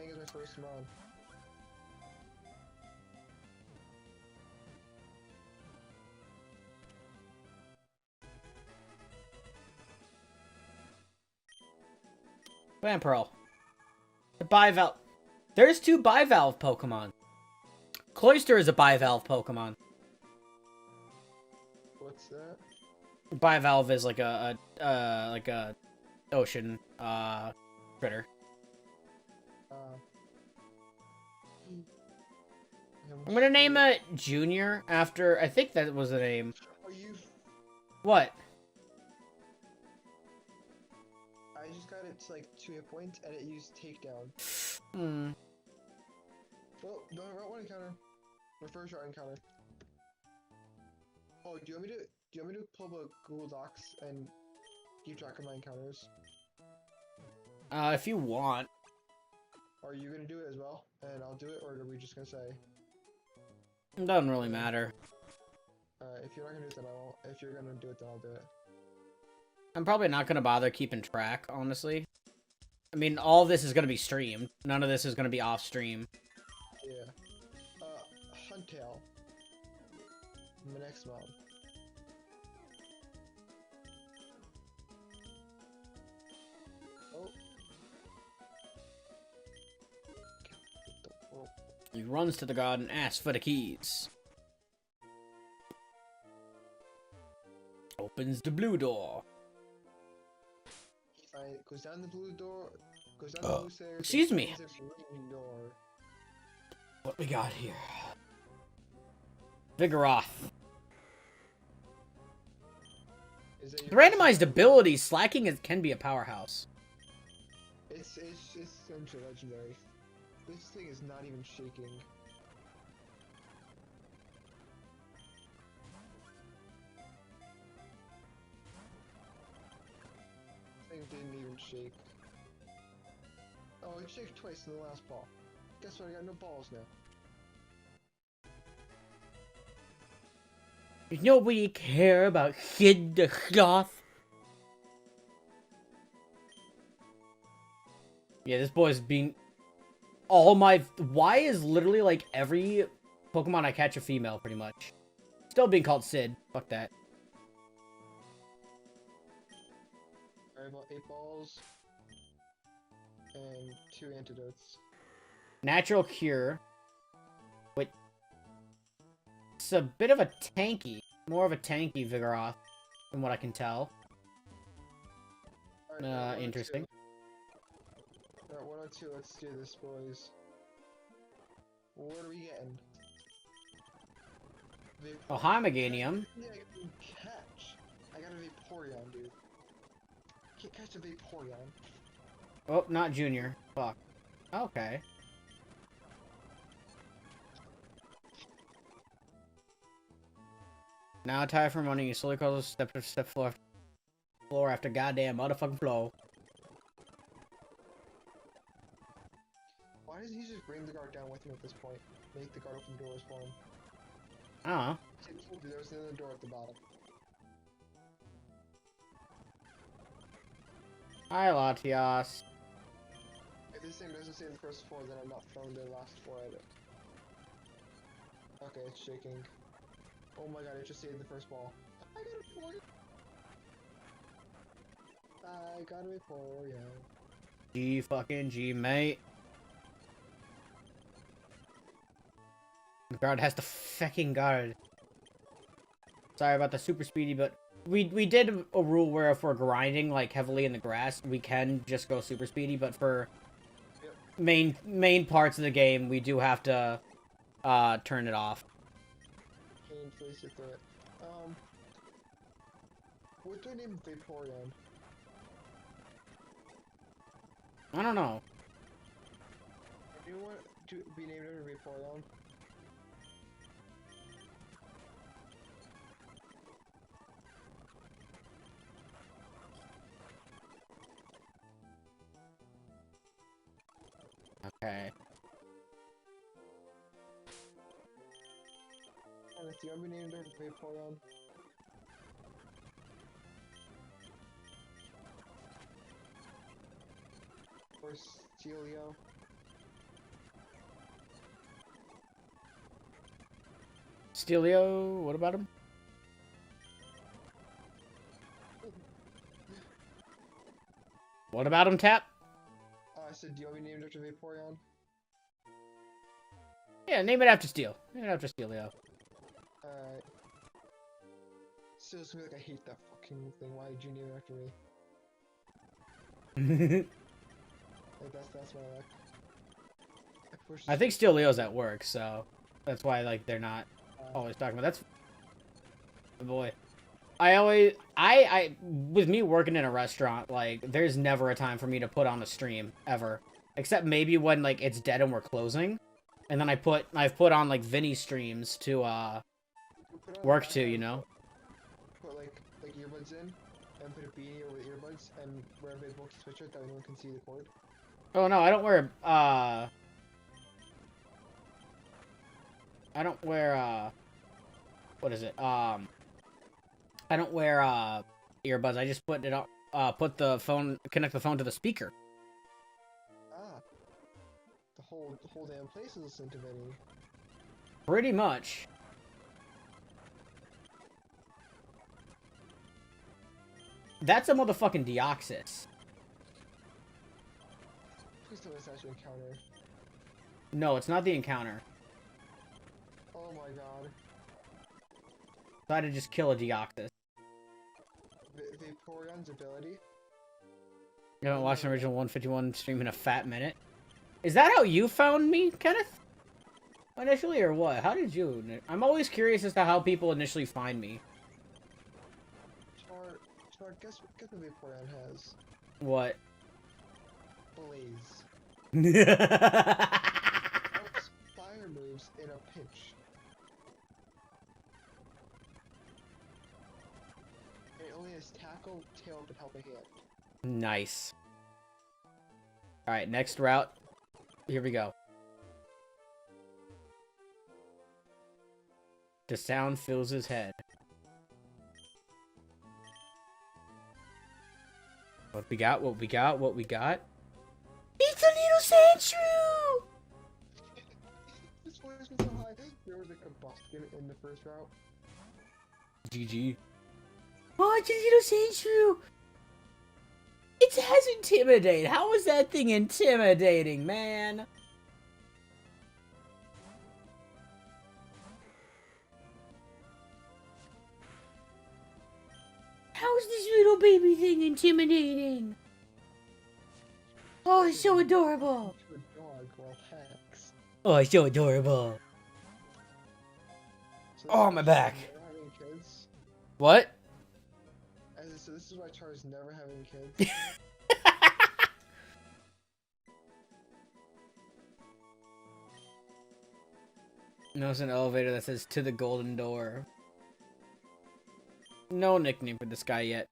is my first mom. Clam pearl. The bivalve. There's 2 bivalve Pokemon. Cloyster is a bivalve Pokemon. What's that? Bivalve is like a ocean critter. I'm gonna name it Junior after, I think that was the name. Are you? What? I just got it to like 2 hit points and it used takedown. Well, no, route 1 encounter. My first route encounter. Oh, do you want me to pull up Google Docs and keep track of my encounters? If you want. Are you gonna do it as well? And I'll do it, or are we just gonna say? It doesn't really matter. If you're not gonna do it, then I won't. If you're gonna do it, then I'll do it. I'm probably not gonna bother keeping track, honestly. I mean, all of this is gonna be streamed. None of this is gonna be off stream. Yeah. Huntail. My next mob. Oh. Oh. He runs to the god and asks for the keys. Opens the blue door. Goes down the blue door. Goes down the blue stairs. Excuse me. There's a green door. What we got here? Vigoroth. Is that The your randomized ability, slacking can be a powerhouse. It's essentially legendary. This thing is not even shaking. Thing didn't even shake. Oh, it shaked twice in the last ball. Guess what? I got no balls now. Nobody care about Kid the Sloth. Yeah, this boy's being... All my... Why is literally, like, every Pokemon I catch a female, pretty much? Still being called Sid. Fuck that. I have 8 balls and 2 antidotes. Natural cure. Wait. It's a bit of a tanky. More of a tanky Vigoroth, from what I can tell. Alright, Interesting. Alright, 102, let's do this, boys. What are we getting? Oh, hi, Meganium. Yeah, I can catch. I got a Vaporeon, dude. Can't catch a Vaporeon. Oh, not Junior. Fuck. Okay. Now tired from running, you slowly crawls step to step floor after goddamn motherfucking flow. Why doesn't he just bring the guard down with him at this point? Make the guard open doors for him. I don't know. There's another door at the bottom. Hi, Latias. If this thing doesn't say the first 4, then I'm not throwing the last 4 at it. Okay, it's shaking. Oh my god, it just saved the first ball. I got a point! I got a Vaporeon. G fucking G, mate. The guard has the fucking guard. Sorry about the super speedy, but we did a rule where if we're grinding like heavily in the grass, we can just go super speedy, but for main parts of the game, we do have to turn it off. Painfully sit through it. What's their name? Vaporeon. I don't know. Do you want to be named after Vaporeon? Okay. Honest, do you want to be named after Vaporeon? Or Stelio? Stelio, what about him? What about him, Tap? I said, do you want to be named after Vaporeon? Yeah, name it after Steel. Name it after Stelio. Alright. Still, it's like I hate that fucking thing. Why did you name it after me? Like, that's my luck. I think Stelio's at work, so that's why like they're not always talking about. That's oh boy. I with me working in a restaurant, like there's never a time for me to put on a stream ever, except maybe when like it's dead and we're closing, and then I've put on like Vinny streams to work to, you know. Put like earbuds in, and put a beanie over the earbuds, and wherever it works, switch it that no one can see the cord. Oh no, I don't wear what is it? I don't wear earbuds. I just put it on connect the phone to the speaker. Ah. The whole damn place is listening to Vinny. Pretty much. That's a motherfucking Deoxys. Please tell me it's actually Encounter. No, it's not the encounter. Oh my god. Try to just kill a Deoxys. Vaporeon's ability? You haven't watched an original 151 stream in a fat minute? Is that how you found me, Kenneth? Initially, or what? How did you... I'm always curious as to how people initially find me. Char, guess what the Vaporeon has? What? Blaze. Helps fire moves in a pinch. And it only has tackle, tail, and helping hand. Nice. Alright, next route. Here we go. The sound fills his head. What we got? What we got? What we got? It's a little Sandshrew! This voice was so high. There was like a Buskin in the first route. GG. Oh, it's a little true. It has intimidate. How is that thing intimidating, man? How's this little baby thing intimidating? Oh, it's so adorable. A dog while hacks. Oh, it's so adorable. So Oh, my back. Never having kids. What? So this is why Char's never having kids. No, it's an elevator that says to the golden door. No nickname for this guy yet.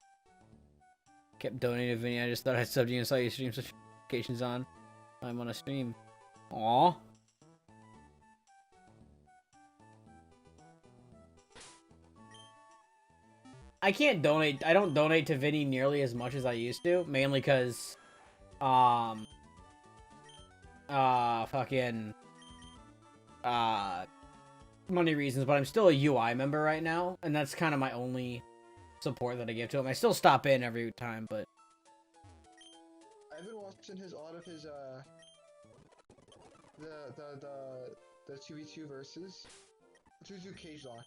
Kept donating to Vinny. I just thought I'd sub you and saw your stream notifications on. I'm on a stream. Aww. I can't donate. I don't donate to Vinny nearly as much as I used to. Mainly because, fucking, money reasons. But I'm still a UI member right now. And that's kind of my only support that I give to him. I still stop in every time, but... I've been watching all of his, the 2v2 versus 2v2 cage lock.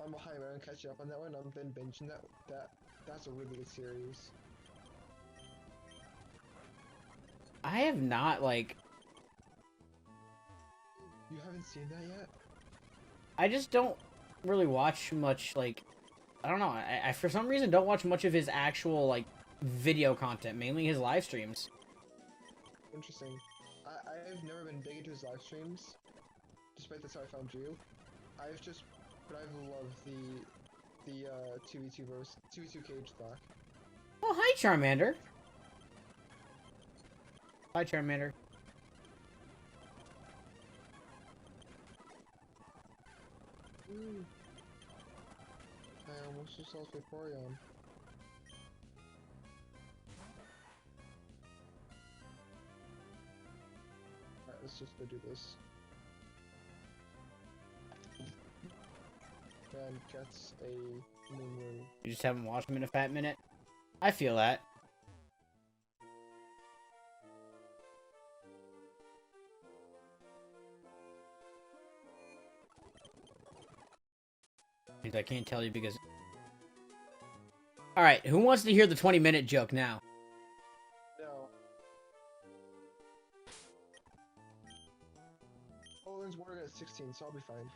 I'm behind, but I'm catching up on that one. I've been binging that's a really good series. I have not, like... You haven't seen that yet? I just don't really watch much, like... I don't know. I for some reason don't watch much of his actual, like, video content. Mainly his live streams. Interesting. I've never been big into his live streams. Despite that's how I found you. But I've loved the 2v2 cage lock. Oh, hi, Charmander. Hi, Charmander. I almost just lost Vaporeon. Alright, let's just go do this. And gets a moon. You just haven't watched him in a fat minute? I feel that. I can't tell you because... Alright, who wants to hear the 20-minute joke now? No. Owen's water at 16, so I'll be fine.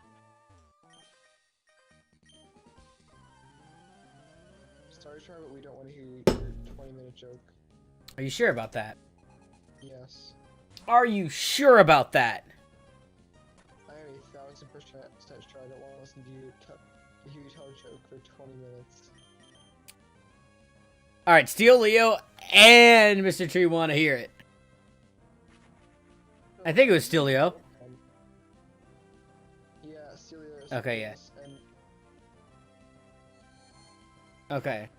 Sorry, Char, but we don't want to hear your 20-minute joke. Are you sure about that? Yes. Are you sure about that? I am 1,000% sure I don't want to listen to you hear you tell a joke for 20 minutes. Alright, Steel Leo and Mr. Tree want to hear it. I think it was Steel Leo. Yeah, Steel Leo. Okay, yeah. And okay.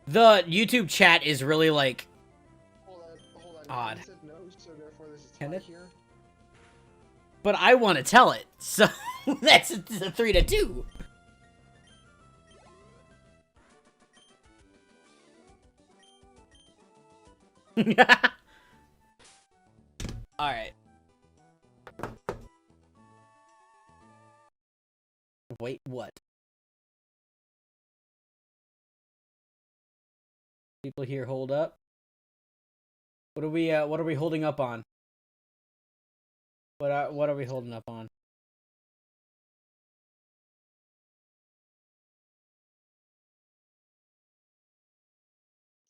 The YouTube chat is really, like, hold on. odd. He said no, so therefore this is Can tied it? here. But I want to tell it, so that's a 3-2. Alright. Wait, what? People here hold up. What are we holding up on? What are we holding up on?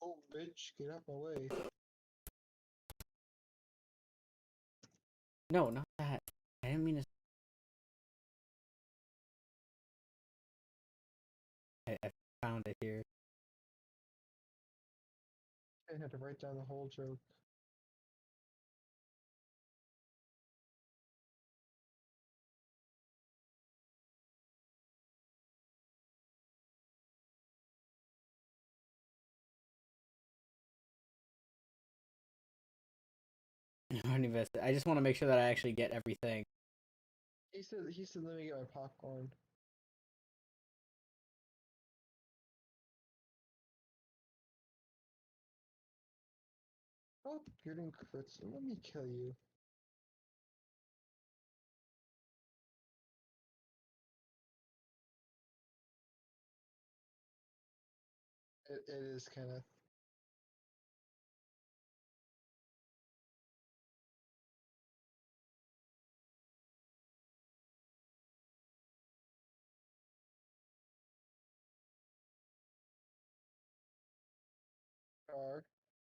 Oh, bitch, get out my way. No, not that. I didn't mean to. I found it here. I had to write down the whole joke. I just want to make sure that I actually get everything. He said, let me get my popcorn. Oh, you're doing crits. Let me kill you. It is Kenneth.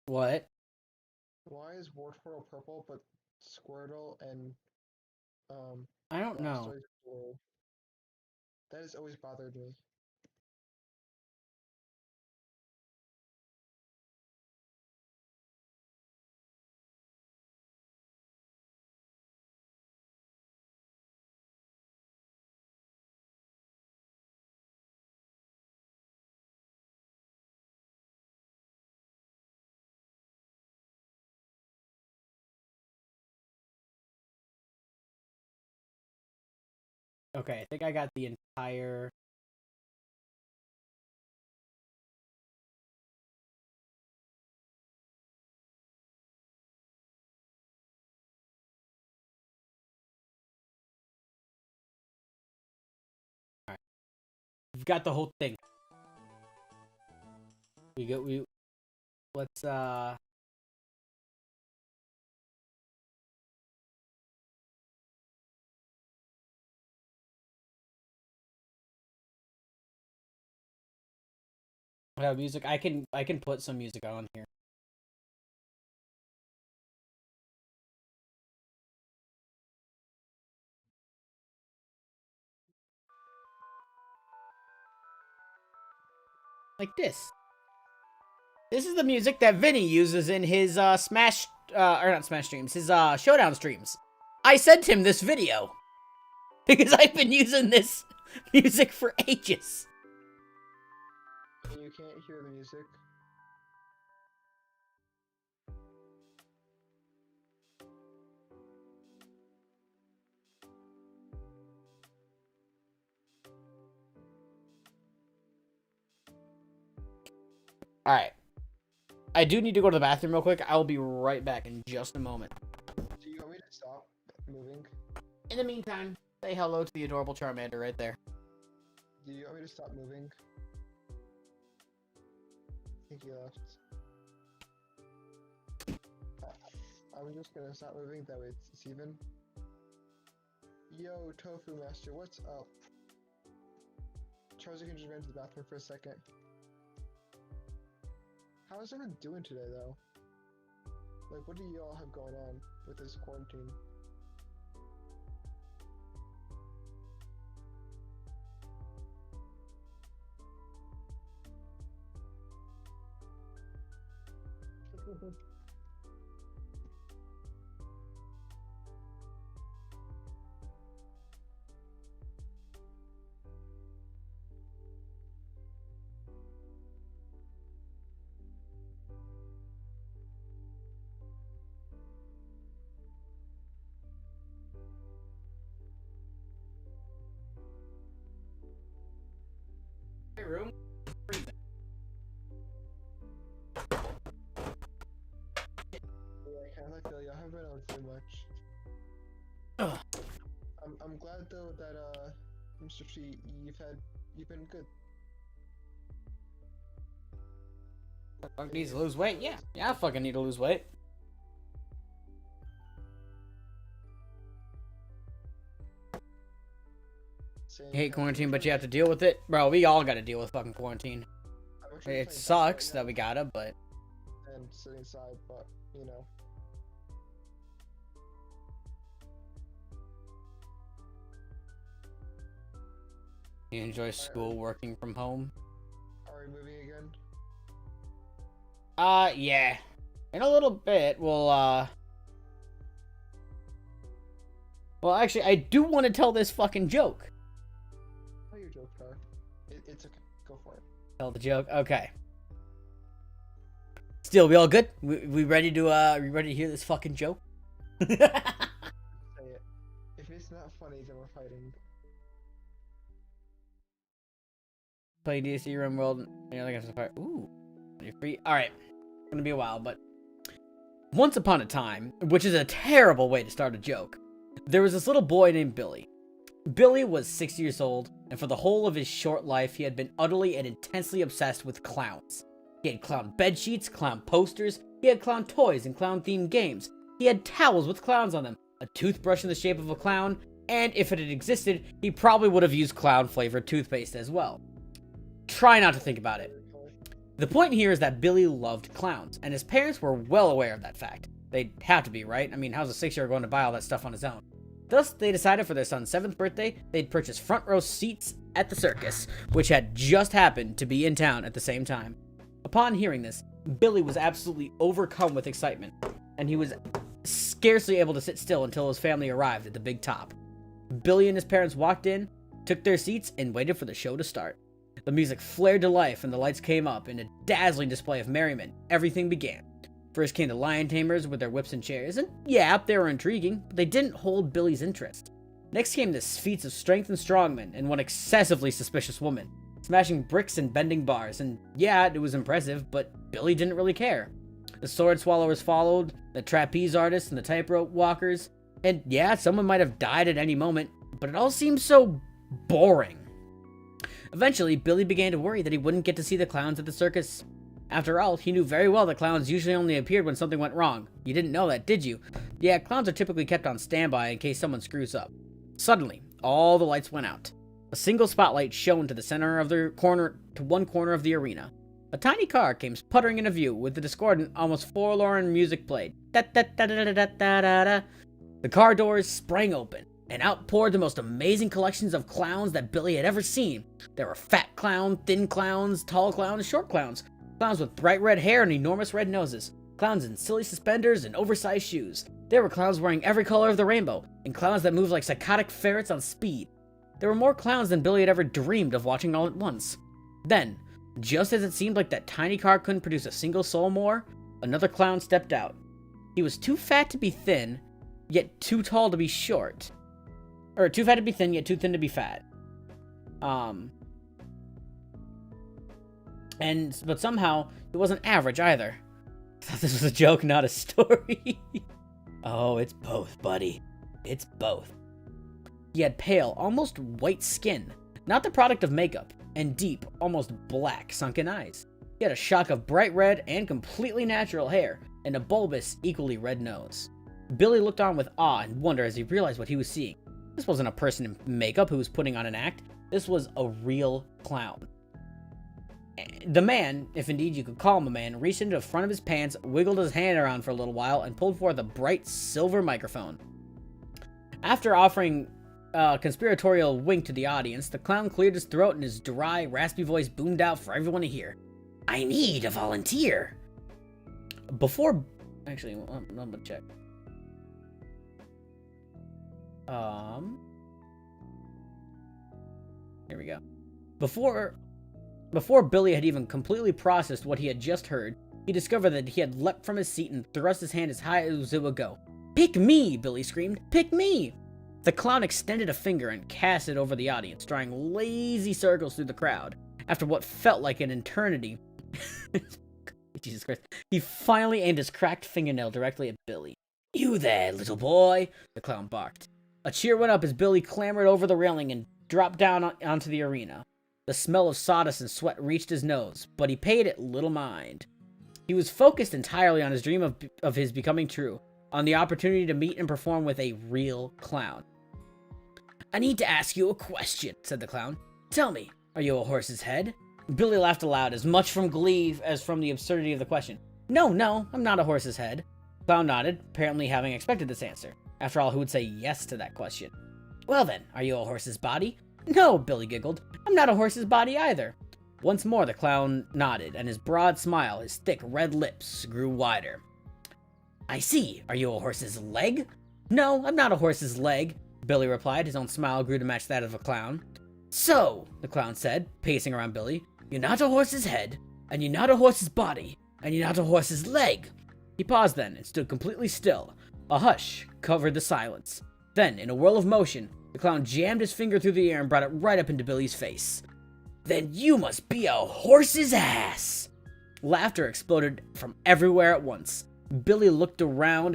What? Why is Wartortle purple but Squirtle and I don't know. Blastoise blue? That has always bothered me. Okay, I think I got the entire... Alright. We've got the whole thing. Let's, music. I can put some music on here. Like this. This is the music that Vinny uses in his Smash or not Smash streams, his Showdown streams. I sent him this video because I've been using this music for ages. And you can't hear the music. All right. I do need to go to the bathroom real quick. I will be right back in just a moment. Do you want me to stop moving? In the meantime, say hello to the adorable Charmander right there. Do you want me to stop moving? I think he left. I'm just gonna stop moving, that way it's even. Yo, Tofu Master, what's up? Charles, you can just run to the bathroom for a second. How is everyone doing today, though? Like, what do you all have going on with this quarantine? Hey, room. Yeah, I kinda feel you. I haven't been on too much. Ugh. I'm glad though that Mr. T, you've been good. Fuck needs to lose weight. Yeah, I fucking need to lose weight. You hate quarantine, but you have to deal with it, bro. We all got to deal with fucking quarantine. It sucks that we gotta, but and sitting inside, but you know. you enjoy school working from home. Are we moving again? Yeah. In a little bit, well, actually, I do want to tell this fucking joke. Tell your joke, Car. It's okay. Go for it. Tell the joke? Okay. Still, we all good? We ready to, we ready to hear this fucking joke? Say it. If it's not funny, then we're fighting. Play DSC Run World. Yeah, I think I'm fire. Ooh. You're free. Alright. It's gonna be a while, but Once upon a time, which is a terrible way to start a joke, there was this little boy named Billy. Billy was 6 years old, and for the whole of his short life, he had been utterly and intensely obsessed with clowns. He had clown bedsheets, clown posters, he had clown toys and clown-themed games. He had towels with clowns on them, a toothbrush in the shape of a clown, and if it had existed, he probably would have used clown-flavored toothpaste as well. Try not to think about it. The point here is that Billy loved clowns, and his parents were well aware of that fact. They'd have to be, right? I mean, how's a 6-year-old going to buy all that stuff on his own? Thus, they decided for their son's 7th birthday, they'd purchase front row seats at the circus, which had just happened to be in town at the same time. Upon hearing this, Billy was absolutely overcome with excitement, and he was scarcely able to sit still until his family arrived at the big top. Billy and his parents walked in, took their seats, and waited for the show to start. The music flared to life and the lights came up. In a dazzling display of merriment, everything began. First came the lion tamers with their whips and chairs, and yeah, they were intriguing, but they didn't hold Billy's interest. Next came the feats of strength and strongmen, and one excessively suspicious woman, smashing bricks and bending bars, and yeah, it was impressive, but Billy didn't really care. The sword swallowers followed, the trapeze artists and the tightrope walkers, and yeah, someone might have died at any moment, but it all seemed so boring. Eventually, Billy began to worry that he wouldn't get to see the clowns at the circus. After all, he knew very well that clowns usually only appeared when something went wrong. You didn't know that, did you? Yeah, clowns are typically kept on standby in case someone screws up. Suddenly, all the lights went out. A single spotlight shone to one corner of the arena. A tiny car came sputtering into view with the discordant, almost forlorn music played. Da-da-da-da-da-da-da-da. The car doors sprang open, and out poured the most amazing collections of clowns that Billy had ever seen. There were fat clowns, thin clowns, tall clowns, short clowns. Clowns with bright red hair and enormous red noses. Clowns in silly suspenders and oversized shoes. There were clowns wearing every color of the rainbow, and clowns that moved like psychotic ferrets on speed. There were more clowns than Billy had ever dreamed of watching all at once. Then, just as it seemed like that tiny car couldn't produce a single soul more, another clown stepped out. He was too fat to be thin, yet too tall to be short. Or too fat to be thin, yet too thin to be fat. But somehow, it wasn't average either. I thought this was a joke, not a story. Oh, it's both, buddy. It's both. He had pale, almost white skin, not the product of makeup, and deep, almost black, sunken eyes. He had a shock of bright red and completely natural hair, and a bulbous, equally red nose. Billy looked on with awe and wonder as he realized what he was seeing. This wasn't a person in makeup who was putting on an act. This was a real clown. The man, if indeed you could call him a man, reached into the front of his pants, wiggled his hand around for a little while, and pulled forth a bright silver microphone. After offering a conspiratorial wink to the audience, the clown cleared his throat and his dry, raspy voice boomed out for everyone to hear. I need a volunteer. Actually, I'm gonna check. Here we go. Before Billy had even completely processed what he had just heard, he discovered that he had leapt from his seat and thrust his hand as high as it would go. Pick me, Billy screamed. Pick me! The clown extended a finger and cast it over the audience, drawing lazy circles through the crowd. After what felt like an eternity, Jesus Christ, he finally aimed his cracked fingernail directly at Billy. You there, little boy, the clown barked. A cheer went up as Billy clambered over the railing and dropped down onto the arena. The smell of sawdust and sweat reached his nose, but he paid it little mind. He was focused entirely on his dream of his becoming true, on the opportunity to meet and perform with a real clown. I need to ask you a question, said the clown. Tell me, are you a horse's head? Billy laughed aloud, as much from glee as from the absurdity of the question. No, I'm not a horse's head. The clown nodded, apparently having expected this answer. After all, who would say yes to that question? Well then, are you a horse's body? No, Billy giggled. I'm not a horse's body either. Once more the clown nodded, and his broad smile, his thick red lips, grew wider. I see. Are you a horse's leg? No, I'm not a horse's leg, Billy replied. His own smile grew to match that of a clown. So, the clown said, pacing around Billy, you're not a horse's head, and you're not a horse's body, and you're not a horse's leg. He paused then and stood completely still. A hush covered the silence. Then, in a whirl of motion, the clown jammed his finger through the air and brought it right up into Billy's face. Then you must be a horse's ass! Laughter exploded from everywhere at once. Billy looked around,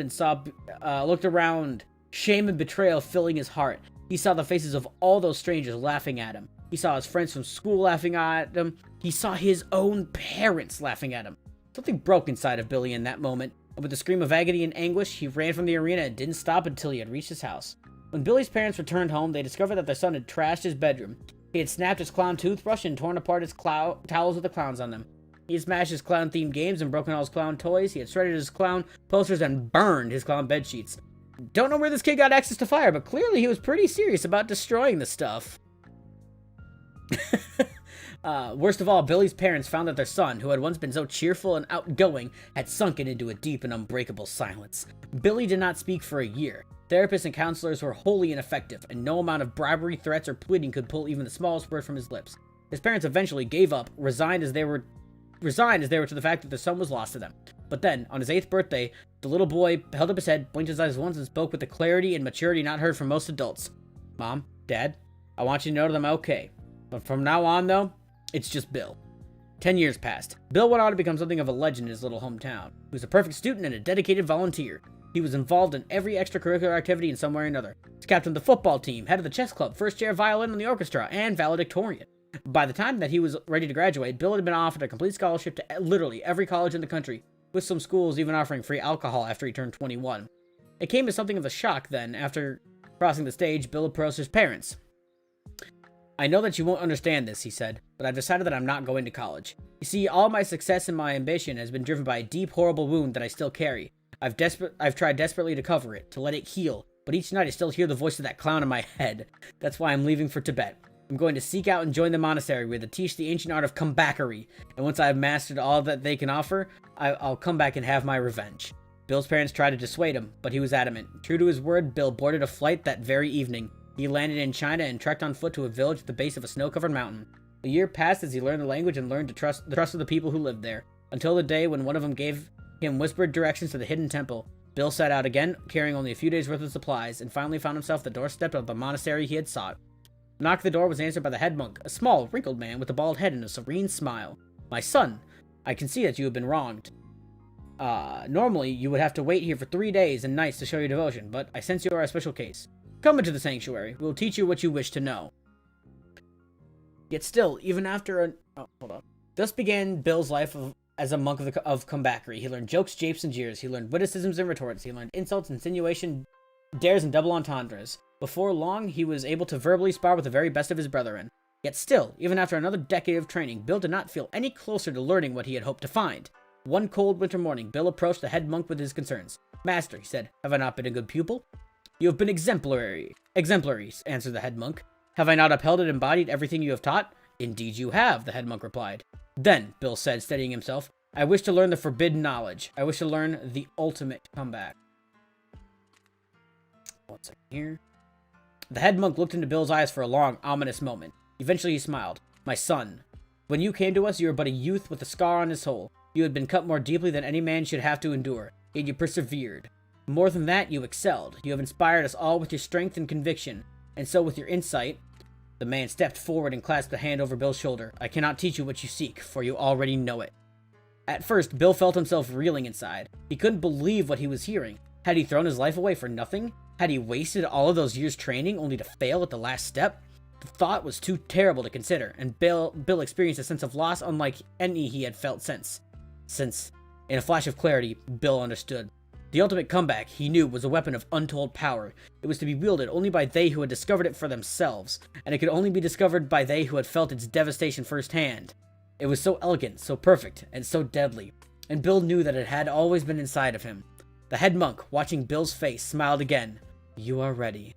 shame and betrayal filling his heart. He saw the faces of all those strangers laughing at him. He saw his friends from school laughing at him. He saw his own parents laughing at him. Something broke inside of Billy in that moment, and with a scream of agony and anguish, he ran from the arena and didn't stop until he had reached his house. When Billy's parents returned home, they discovered that their son had trashed his bedroom. He had snapped his clown toothbrush and torn apart his towels with the clowns on them. He had smashed his clown-themed games and broken all his clown toys. He had shredded his clown posters and burned his clown bedsheets. Don't know where this kid got access to fire, but clearly he was pretty serious about destroying the stuff. Worst of all, Billy's parents found that their son, who had once been so cheerful and outgoing, had sunken into a deep and unbreakable silence. Billy did not speak for a year. Therapists and counselors were wholly ineffective, and no amount of bribery, threats, or pleading could pull even the smallest word from his lips. His parents eventually gave up, resigned as they were to the fact that their son was lost to them. But then, on his 8th birthday, the little boy held up his head, blinked his eyes once, and spoke with the clarity and maturity not heard from most adults. Mom, Dad, I want you to know that I'm okay. But from now on, though, it's just Bill. 10 years passed. Bill went on to become something of a legend in his little hometown. He was a perfect student and a dedicated volunteer. He was involved in every extracurricular activity in some way or another. He was captain of the football team, head of the chess club, first chair violin in the orchestra, and valedictorian. By the time that he was ready to graduate, Bill had been offered a complete scholarship to literally every college in the country, with some schools even offering free alcohol after he turned 21. It came as something of a shock then, after crossing the stage, Bill approached his parents. I know that you won't understand this, he said, but I've decided that I'm not going to college. You see, all my success and my ambition has been driven by a deep, horrible wound that I still carry. I've tried desperately to cover it, to let it heal, but each night I still hear the voice of that clown in my head. That's why I'm leaving for Tibet. I'm going to seek out and join the monastery where they teach the ancient art of comebackery, and once I've mastered all that they can offer, I'll come back and have my revenge. Bill's parents tried to dissuade him, but he was adamant. True to his word, Bill boarded a flight that very evening. He landed in China and trekked on foot to a village at the base of a snow-covered mountain. A year passed as he learned the language and learned to trust of the people who lived there, until the day when one of them gave him whispered directions to the hidden temple. Bill set out again, carrying only a few days' worth of supplies, and finally found himself at the doorstep of the monastery he had sought. The knock at the door was answered by the head monk, a small, wrinkled man with a bald head and a serene smile. My son, I can see that you have been wronged. Normally, you would have to wait here for 3 days and nights to show your devotion, but I sense you are a special case. Come into the sanctuary. We will teach you what you wish to know. Yet still, even after Thus began Bill's life as a monk of comebackery. He learned jokes, japes, and jeers. He learned witticisms and retorts. He learned insults, insinuation, dares, and double entendres. Before long, he was able to verbally spar with the very best of his brethren. Yet still, even after another decade of training, Bill did not feel any closer to learning what he had hoped to find. One cold winter morning, Bill approached the head monk with his concerns. Master, he said, have I not been a good pupil? You have been exemplary, answered the head monk. Have I not upheld and embodied everything you have taught? Indeed you have, the head monk replied. Then, Bill said, steadying himself, I wish to learn the forbidden knowledge. I wish to learn the ultimate comeback. One second here. The head monk looked into Bill's eyes for a long, ominous moment. Eventually he smiled. My son, when you came to us, you were but a youth with a scar on his soul. You had been cut more deeply than any man should have to endure, yet you persevered. More than that, you excelled. You have inspired us all with your strength and conviction. And so with your insight, the man stepped forward and clasped a hand over Bill's shoulder. I cannot teach you what you seek, for you already know it. At first, Bill felt himself reeling inside. He couldn't believe what he was hearing. Had he thrown his life away for nothing? Had he wasted all of those years training only to fail at the last step? The thought was too terrible to consider, and Bill experienced a sense of loss unlike any he had felt since. In a flash of clarity, Bill understood. The ultimate comeback, he knew, was a weapon of untold power. It was to be wielded only by they who had discovered it for themselves, and it could only be discovered by they who had felt its devastation firsthand. It was so elegant, so perfect, and so deadly, and Bill knew that it had always been inside of him. The head monk, watching Bill's face, smiled again. You are ready.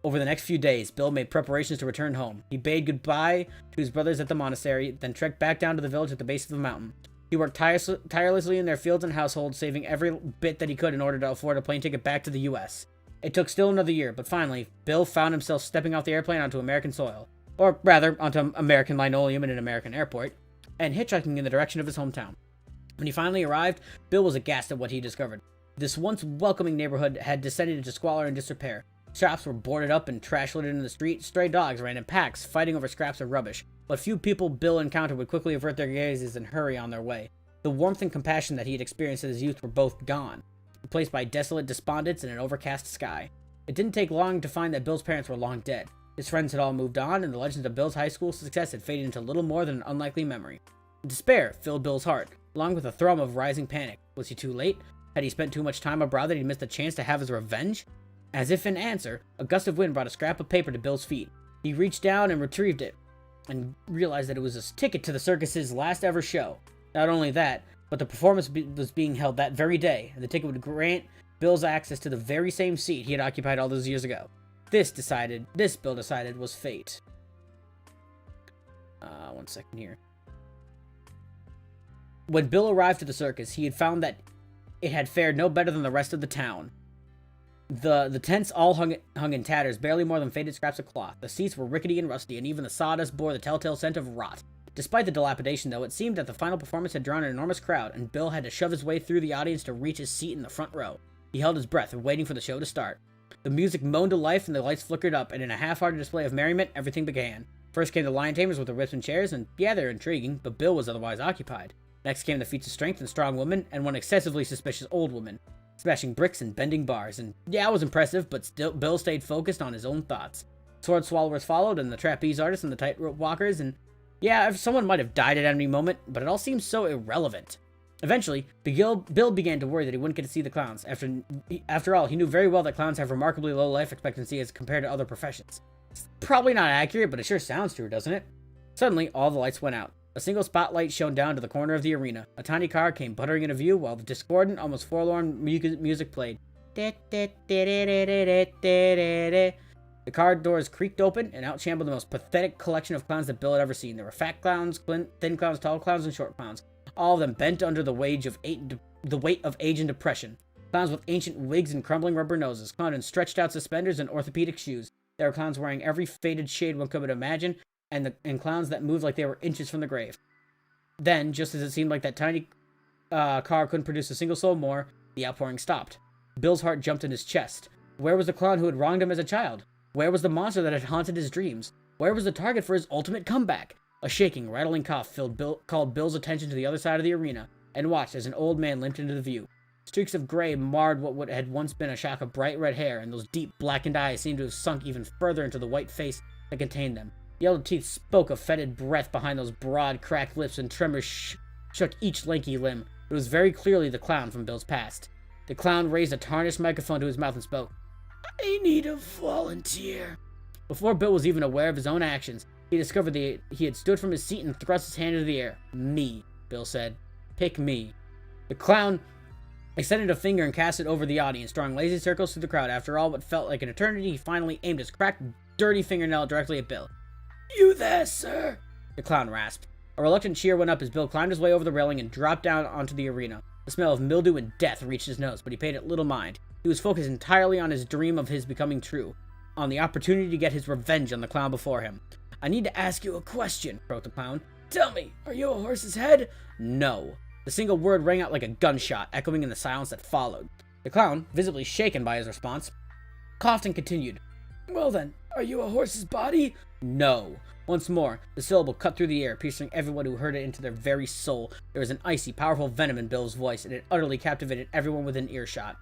Over the next few days, Bill made preparations to return home. He bade goodbye to his brothers at the monastery, then trekked back down to the village at the base of the mountain. He worked tirelessly in their fields and households, saving every bit that he could in order to afford a plane ticket back to the U.S. It took still another year, but finally, Bill found himself stepping off the airplane onto American soil, or rather, onto American linoleum in an American airport, and hitchhiking in the direction of his hometown. When he finally arrived, Bill was aghast at what he discovered. This once welcoming neighborhood had descended into squalor and disrepair. Shops were boarded up and trash littered in the street. Stray dogs ran in packs, fighting over scraps of rubbish. But few people Bill encountered would quickly avert their gazes and hurry on their way. The warmth and compassion that he had experienced in his youth were both gone, replaced by desolate despondence and an overcast sky. It didn't take long to find that Bill's parents were long dead. His friends had all moved on, and the legend of Bill's high school success had faded into little more than an unlikely memory. Despair filled Bill's heart, along with a thrum of rising panic. Was he too late? Had he spent too much time abroad that he missed a chance to have his revenge? As if in answer, a gust of wind brought a scrap of paper to Bill's feet. He reached down and retrieved it, and realized that it was a ticket to the circus's last ever show. Not only that, but the performance was being held that very day, and the ticket would grant Bill's access to the very same seat he had occupied all those years ago. This, Bill decided, was fate. One second here. When Bill arrived at the circus, he had found that it had fared no better than the rest of the town. The tents all hung in tatters, barely more than faded scraps of cloth. The seats were rickety and rusty, and even the sawdust bore the telltale scent of rot. Despite the dilapidation, though, it seemed that the final performance had drawn an enormous crowd, and Bill had to shove his way through the audience to reach his seat in the front row. He held his breath, waiting for the show to start. The music moaned to life, and the lights flickered up, and in a half-hearted display of merriment, everything began. First came the lion tamers with their whips and chairs, and yeah, they're intriguing, but Bill was otherwise occupied. Next came the feats of strength and strong women, and one excessively suspicious old woman, smashing bricks and bending bars, and yeah, it was impressive, but still, Bill stayed focused on his own thoughts. Sword swallowers followed, and the trapeze artists and the tightrope walkers, and yeah, if someone might have died at any moment, but it all seemed so irrelevant. Eventually, Bill began to worry that he wouldn't get to see the clowns. After all, he knew very well that clowns have remarkably low life expectancy as compared to other professions. It's probably not accurate, but it sure sounds true, doesn't it? Suddenly, all the lights went out. A single spotlight shone down to the corner of the arena. A tiny car came buttering into view while the discordant, almost forlorn music played. The car doors creaked open, and out shambled the most pathetic collection of clowns that Bill had ever seen. There were fat clowns, thin clowns, tall clowns, and short clowns. All of them bent under the weight of age and depression. Clowns with ancient wigs and crumbling rubber noses. Clowns in stretched out suspenders and orthopedic shoes. There were clowns wearing every faded shade one could imagine, and clowns that moved like they were inches from the grave. Then, just as it seemed like that tiny car couldn't produce a single soul more, the outpouring stopped. Bill's heart jumped in his chest. Where was the clown who had wronged him as a child? Where was the monster that had haunted his dreams? Where was the target for his ultimate comeback? A shaking, rattling cough called Bill's attention to the other side of the arena, and watched as an old man limped into the view. Streaks of gray marred what had once been a shock of bright red hair, and those deep, blackened eyes seemed to have sunk even further into the white face that contained them. Yellow teeth spoke of fetid breath behind those broad, cracked lips, and tremors shook each lanky limb. It was very clearly the clown from Bill's past. The clown raised a tarnished microphone to his mouth and spoke. I need a volunteer. Before Bill was even aware of his own actions, he discovered that he had stood from his seat and thrust his hand into the air. Me, Bill said. Pick me. The clown extended a finger and cast it over the audience, drawing lazy circles through the crowd. After all what felt like an eternity, he finally aimed his cracked, dirty fingernail directly at Bill. You there, sir? The clown rasped. A reluctant cheer went up as Bill climbed his way over the railing and dropped down onto the arena. The smell of mildew and death reached his nose, but he paid it little mind. He was focused entirely on his dream of his becoming true, on the opportunity to get his revenge on the clown before him. I need to ask you a question, croaked the clown. Tell me, are you a horse's head? No. The single word rang out like a gunshot, echoing in the silence that followed. The clown, visibly shaken by his response, coughed and continued. Well then, are you a horse's body? No. Once more, the syllable cut through the air, piercing everyone who heard it into their very soul. There was an icy, powerful venom in Bill's voice, and it utterly captivated everyone within earshot.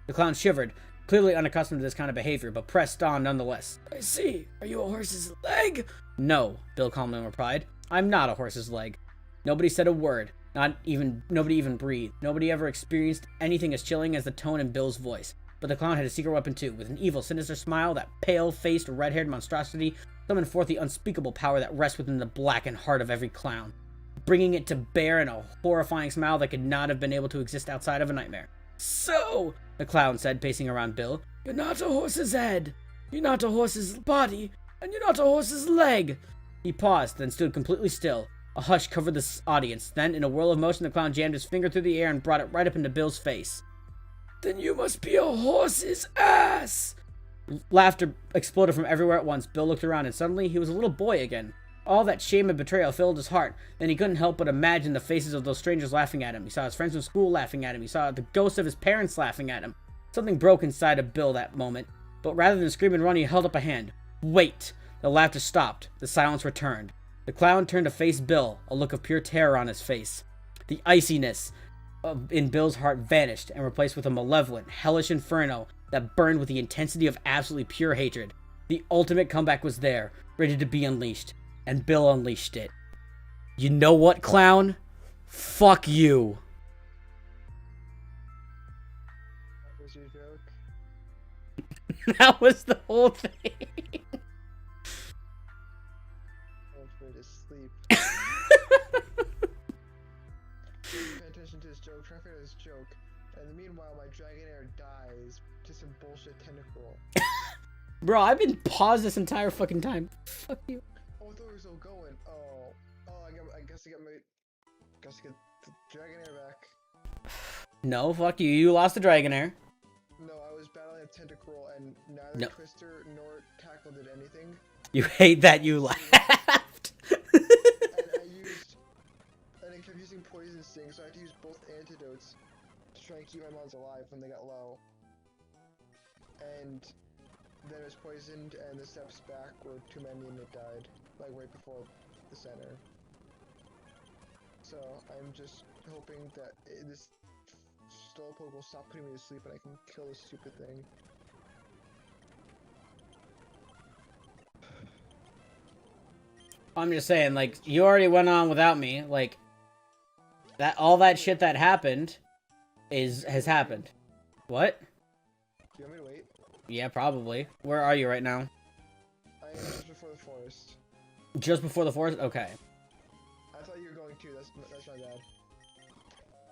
The clown shivered, clearly unaccustomed to this kind of behavior, but pressed on nonetheless. I see. Are you a horse's leg? No, Bill calmly replied. I'm not a horse's leg. Nobody said a word. Nobody even breathed. Nobody ever experienced anything as chilling as the tone in Bill's voice. But the clown had a secret weapon too. With an evil, sinister smile, that pale-faced, red-haired monstrosity summoned forth the unspeakable power that rests within the blackened heart of every clown, bringing it to bear in a horrifying smile that could not have been able to exist outside of a nightmare. So, the clown said, pacing around Bill, you're not a horse's head, you're not a horse's body, and you're not a horse's leg. He paused, then stood completely still. A hush covered the audience. Then, in a whirl of motion, the clown jammed his finger through the air and brought it right up into Bill's face. Then you must be a horse's ass! Laughter exploded from everywhere at once. Bill looked around, and suddenly he was a little boy again. All that shame and betrayal filled his heart. Then he couldn't help but imagine the faces of those strangers laughing at him. He saw his friends from school laughing at him. He saw the ghosts of his parents laughing at him. Something broke inside of Bill that moment. But rather than scream and run, he held up a hand. Wait! The laughter stopped. The silence returned. The clown turned to face Bill, a look of pure terror on his face. The iciness in Bill's heart vanished and replaced with a malevolent, hellish inferno that burned with the intensity of absolutely pure hatred. The ultimate comeback was there, ready to be unleashed, and Bill unleashed it. You know what, clown? Fuck you. That was your joke. That was the whole thing. I'm afraid to sleep. Pay attention to his joke, try to figure out his joke. And in the meanwhile, my Dragonair dies to some bullshit tentacle. Bro, I've been paused this entire fucking time. Fuck you. Oh, I thought we were still going. Oh, I guess I get the Dragonair back. No, fuck you. You lost the Dragonair. No, I was battling a tentacle and neither No. Twister nor Tackle did anything. You hate that you laughed. And I kept using Poison Sting, so I had to use both antidotes to try and keep my mons alive when they got low. And then it was poisoned, and the steps back were too many and it died, like right before the center. So I'm just hoping that this Slowpoke will stop putting me to sleep and I can kill this stupid thing. I'm just saying, like, you already went on without me. Like, that all that shit that happened has happened. What? Do you want me to wait? Yeah, probably. Where are you right now? I am just before the forest. Just before the forest? Okay. I thought you were going too, that's my bad.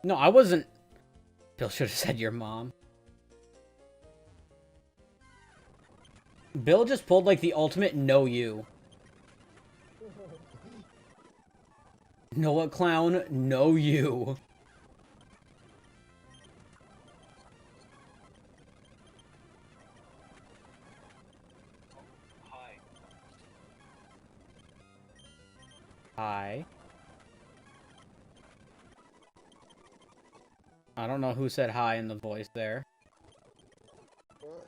No, I wasn't. Bill should have said your mom. Bill just pulled, like, the ultimate no you. Know what, clown? No you. Hi. Hi. I don't know who said hi in the voice there. What?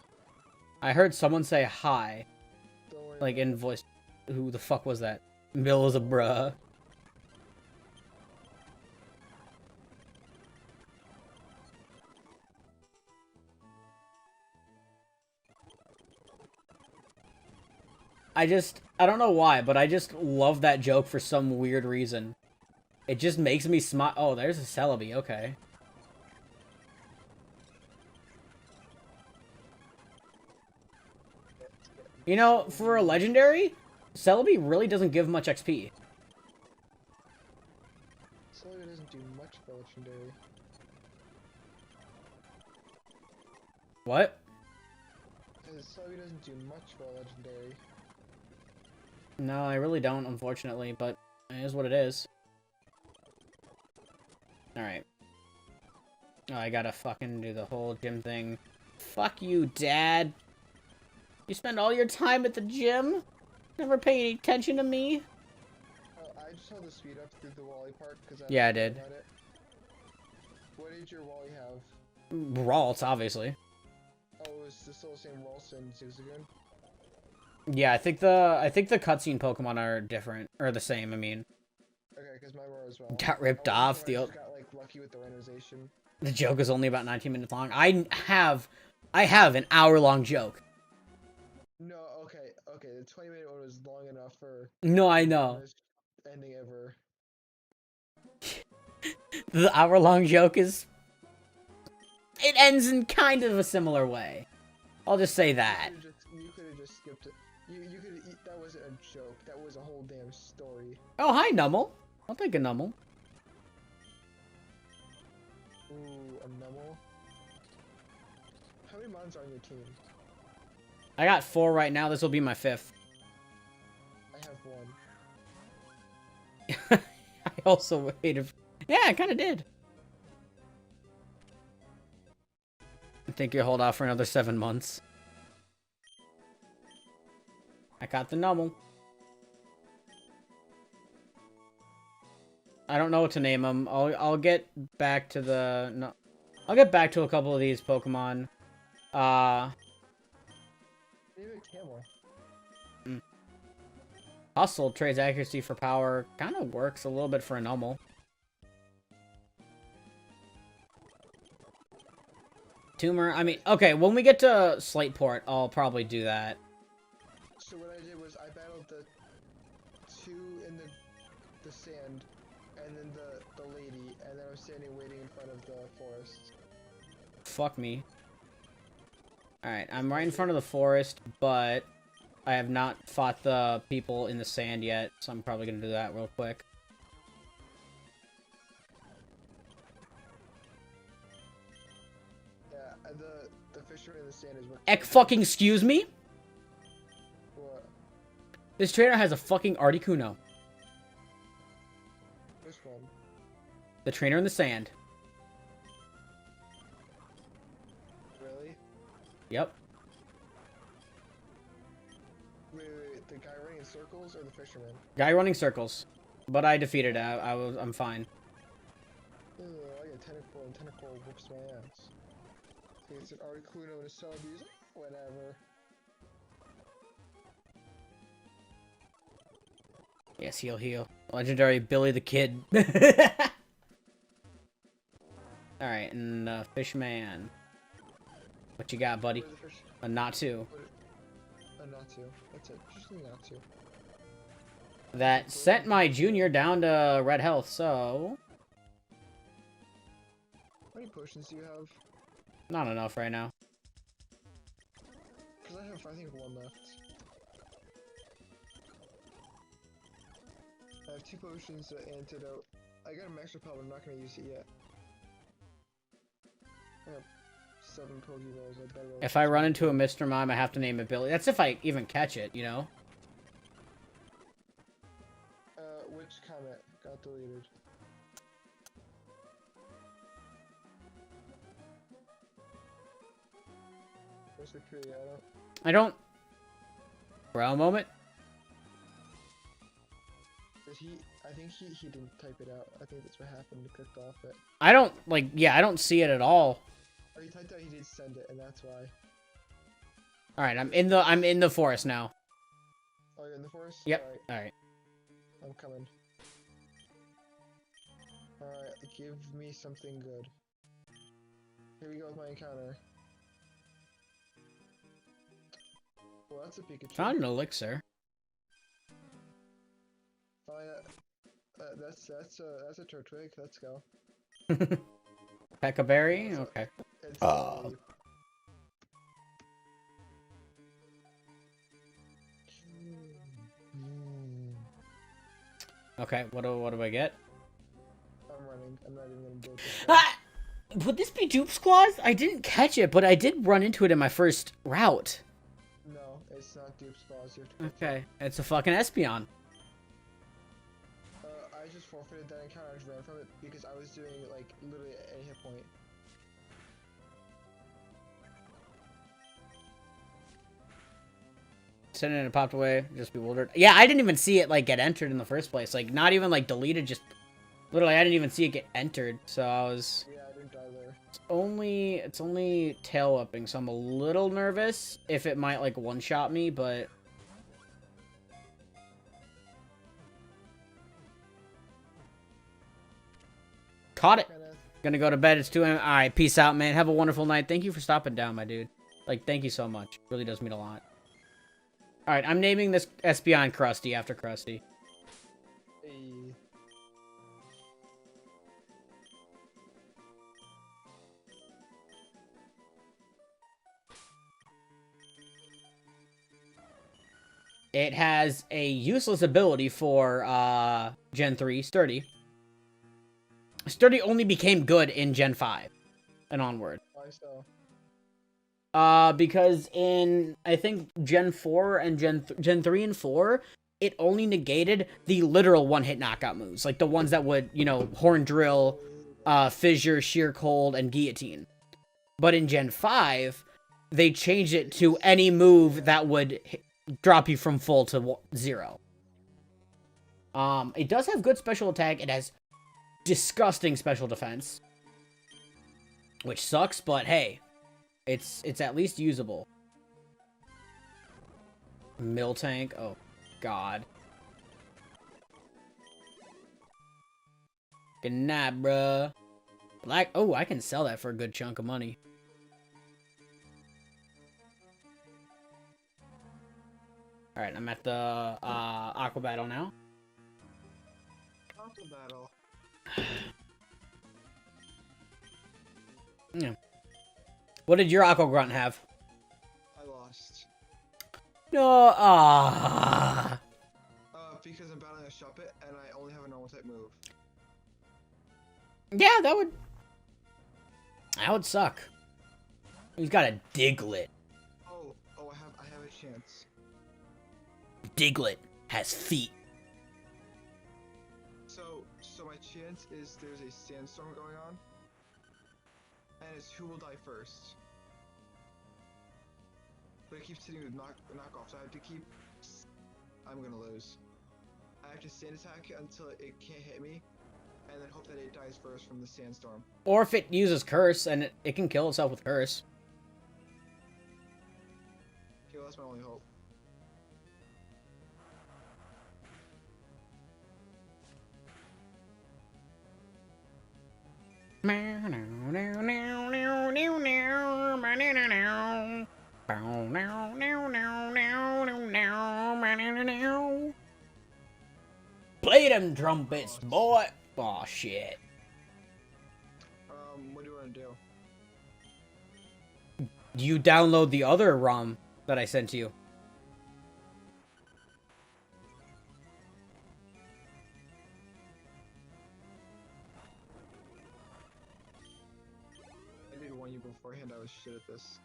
I heard someone say hi. Don't worry Like, about in voice. Who the fuck was that? Bill is a bruh. I don't know why, but I just love that joke for some weird reason. It just makes me smile. Oh, there's a Celebi, okay. You know, for a legendary, Celebi really doesn't give much XP. Celebi doesn't do much for legendary. What? Celebi doesn't do much for legendary. No, I really don't, unfortunately, but it is what it is. Alright. Oh, I gotta fucking do the whole gym thing. Fuck you, Dad. You spend all your time at the gym? Never pay any attention to me? I just held the speed up through the Wally part because Yeah, I did. About it. What did your Wally have? Ralts, obviously. Oh, it was still the same Ralts and Zigzagoon? Yeah, I think the cutscene Pokemon are different. Or the same, I mean. Okay, because mine were as well. Got ripped I off. just got like lucky with the randomization. The joke is only about 19 minutes long. I have an hour-long joke. No, okay, the 20-minute one was long enough for No, I know. the best ending ever. The hour-long joke is... It ends in kind of a similar way. I'll just say that. You could have just skipped it. You could have. That wasn't a joke. That was a whole damn story. Oh, hi, Nummel. I'll take a Nummel. Ooh, a Nummel. How many mons are on your team? I got 4 right now. This will be my 5th. I have 1. I also waited. Yeah, I kind of did. I think you hold out for another 7 months. I got the Nummel. I don't know what to name them. I'll get back to the no. I'll get back to a couple of these Pokemon. Maybe a camel. Hustle trades accuracy for power. Kind of works a little bit for a Nummel. Tumor. I mean, okay, when we get to Slateport, I'll probably do that. So what I did was I battled the two in the sand, and then the lady, and then I was standing waiting in front of the forest. Fuck me. Alright, I'm right in front of the forest, but I have not fought the people in the sand yet, so I'm probably gonna do that real quick. Yeah, the fisherman in the sand is what. Fucking excuse me? What? This trainer has a fucking Articuno. Which one? The trainer in the sand. Really? Yep. Wait, the guy running in circles or the fisherman? Guy running circles. But I defeated it. I'm fine. Ugh, I got tentacle and tentacle whoops my ass. It's an Articuno and a Subbies. Whatever. Yes, heal. Legendary Billy the Kid. Alright, and Fishman. What you got, buddy? A not two. A not two. That's it. Just a not two. That sent my junior down to red health, so... How many potions do you have? Not enough right now. Because I think, one left. I have 2 potions, antidote. I got a max repel, but I'm not going to use it yet. I have 7 Pokeballs. If I run into a Mr. Mime, I have to name it Billy. That's if I even catch it, you know? Which comment got deleted? Where's the Kree? I don't... Bro, moment. Did he? I think he didn't type it out. I think that's what happened. He clicked off it. I don't, like, yeah, I don't see it at all. Or he typed out he did send it, and that's why. Alright, I'm in the forest now. Oh, you're in the forest? Yep. Alright. I'm coming. Alright, give me something good. Here we go with my encounter. Well, that's a Pikachu. Found an elixir. Oh yeah, that's a Turtwig. Let's go. Peckberry? Okay. Okay, what do I get? I'm running. I'm not even gonna do it. Ah! Would this be Dupe's Claws? I didn't catch it, but I did run into it in my first route. No, it's not Dupe's Claws. You have to Okay, it's a fucking Espeon. I just forfeited that encounter. I just ran from it because I was doing like literally a hit point. Sent it and it popped away. Just bewildered. Yeah, I didn't even see it like get entered in the first place. Like not even like deleted. Just literally, I didn't even see it get entered. So I was. Yeah, I didn't die there. It's only tail whipping, so I'm a little nervous if it might like one shot me, but. Caught it. Gonna go to bed. It's 2 a.m. Alright, peace out, man. Have a wonderful night. Thank you for stopping down, my dude. Like, thank you so much. Really does mean a lot. Alright, I'm naming this Espeon Krusty after Krusty. Hey. It has a useless ability for Gen 3, Sturdy. Sturdy only became good in Gen 5 and onward. Why so? Because in, I think, Gen 4 and Gen 3 and 4, it only negated the literal one-hit knockout moves. Like, the ones that would, you know, Horn Drill, Fissure, Sheer Cold, and Guillotine. But in Gen 5, they changed it to any move that would drop you from full to 0. It does have good special attack. It has disgusting special defense. Which sucks, but hey. It's at least usable. Miltank. Oh, God. Good night, bruh. Black. Oh, I can sell that for a good chunk of money. Alright, I'm at the aqua battle now. Aqua battle. Yeah. What did your aqua grunt have? I lost. No, Because I'm battling a Shuppet and I only have a normal type move. Yeah, that would suck. He's got a Diglett. Oh, I have a chance. Diglett has feet. So my chance is there's a sandstorm going on, and it's who will die first. But it keeps hitting with knockoffs. So I have to keep. I'm gonna lose. I have to sand attack until it can't hit me, and then hope that it dies first from the sandstorm. Or if it uses curse, and it can kill itself with curse. Okay, well, that's my only hope. Play them trumpets, boy. Oh shit. What do you want to do? You download the other ROM that I sent to you. I did warn you beforehand I was shit at this.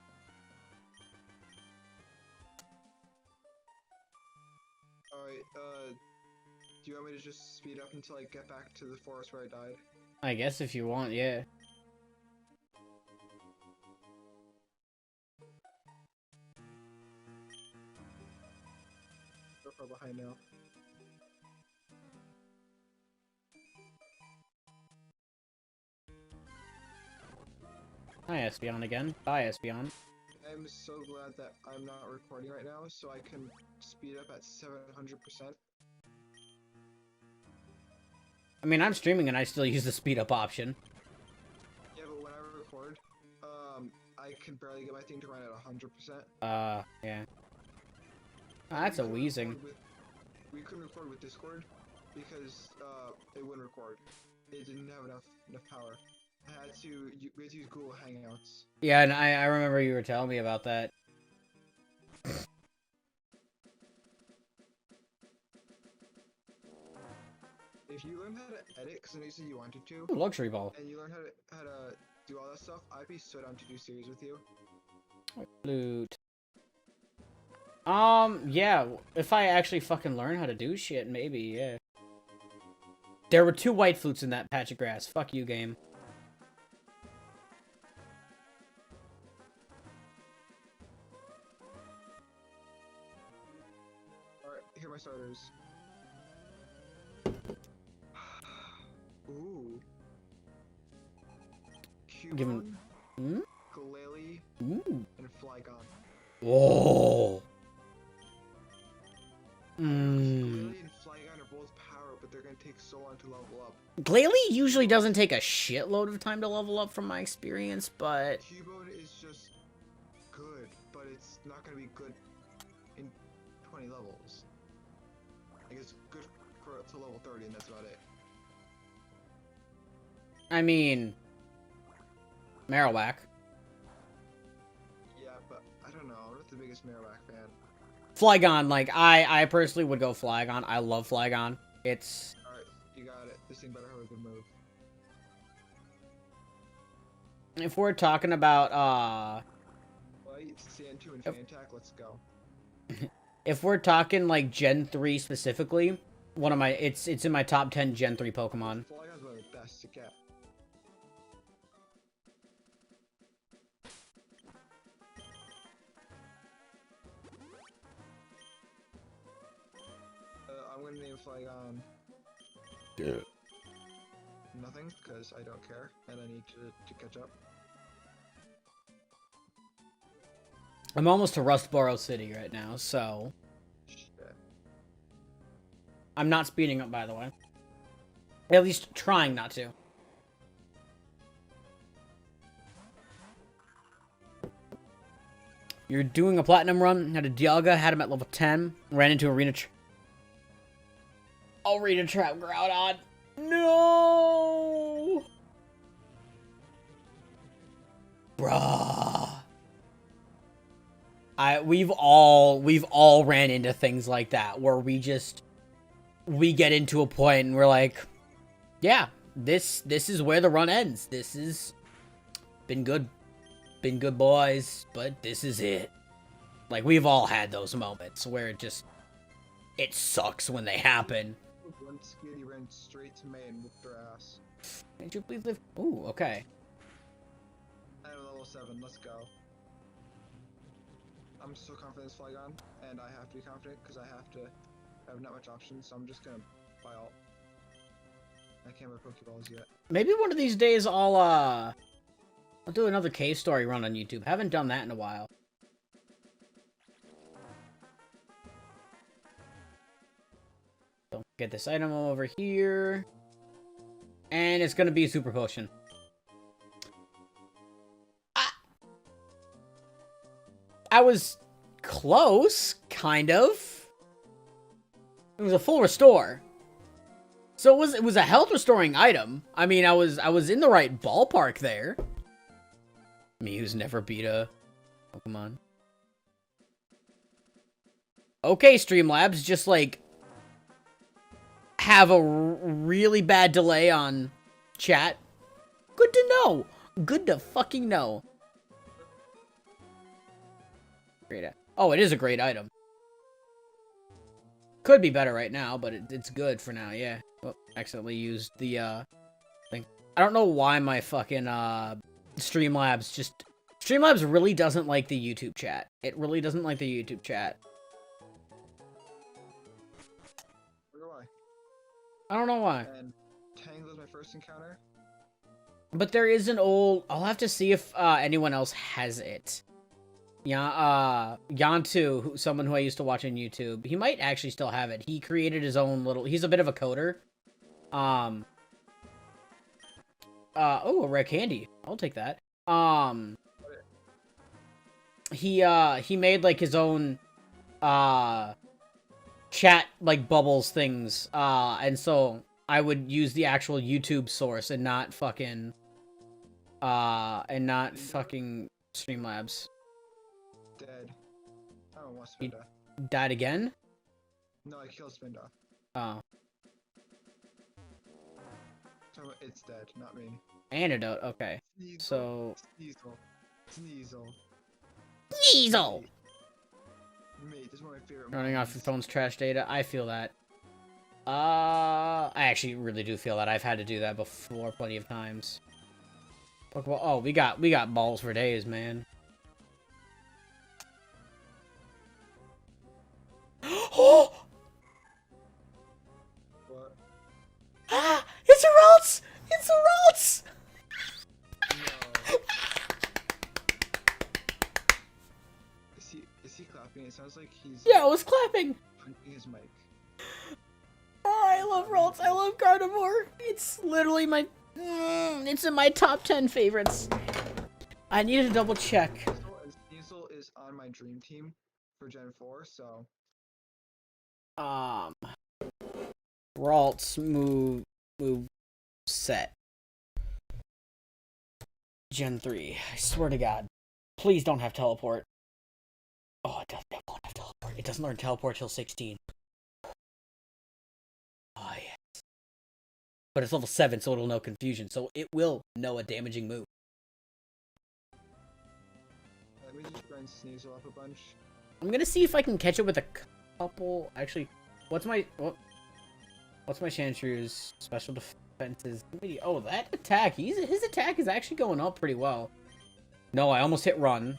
Alright, do you want me to just speed up until I get back to the forest where I died? I guess if you want, yeah. So far behind now. Hi, Espeon again. Bye, Espeon. I'm so glad that I'm not recording right now, so I can speed up at 700%. I mean, I'm streaming and I still use the speed up option. Yeah, but when I record, I can barely get my thing to run at 100%. Yeah. Oh, that's a wheezing. We couldn't record with Discord because it wouldn't record. It didn't have enough power. We had to use Google Hangouts. Yeah, and I remember you were telling me about that. If you learn how to edit, because I know you said you wanted to, Ooh, luxury ball. and you learn how to do all that stuff, I'd be so down to do series with you. Loot. Yeah, if I actually fucking learn how to do shit, maybe, yeah. There were 2 white flutes in that patch of grass. Fuck you, game. Alright, here are my starters. Ooh. Give him- Cubone, Hmm? Glalie, Ooh. and Flygon. Whoa. Glalie Mmm. and Flygon are both power, but they're gonna take so long to level up. Glalie usually doesn't take a shitload of time to level up from my experience, but... Cubone is just good, but it's not gonna be good in 20 levels. Like, it's good to level 30, and that's about it. I mean... Marowak. Yeah, but I don't know. I'm not the biggest Marowak fan. Flygon, like, I personally would go Flygon. I love Flygon. It's... Alright, you got it. This thing better have a good move. If we're talking about, Light, Sand 2, and Fantac, let's go. if we're talking, like, Gen 3 specifically, one of my... It's in my top 10 Gen 3 Pokemon. Flygon's one of the best to get. I'm gonna name Flygon... Nothing, because I don't care, and I need to catch up. I'm almost to Rustboro City right now, so... Shit. I'm not speeding up, by the way. At least trying not to. You're doing a platinum run. Had a Dialga, had him at level 10. Ran into Arena Trap Groudon. No! Bruh. We've all ran into things like that where we get into a point and we're like, yeah, this is where the run ends. This is been good boys, but this is it. Like, we've all had those moments where it sucks when they happen. One skitty ran straight to me and whooped their ass. Can't you please live? Ooh, okay. I have level 7, let's go. I'm so confident it's Flygon, and I have to be confident because I have not much options, so I'm just gonna buy alt. I can't buy Pokeballs yet. Maybe one of these days I'll do another cave story run on YouTube. Haven't done that in a while. So, get this item over here. And it's gonna be a super potion. I was close, kind of. It was a full restore. So it was a health restoring item. I mean, I was in the right ballpark there. Me who's never beat a Pokemon. Okay, Streamlabs, just like have a really bad delay on chat. Good to know. Good to fucking know. Great. Oh, it is a great item. Could be better right now, but it's good for now, yeah. Oh, accidentally used the, thing. I don't know why my fucking, Streamlabs really doesn't like the YouTube chat. It really doesn't like the YouTube chat. Wonder why. I don't know why. And Tangle is my first encounter. But there is an old... I'll have to see if anyone else has it. Yeah, Yantu, someone who I used to watch on YouTube, he might actually still have it. He created his own little... He's a bit of a coder. Oh, a rare candy. I'll take that. He made, like, his own, chat, like, bubbles things. And so I would use the actual YouTube source and not fucking, Streamlabs. Dead. I don't want Spinda. Died again? No, I killed Spinda. Oh. It's dead, not me. Antidote, okay. Sneasel. So... Sneasel. Sneasel! Mate, this is one of my favorite Running off your phone's trash data. I feel that. I actually really do feel that. I've had to do that before plenty of times. Pokeball. Oh, we got balls for days, man. Oh! What? Ah! It's a Ralts! It's a Ralts! No. Is he clapping? It sounds like he's... Yeah, I was clapping! punching his mic. Oh, I love Ralts. I love Gardevoir. It's literally my... it's in my top 10 favorites. I need to double check. Sneasel is on my dream team for Gen 4, so... Ralts move set. Gen 3. I swear to God. Please don't have teleport. Oh, it won't have teleport. It doesn't learn teleport till 16. Oh, yes. But it's level 7, so it'll know confusion. So it will know a damaging move. Let me just grind Sneasel up a bunch. I'm gonna see if I can catch it with a couple... Actually, what's my Chantrew's special defenses? Oh, that attack. His attack is actually going up pretty well. No, I almost hit run.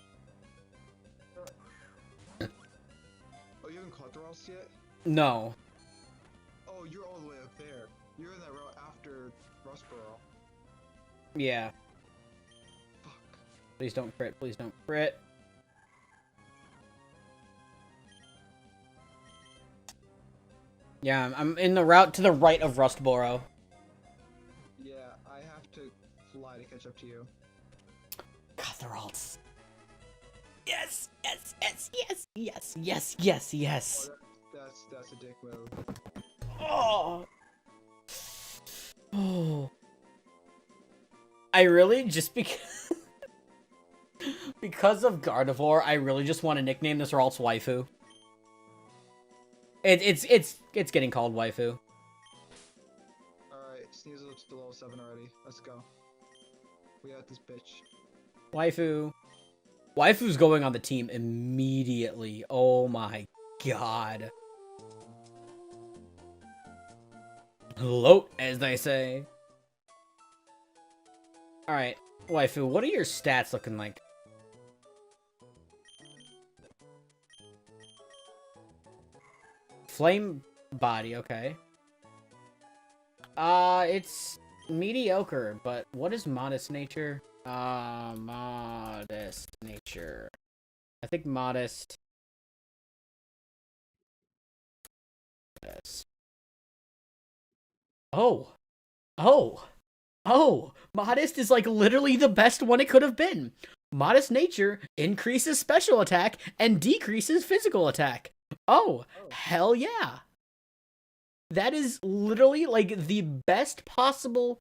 Oh, you haven't caught the Ralts yet? No. Oh, you're all the way up there. You're in that route after Rustboro. Yeah. Fuck. Please don't crit. Please don't crit. Yeah, I'm in the route to the right of Rustboro. Yeah, I have to fly to catch up to you. God, the Ralts. Yes, yes, yes, yes, yes, yes, yes, yes. That's a dick move. Oh. Oh. I really just because of Gardevoir, I really just want to nickname this Ralts waifu. It's getting called waifu. Alright, Sneasel to level 7 already. Let's go. We got this bitch. Waifu. Waifu's going on the team immediately. Oh my god. Hello, as they say. Alright, Waifu, what are your stats looking like? Flame body, okay. It's mediocre, but what is modest nature? Modest nature. I think modest. Yes. Oh. Oh. Oh. Modest is like literally the best one it could have been. Modest nature increases special attack and decreases physical attack. Oh, hell yeah. That is literally like the best possible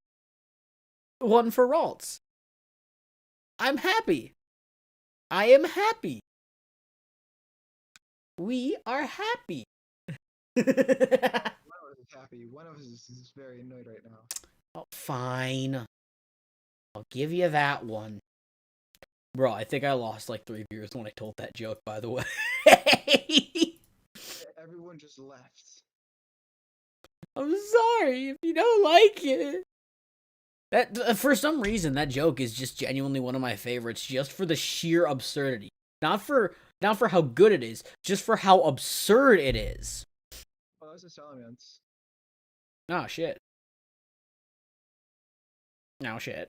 one for Ralts. I'm happy. I am happy. We are happy. One of us is happy. One of us is very annoyed right now. Oh, fine. I'll give you that one. Bro, I think I lost like 3 viewers when I told that joke, by the way. Everyone just left. I'm sorry if you don't like it. That for some reason, that joke is just genuinely one of my favorites, just for the sheer absurdity. Not for how good it is, just for how absurd it is. Oh, that's a Salamence. Oh, shit. No, shit.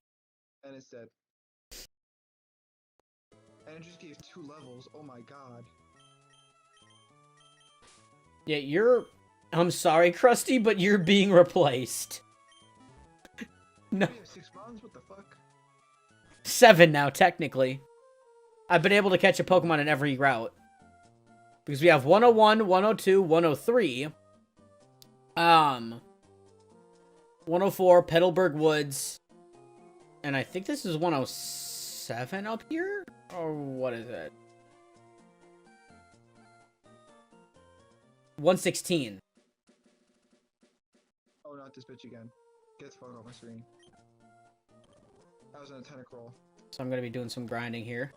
And it's dead. And it just gave 2 levels. Oh my god. Yeah, I'm sorry, Krusty, but you're being replaced. No. We have 6 rounds? What the fuck? 7 now, technically. I've been able to catch a Pokemon in every route. Because we have 101, 102, 103. 104, Petalburg Woods. And I think this is 107 up here? Or what is it? 116. Oh, not this bitch again. Get the fuck off my screen. That was an attack roll. So I'm going to be doing some grinding here.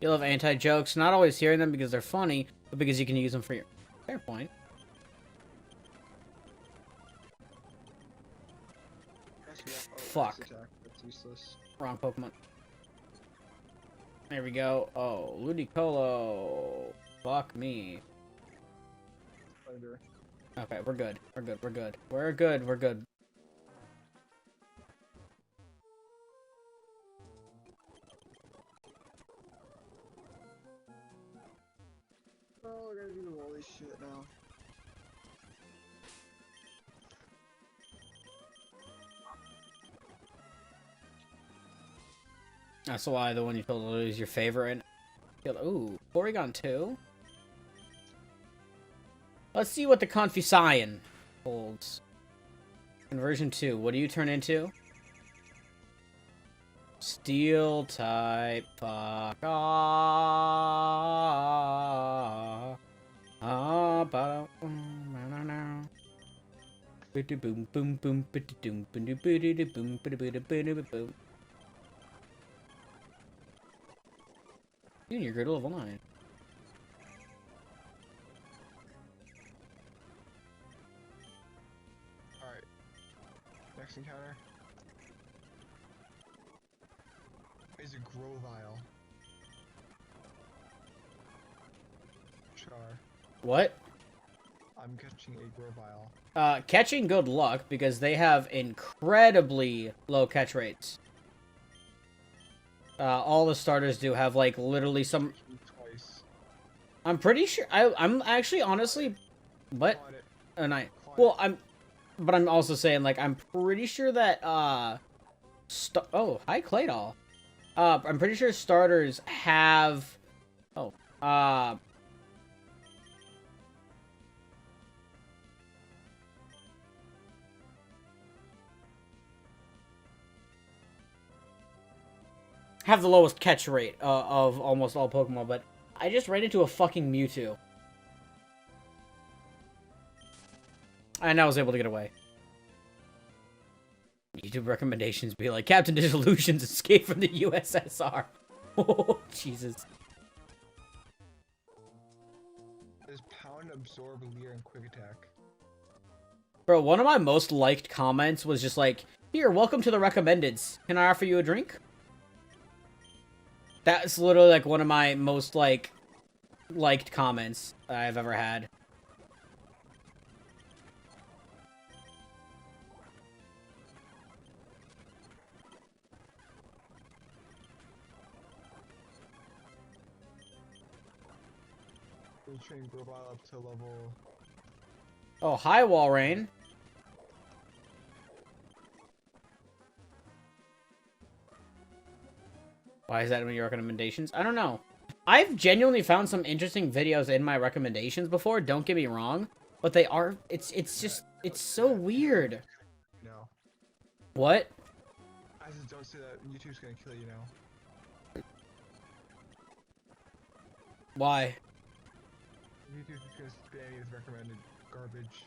You love anti-jokes. Not always hearing them because they're funny, but because you can use them for your... Fair point. Fuck. That's useless. Wrong Pokemon. There we go. Oh, Ludicolo. Fuck me. Okay, we're good. We're good. We're good. We're good. We're good. Oh, we're gonna do all this shit now. That's why the one you told Lily is your favorite. Ooh, Porygon 2. Let's see what the Confucian holds. Conversion 2. What do you turn into? Steel type. Fuck off. Boom boom boom boom boom boom. Dude, you're good level 9. Alright. Next encounter is a Grovyle. Char. What? I'm catching a Grovyle. Catching good luck, because they have incredibly low catch rates. All the starters do have, like, literally some... Twice. I'm pretty sure... I'm actually, honestly... What? Caught it. And Caught well, it. I'm... but I'm also saying, like, I'm pretty sure that, oh, hi, Claydoll. I'm pretty sure starters have, have the lowest catch rate of almost all Pokemon, but I just ran into a fucking Mewtwo. And I was able to get away. YouTube recommendations be like, Captain Disillusion's escape from the USSR. Oh, Jesus. There's Pound, Absorb, Leer, and Quick Attack. Bro, one of my most liked comments was just like, here, welcome to the recommendeds. Can I offer you a drink? That's literally like one of my most like liked comments I've ever had. We train Grovyle up to level. Oh, hi, Walrein. Why is that in your recommendations? I don't know. I've genuinely found some interesting videos in my recommendations before, don't get me wrong. But they are, it's just, it's so weird. No. What? I just don't say that. YouTube's gonna kill you now. Why? YouTube's just gonna spam you with recommended garbage.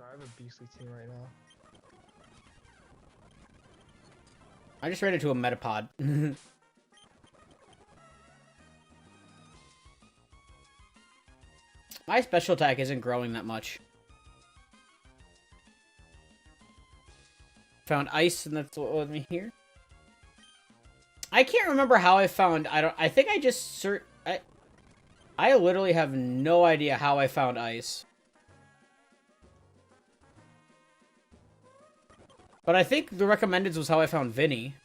I have a beastly team right now. I just ran into a Metapod. My special attack isn't growing that much. Found ice, and that's what led me here. I can't remember how I found. I think I just I literally have no idea how I found ice. But I think the recommendeds was how I found Vinny.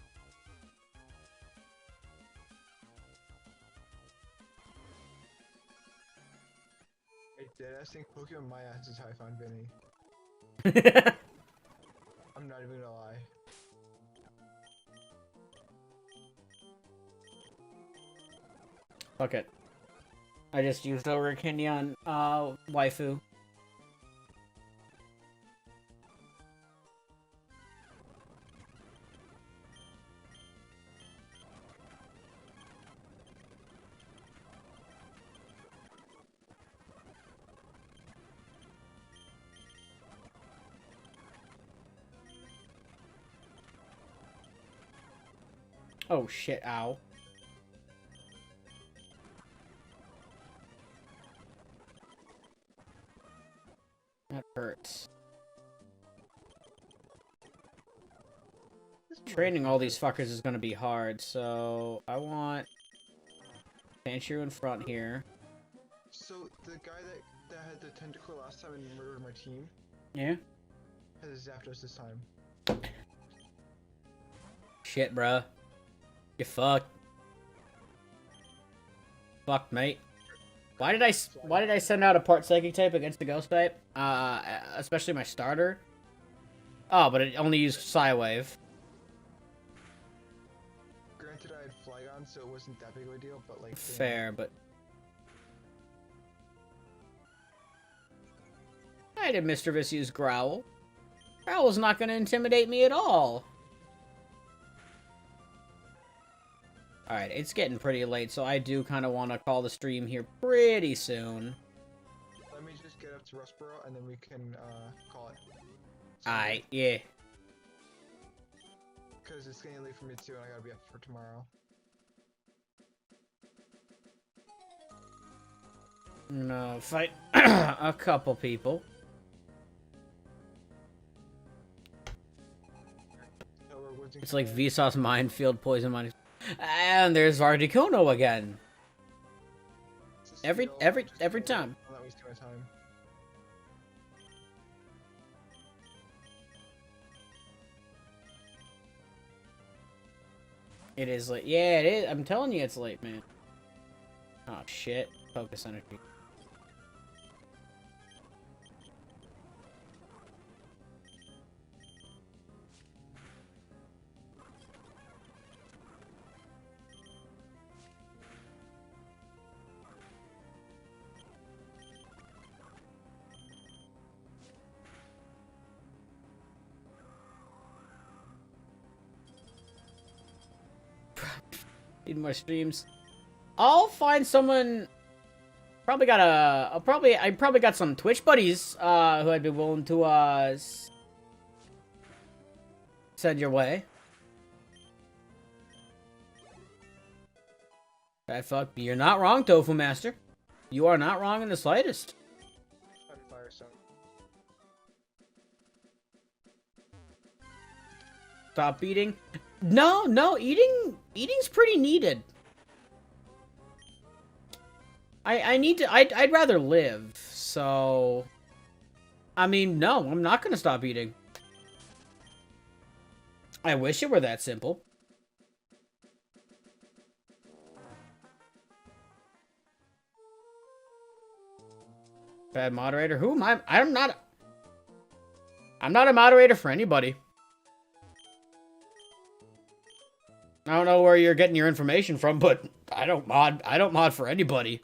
I think Pokemon My Ass is how I found Vinny. I'm not even gonna lie. Fuck it. I just used over candy on waifu. Oh shit, ow. That hurts. Training all these fuckers is gonna be hard, so I want Fanchu in front here. So the guy that had the tentacle last time and murdered my team Yeah? has zapped us this time. Shit, bruh. You fucked. Fuck, mate. Why did I send out a part psychic type against the ghost type? Especially my starter. Oh, but it only used Psywave. Granted, I had Flygon, so it wasn't that big of a deal, but like... Fair, but... I did Mischievous use Growl. Growl's not gonna intimidate me at all. Alright, it's getting pretty late, so I do kind of want to call the stream here pretty soon. Let me just get up to Rustboro, and then we can, call it. Alright, yeah. Because it's getting late for me too, and I gotta be up for tomorrow. No, fight a couple people. It's like Vsauce Minefield, Poison Mine. And there's Articuno again. Every time. That wasting my time. It is late. Yeah, it is. I'm telling you, it's late, man. Oh shit. Focus energy. Need more streams. I'll find someone. Probably got I probably got some Twitch buddies who I'd be willing to send your way. That fuck, you're not wrong, Tofu Master. You are not wrong in the slightest. Fire some. Stop eating. No, eating's pretty needed. I'd rather live, so... I mean, no, I'm not gonna stop eating. I wish it were that simple. Bad moderator? Who am I? I'm not a moderator for anybody. I don't know where you're getting your information from, but I don't mod for anybody.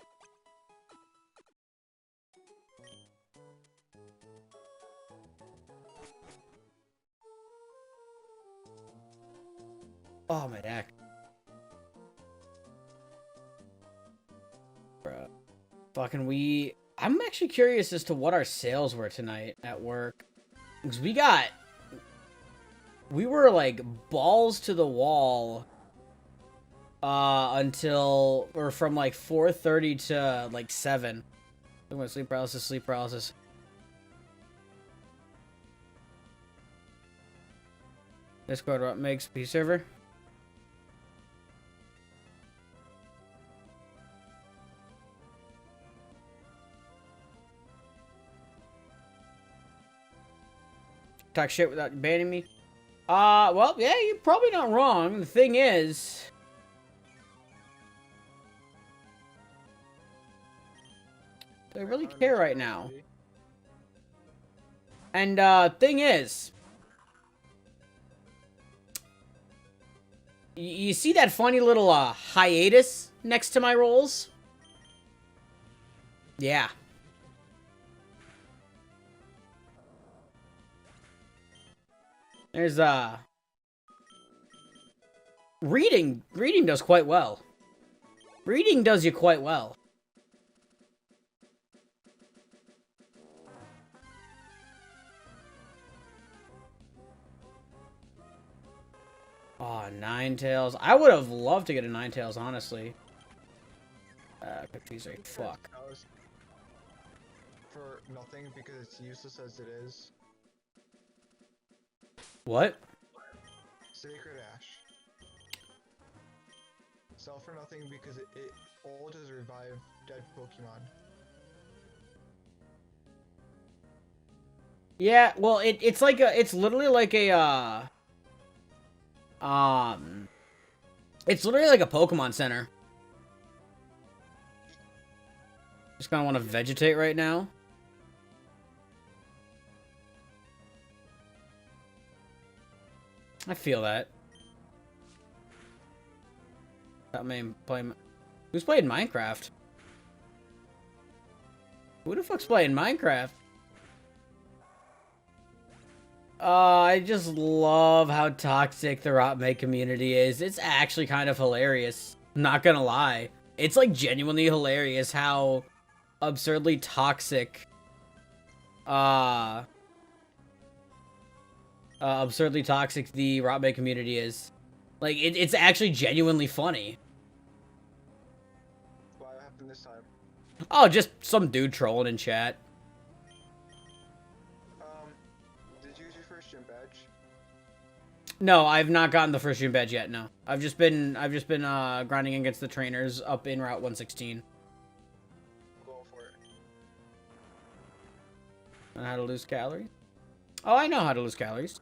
Oh, my neck. Bruh. Fucking I'm actually curious as to what our sales were tonight at work. Because we were like balls to the wall until, or from like 4:30 to like 7. Look at sleep paralysis. Discord makes P server. Talk shit without banning me. Well, yeah, you're probably not wrong. The thing is, do I really care right now? And, thing is, you see that funny little, hiatus next to my rolls? Yeah. There's, reading does quite well. Reading does you quite well. Oh, Ninetales. I would have loved to get a Ninetales, honestly. Confusing. Fuck. For nothing because it's useless as it is. What? Sacred Ash. Sell for nothing because it all does revive dead Pokemon. Yeah, well, it's like it's literally like a, it's literally like a Pokemon Center. Just gonna want to vegetate right now. I feel that. Who's playing Minecraft? Who the fuck's playing Minecraft? I just love how toxic the Rotmate community is. It's actually kind of hilarious. Not gonna lie. It's like genuinely hilarious how absurdly toxic the Rotmate community is. Like, it's actually genuinely funny. What happened this time? Oh, just some dude trolling in chat. Did you use your first gym badge? No, I've not gotten the first gym badge yet, no. I've just been grinding against the trainers up in Route 116. Go for it. On how to lose calories. Oh, I know how to lose calories.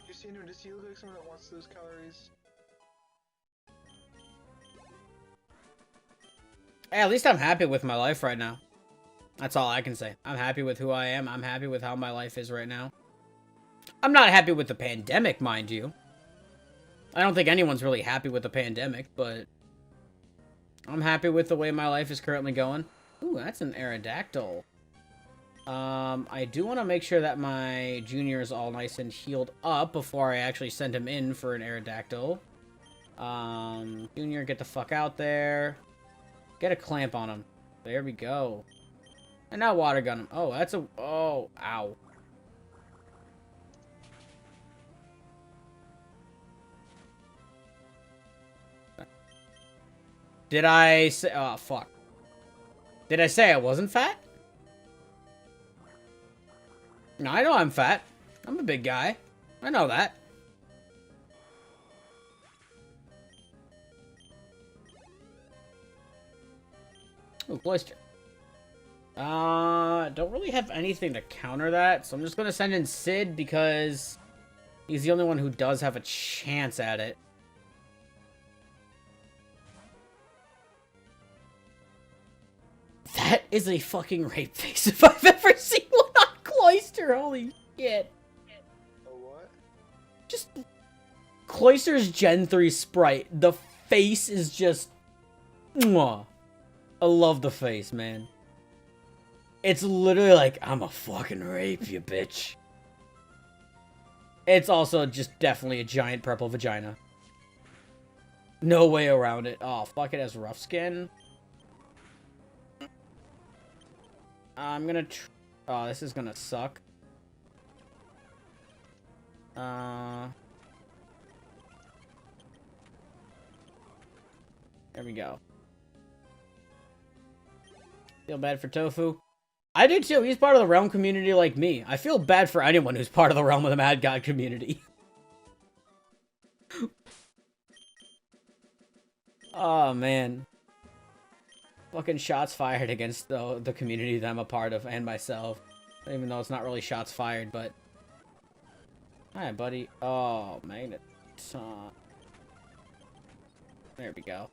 You seen him? Does he look like someone that wants to lose calories? Hey, at least I'm happy with my life right now. That's all I can say. I'm happy with who I am. I'm happy with how my life is right now. I'm not happy with the pandemic, mind you. I don't think anyone's really happy with the pandemic, but I'm happy with the way my life is currently going. Ooh, that's an Aerodactyl. I do want to make sure that my junior is all nice and healed up before I actually send him in for an Aerodactyl. Junior, get the fuck out there. Get a clamp on him. There we go. And now water gun him. Oh, that's a... Oh, ow. Did I say... Oh, fuck. Did I say I wasn't fat? No, I know I'm fat. I'm a big guy. I know that. Ooh, Cloister. Don't really have anything to counter that, so I'm just gonna send in Sid because he's the only one who does have a chance at it. That is a fucking rape face if I've ever seen one on Cloister. Holy shit. A what? Just Cloister's Gen 3 sprite. The face is just... Mwah. I love the face, man. It's literally like, I'm a fucking rape you, bitch. It's also just definitely a giant purple vagina. No way around it. Oh, fuck, it has rough skin. I'm gonna oh, this is gonna suck. There we go. Feel bad for Tofu. I do too. He's part of the Realm community like me. I feel bad for anyone who's part of the Realm of the Mad God community. Oh, man. Fucking shots fired against the community that I'm a part of and myself. Even though it's not really shots fired, but... Hi, buddy. Oh, magnet. There we go.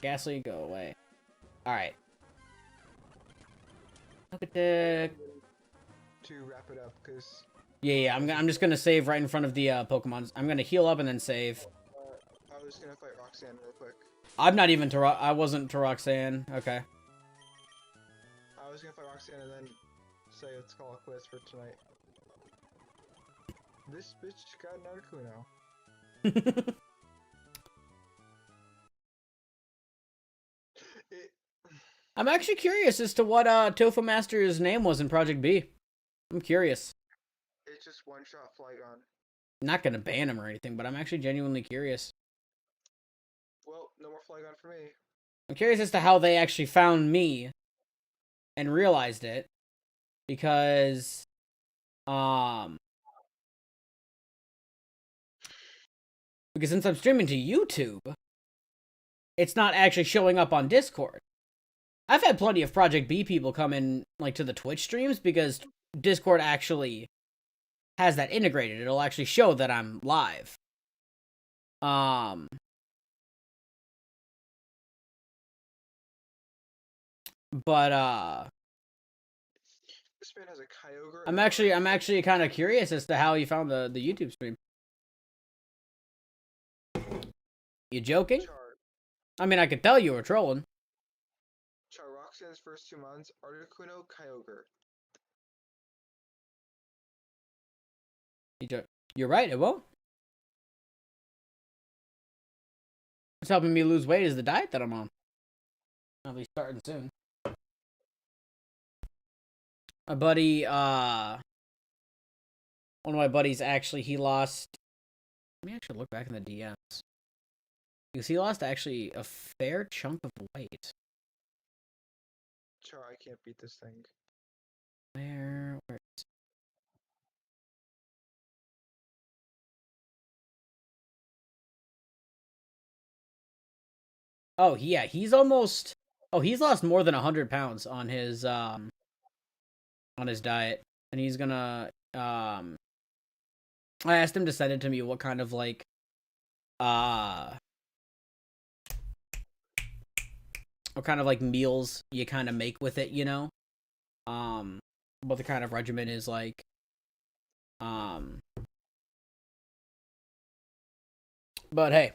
Ghastly, go away. Alright. Look at the... To wrap it up, because... Yeah, I'm just gonna save right in front of the Pokemons. I'm gonna heal up and then save. I was gonna fight Roxanne real quick. I'm not even to I wasn't to Roxanne. Okay. I was gonna fight Roxanne and then say let's call it quits for tonight. This bitch got an Articuno. I'm actually curious as to what Tofu Master's name was in Project B. I'm curious. It's just one-shot Flygon. Not gonna ban him or anything, but I'm actually genuinely curious. Well, no more Flygon for me. I'm curious as to how they actually found me and realized it, because since I'm streaming to YouTube, it's not actually showing up on Discord. I've had plenty of Project B people come in, like, to the Twitch streams, because Discord actually has that integrated. It'll actually show that I'm live. But, This man has a Kyogre. I'm actually kind of curious as to how he found the YouTube stream. You joking? I mean, I could tell you were trolling. Roxanne's first 2 months, Articuno, Kyogre. You're right, it won't. What's helping me lose weight is the diet that I'm on. I'll be starting soon. My buddy, one of my buddies actually, he lost... Let me actually look back in the DMs. Because he lost actually a fair chunk of weight. Char, I can't beat this thing. Where is it? Oh, yeah, he's almost... Oh, he's lost more than 100 pounds on his diet. And he's gonna, I asked him to send it to me what kind of, like, what kind of, like, meals you kind of make with it, you know? What the kind of regimen is like. But hey,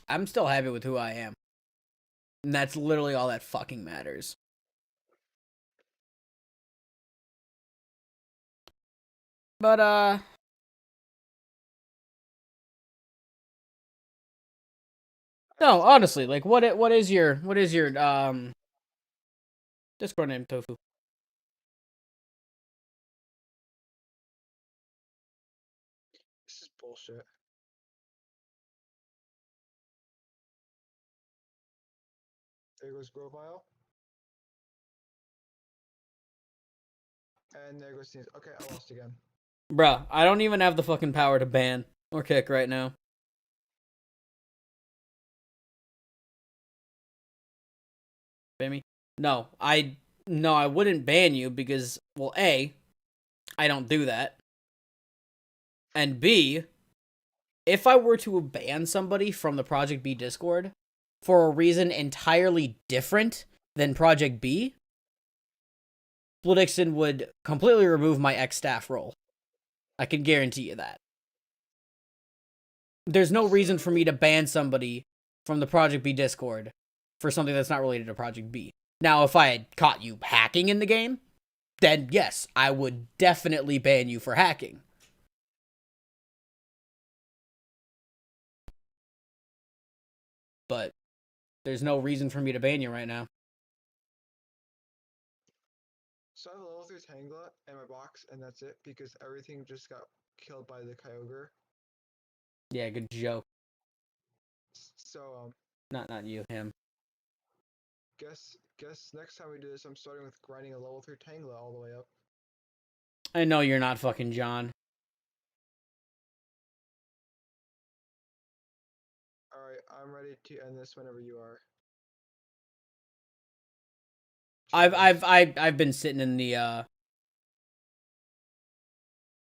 I'm still happy with who I am. And that's literally all that fucking matters. But, no, honestly, like, what is your, Discord name, Tofu? This is bullshit. There goes Grovile. And there goes Sneeze. Okay, I lost again. Bruh, I don't even have the fucking power to ban or kick right now. Ban me? No, I wouldn't ban you because, well, A, I don't do that. And B, if I were to ban somebody from the Project B Discord for a reason entirely different than Project B, Splitixon would completely remove my ex-staff role. I can guarantee you that. There's no reason for me to ban somebody from the Project B Discord for something that's not related to Project B. Now, if I had caught you hacking in the game, then yes, I would definitely ban you for hacking. But there's no reason for me to ban you right now. So I have a level 3 Tangela in my box, and that's it, because everything just got killed by the Kyogre. Yeah, good joke. So, Not you, him. guess next time we do this, I'm starting with grinding a level 3 Tangela all the way up. I know you're not fucking John. Alright, I'm ready to end this whenever you are. I've been sitting in the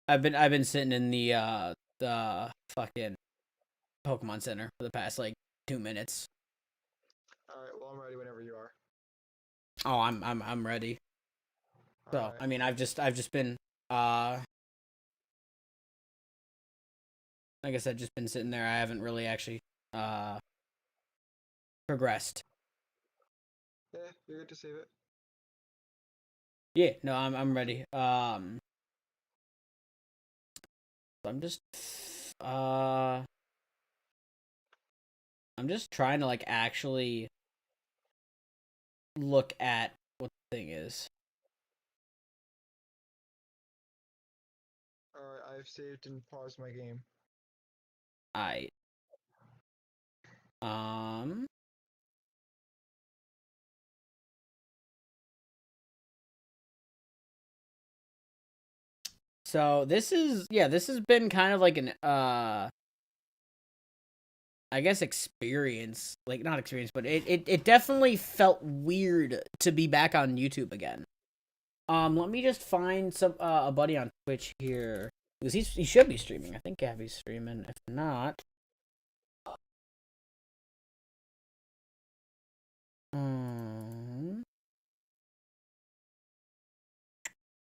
I've been sitting in the fucking Pokemon Center for the past like 2 minutes. Alright, well I'm ready whenever you are. Oh, I'm ready. So, Alright. I mean, I've just been like I said, just been sitting there. I haven't really actually progressed. Yeah, you're good to save it. Yeah, no, I'm ready. I'm just I'm just trying to like actually look at what the thing is. Alright, I've saved and paused my game. I um So this has been kind of like an I guess experience. Like not experience, but it definitely felt weird to be back on YouTube again. Let me just find some a buddy on Twitch here. Because he should be streaming. I think Gabby's streaming. If not.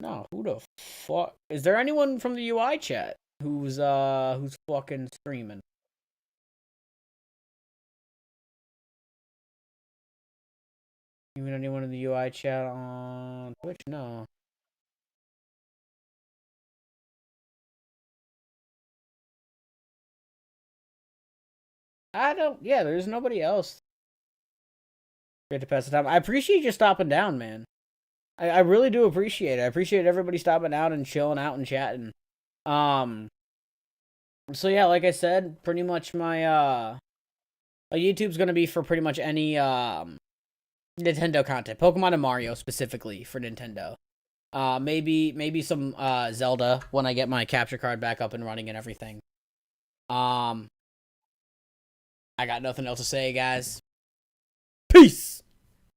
No, who the fuck? Is there anyone from the UI chat who's fucking streaming? Even anyone in the UI chat on Twitch? No. I don't. Yeah, there's nobody else. Great to pass the time. I appreciate you stopping down, man. I really do appreciate it. I appreciate everybody stopping out and chilling out and chatting. So yeah, like I said, pretty much my YouTube's gonna be for pretty much any Nintendo content, Pokemon and Mario specifically for Nintendo. Maybe some Zelda when I get my capture card back up and running and everything. I got nothing else to say, guys. Peace.